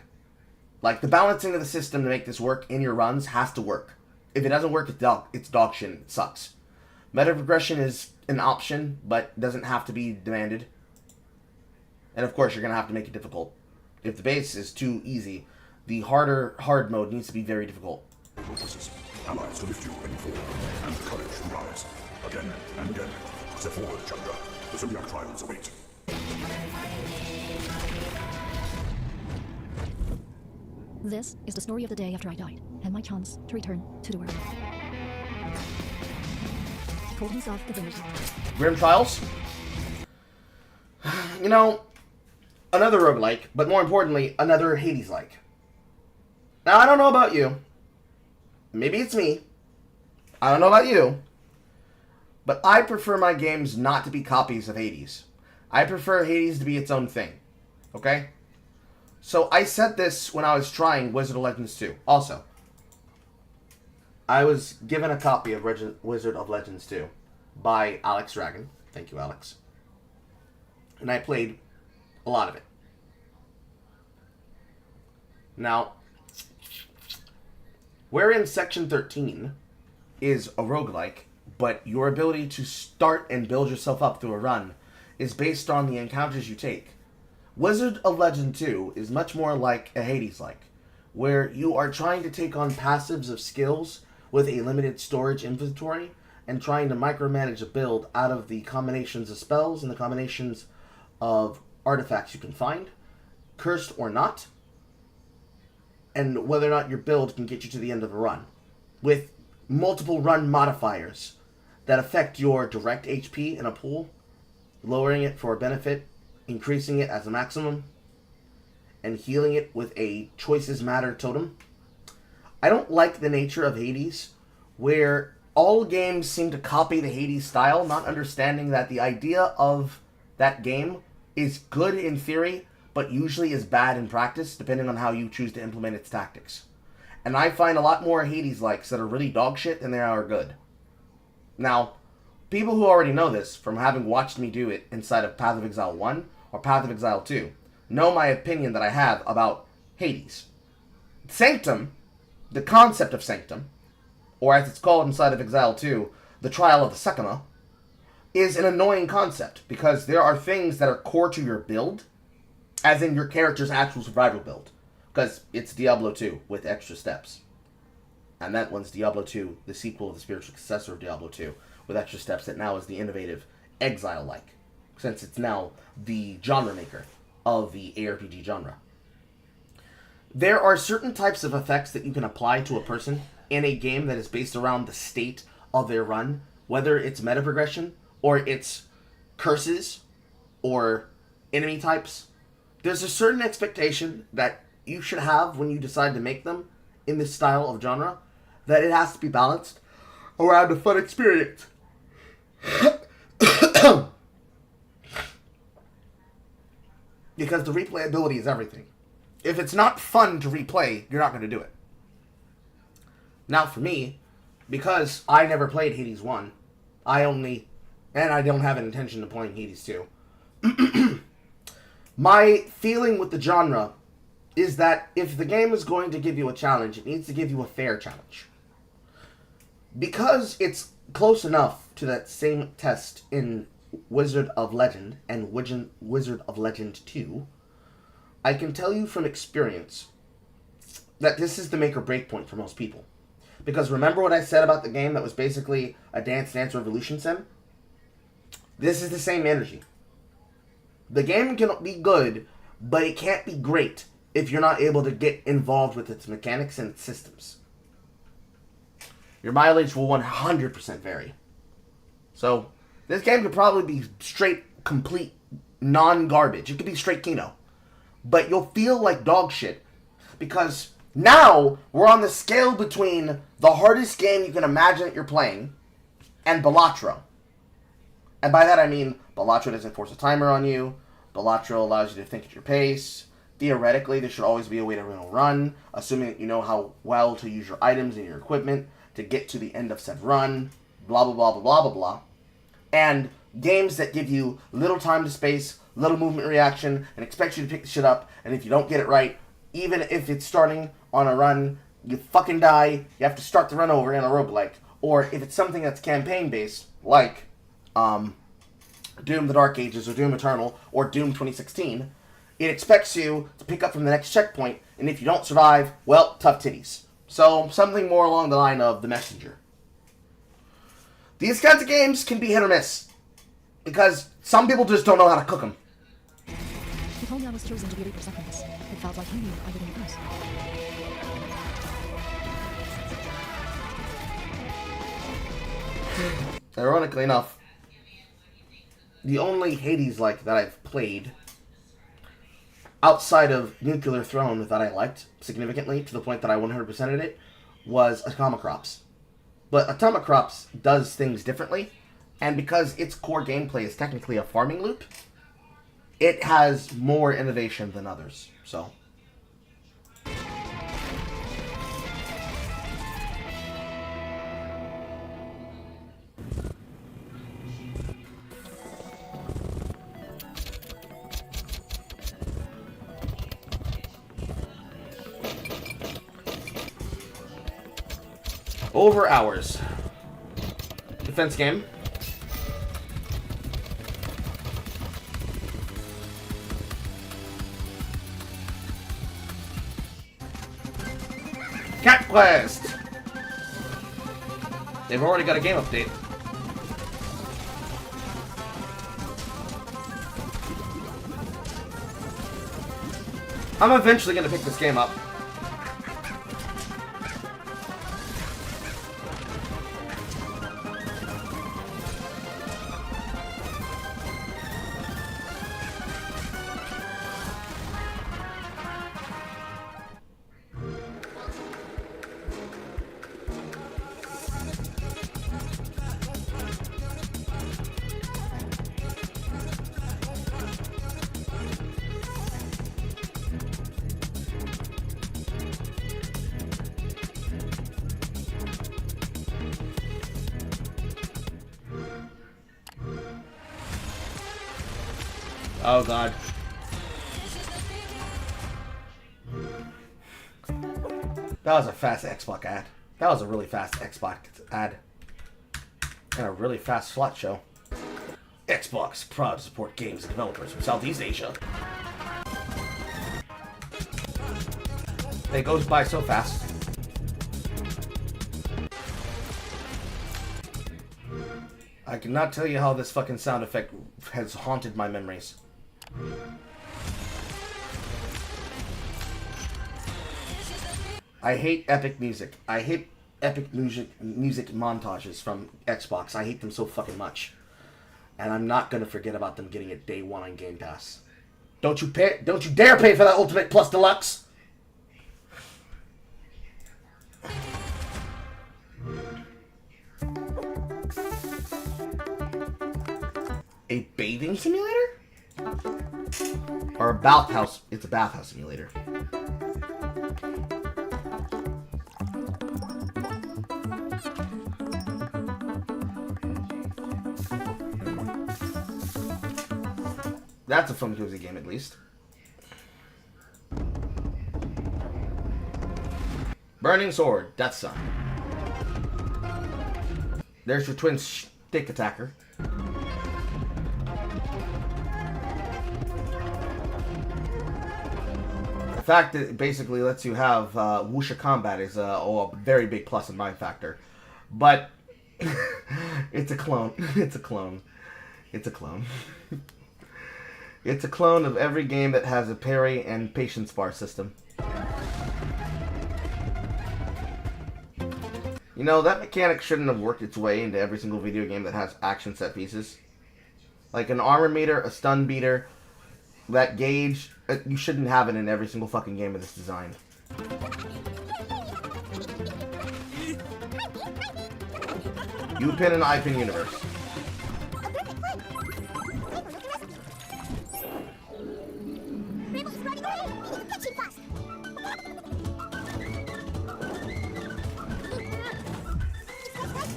Like, the balancing of the system to make this work in your runs has to work. If it doesn't work, it's dog shit. It sucks. Meta progression is an option, but doesn't have to be demanded. And of course, you're going to have to make it difficult. If the base is too easy, the hard mode needs to be very difficult. Allies to lift you when you fall, and the courage to rise. Again and again. Step forward, Chandra. The Zodiac trials await. This is the story of the day after I died, and my chance to return to the world. He called himself the Vineyard. Grim Trials? You know, another roguelike, but more importantly, another Hades-like. Now, I don't know about you. Maybe it's me. I don't know about you. But I prefer my games not to be copies of Hades. I prefer Hades to be its own thing. Okay? So I said this when I was trying Wizard of Legends 2. Also, I was given a copy of Wizard of Legends 2 by Alex Dragon. Thank you, Alex. And I played a lot of it. Now, wherein Section 13 is a roguelike, but your ability to start and build yourself up through a run is based on the encounters you take. Wizard of Legend 2 is much more like a Hades-like, where you are trying to take on passives of skills with a limited storage inventory and trying to micromanage a build out of the combinations of spells and the combinations of artifacts you can find, cursed or not, and whether or not your build can get you to the end of a run, with multiple run modifiers that affect your direct HP in a pool, lowering it for a benefit, increasing it as a maximum, and healing it with a Choices Matter totem. I don't like the nature of Hades, where all games seem to copy the Hades style, not understanding that the idea of that game is good in theory, but usually is bad in practice, depending on how you choose to implement its tactics. And I find a lot more Hades-likes that are really dog shit than they are good. Now, people who already know this, from having watched me do it inside of Path of Exile 1 or Path of Exile 2, know my opinion that I have about Hades. Sanctum, the concept of Sanctum, or as it's called inside of Exile 2, the Trial of the Sekima, is an annoying concept, because there are things that are core to your build, as in your character's actual survival build, because it's Diablo 2 with extra steps. And that one's Diablo 2, the sequel of the spiritual successor of Diablo 2, with extra steps that now is the innovative Exile-like, since it's now the genre maker of the ARPG genre. There are certain types of effects that you can apply to a person in a game that is based around the state of their run, whether it's meta progression, or it's curses, or enemy types. There's a certain expectation that you should have when you decide to make them in this style of genre, that it has to be balanced around a fun experience. Because the replayability is everything. If it's not fun to replay, you're not going to do it. Now for me, because I never played Hades 1, and I don't have an intention of playing Hades 2, my feeling with the genre is that if the game is going to give you a challenge, it needs to give you a fair challenge. Because it's close enough to that same test in Wizard of Legend and Wizard of Legend 2, I can tell you from experience that this is the make or break point for most people. Because remember what I said about the game that was basically a Dance Dance Revolution sim? This is the same energy. The game can be good, but it can't be great if you're not able to get involved with its mechanics and its systems. Your mileage will 100% vary. So, this game could probably be straight, complete, non-garbage. It could be straight Kino. But you'll feel like dog shit. Because now, we're on the scale between the hardest game you can imagine that you're playing and Balatro. And by that I mean, Balatro doesn't force a timer on you. Balatro allows you to think at your pace. Theoretically, there should always be a way to run, assuming that you know how well to use your items and your equipment to get to the end of said run. Blah, blah, blah, blah, blah, blah, blah. And games that give you little time to space, little movement reaction, and expect you to pick the shit up, and if you don't get it right, even if it's starting on a run, you fucking die, you have to start the run over in a roguelike. Or if it's something that's campaign-based, like Doom the Dark Ages, or Doom Eternal, or Doom 2016, it expects you to pick up from the next checkpoint, and if you don't survive, well, tough titties. So, something more along the line of The Messenger. These kinds of games can be hit or miss, because some people just don't know how to cook them. He told me I was chosen to be reaper seconds. It felt like he knew I didn't first. Ironically enough, the only Hades-like that I've played outside of Nuclear Throne that I liked significantly to the point that I 100%ed it was Atomic Crops. But Atomic Crops does things differently, and because its core gameplay is technically a farming loop, it has more innovation than others. So over hours. Defense game. Cat Quest! They've already got a game update. I'm eventually going to pick this game up. Oh god. That was a fast Xbox ad. That was a really fast Xbox ad. And a really fast slot show. Xbox, proud to support games and developers from Southeast Asia. It goes by so fast. I cannot tell you how this fucking sound effect has haunted my memories. I hate epic music. I hate epic music montages from Xbox. I hate them so fucking much. And I'm not gonna forget about them getting it day one on Game Pass. Don't you dare pay for that Ultimate Plus Deluxe! A bathing simulator? Or a bathhouse. It's a bathhouse simulator. That's a fun cozy game, at least. Burning Sword, Death Sun. There's your twin stick attacker. The fact that it basically lets you have wuxia combat is a very big plus in my factor. But it's a clone. It's a clone. It's a clone. It's a clone of every game that has a parry and patience bar system. You know, that mechanic shouldn't have worked its way into every single video game that has action set pieces. Like an armor meter, a stun beater, that gauge, you shouldn't have it in every single fucking game of this design. You pin and I pin universe.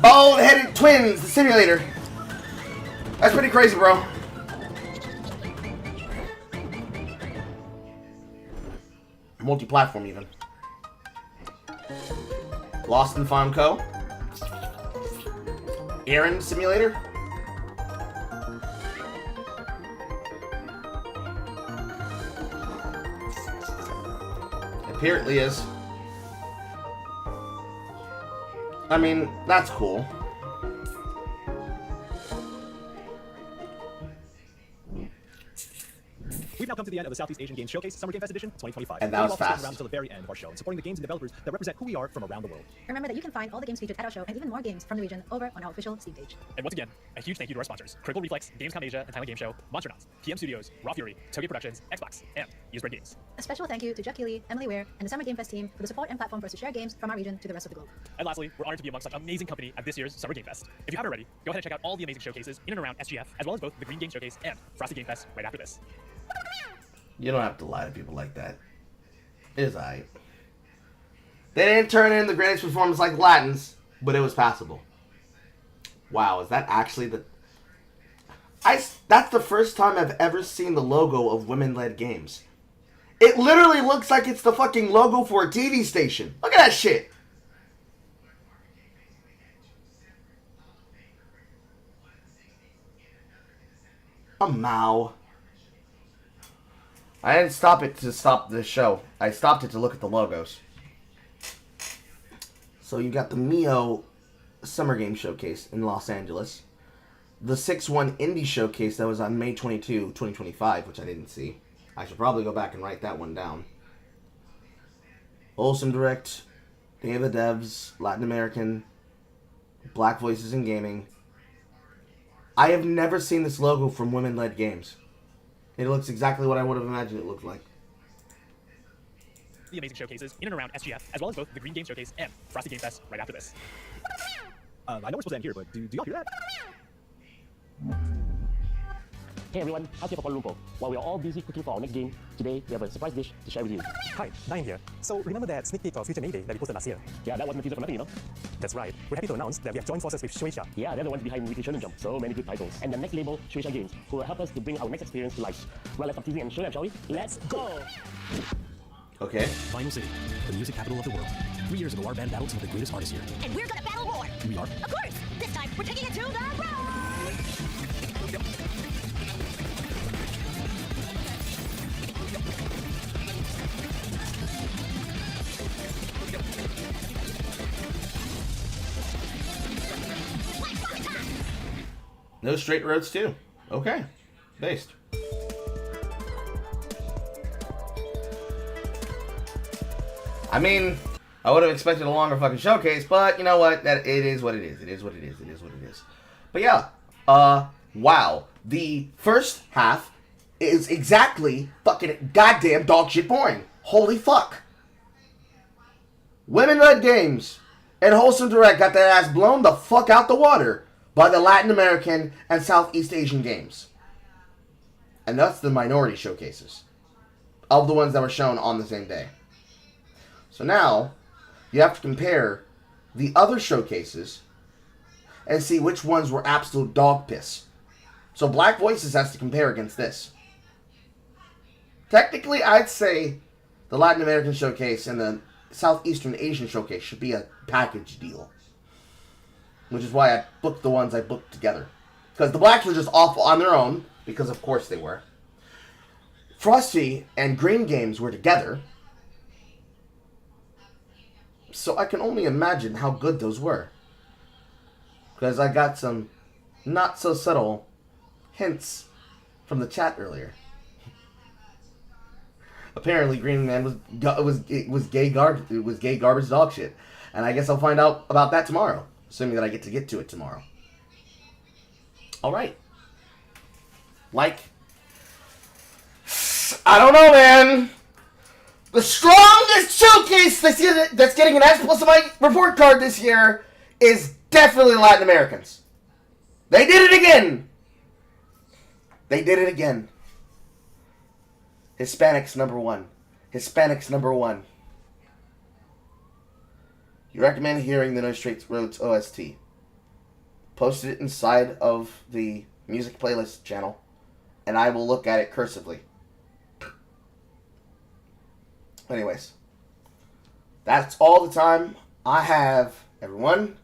Bald-headed twins, the simulator. That's pretty crazy, bro. Multi-platform, even. Lost in Farm Co. Aaron simulator. Apparently is. I mean, that's cool. We've now come to the end of the Southeast Asian Games Showcase Summer Game Fest Edition 2025. And that was fast. Around until the very end of our show and supporting the games and developers that represent who we are from around the world. Remember that you can find all the games featured at our show and even more games from the region over on our official Steam page. And once again, a huge thank you to our sponsors, Critical Reflex, Gamescom Asia and Thailand Game Show, Monstronauts, PM Studios, Raw Fury, Tokyo Productions, Xbox, and Usebread Games. A special thank you to Jack Keeley, Emily Ware, and the Summer Game Fest team for the support and platform for us to share games from our region to the rest of the globe. And lastly, we're honored to be amongst such amazing company at this year's Summer Game Fest. If you haven't already, go ahead and check out all the amazing showcases in and around SGF, as well as both the Green Game Showcase and Frosty Game Fest right after this. You don't have to lie to people like that. It's alright. They didn't turn in the greatest performance like Latins, but it was passable. Wow, is that actually the... That's the first time I've ever seen the logo of women-led games. It literally looks like it's the fucking logo for a TV station. Look at that shit. A Mao. I didn't stop it to stop the show. I stopped it to look at the logos. So you got the Mio Summer Game Showcase in Los Angeles. The 6-1 Indie Showcase that was on May 22, 2025, which I didn't see. I should probably go back and write that one down. Wholesome Direct, Day of the Devs, Latin American, Black Voices in Gaming. I have never seen this logo from women-led games. It looks exactly what I would have imagined it looked like. The amazing showcases in and around SGF, as well as both the Green Game Showcase and Frosty Game Fest right after this. I know we're supposed to end here, but do y'all hear that? Hey everyone, how's it for Kuala Lumpur? While we are all busy cooking for our next game, today we have a surprise dish to share with you. Hi, Diane here. So remember that sneak peek of Future Mayday that we posted last year? Yeah, that wasn't a teaser for nothing, you know? That's right. We're happy to announce that we have joined forces with Shueisha. Yeah, they're the ones behind Weekly Shonen Jump. So many good titles. And the next label, Shueisha Games, who will help us to bring our next experience to life. Well, let's stop teasing and show them, shall we? Let's go! Okay. Vinyl City, the music capital of the world. 3 years ago, our band battled some of the greatest artists here. And we're gonna battle more! We are. Of course! This time, we're taking it to the road! No straight roads too. Okay. Based. I mean, I would have expected a longer fucking showcase, but you know what? That it is what it is. It is what it is. It is what it is. But yeah, wow. The first half is exactly fucking goddamn dog shit boring. Holy fuck. Women-led games and Wholesome Direct got that ass blown the fuck out the water by the Latin American and Southeast Asian games. And that's the minority showcases of the ones that were shown on the same day. So now you have to compare the other showcases and see which ones were absolute dog piss. So Black Voices has to compare against this. Technically, I'd say the Latin American showcase and the Southeastern Asian showcase should be a package deal. Which is why I booked the ones I booked together. Because the Blacks were just awful on their own, because of course they were. Frosty and Green Games were together. So I can only imagine how good those were. Because I got some not so subtle hints from the chat earlier. Apparently, Green Man was gay garbage dog shit, and I guess I'll find out about that tomorrow, assuming that I get to it tomorrow. All right. Like, I don't know, man. The strongest showcase that's getting an S+ on my report card this year is definitely Latin Americans. They did it again. They did it again. Hispanics number one. Hispanics number one. You recommend hearing the No Straight Roads OST. Posted it inside of the music playlist channel, and I will look at it cursively. Anyways, that's all the time I have, everyone.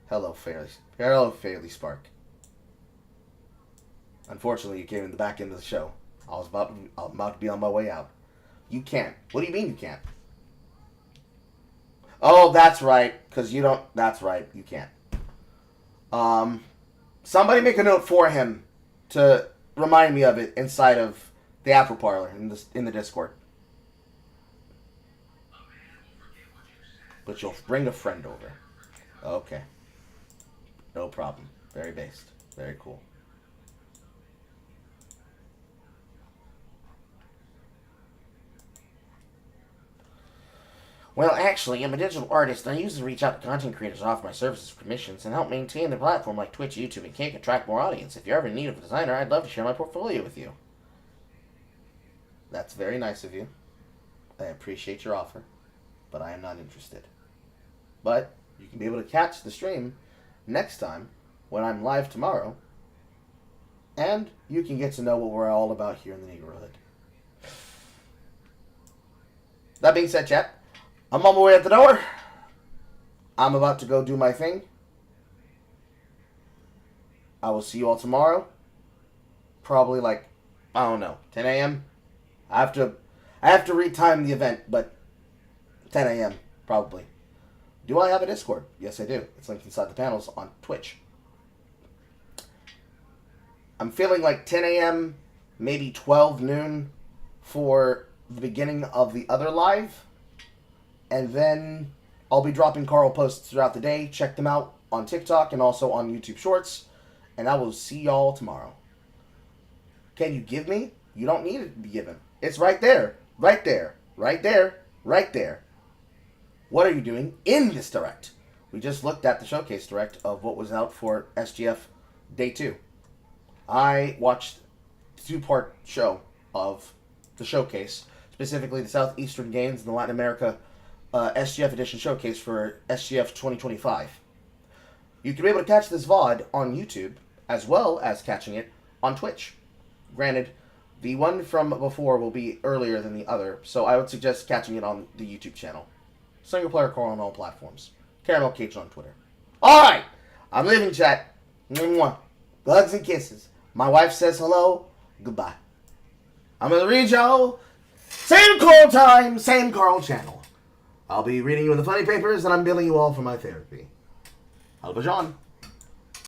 Hello, Fairly Spark. Unfortunately, you came in the back end of the show. I'm about to be on my way out. You can't. What do you mean you can't? Oh, that's right. Because you don't... That's right. You can't. Somebody make a note for him to remind me of it inside of the Apple Parlor in the Discord. But you'll bring a friend over. Okay. No problem. Very based. Very cool. Well, actually, I'm a digital artist, and I usually reach out to content creators and offer my services for commissions and help maintain the platform like Twitch, YouTube, and Cake attract more audience. If you're ever in need of a designer, I'd love to share my portfolio with you. That's very nice of you. I appreciate your offer, but I am not interested. But you can be able to catch the stream next time when I'm live tomorrow, and you can get to know what we're all about here in the neighborhood. That being said, chat, I'm on my way out the door. I'm about to go do my thing. I will see you all tomorrow. Probably like, I don't know, 10 a.m. I have to retime the event, but 10 a.m. probably. Do I have a Discord? Yes, I do. It's linked inside the panels on Twitch. I'm feeling like 10 a.m., maybe 12 noon for the beginning of the other live. And then I'll be dropping Carl posts throughout the day. Check them out on TikTok and also on YouTube Shorts. And I will see y'all tomorrow. Can you give me? You don't need it to be given. It's right there. Right there. Right there. Right there. What are you doing in this direct? We just looked at the showcase direct of what was out for SGF Day 2. I watched the two-part show of the showcase, specifically the Southeastern Games and the Latin America SGF Edition Showcase for SGF 2025. You can be able to catch this VOD on YouTube, as well as catching it on Twitch. Granted, the one from before will be earlier than the other, so I would suggest catching it on the YouTube channel. Single player core on all platforms. Caramel Cage on Twitter. Alright! I'm leaving, chat. Mwah. Hugs and kisses. My wife says hello. Goodbye. I'm gonna read y'all. Same Carl time, same Carl channel. I'll be reading you in the funny papers, and I'm billing you all for my therapy. Albajon.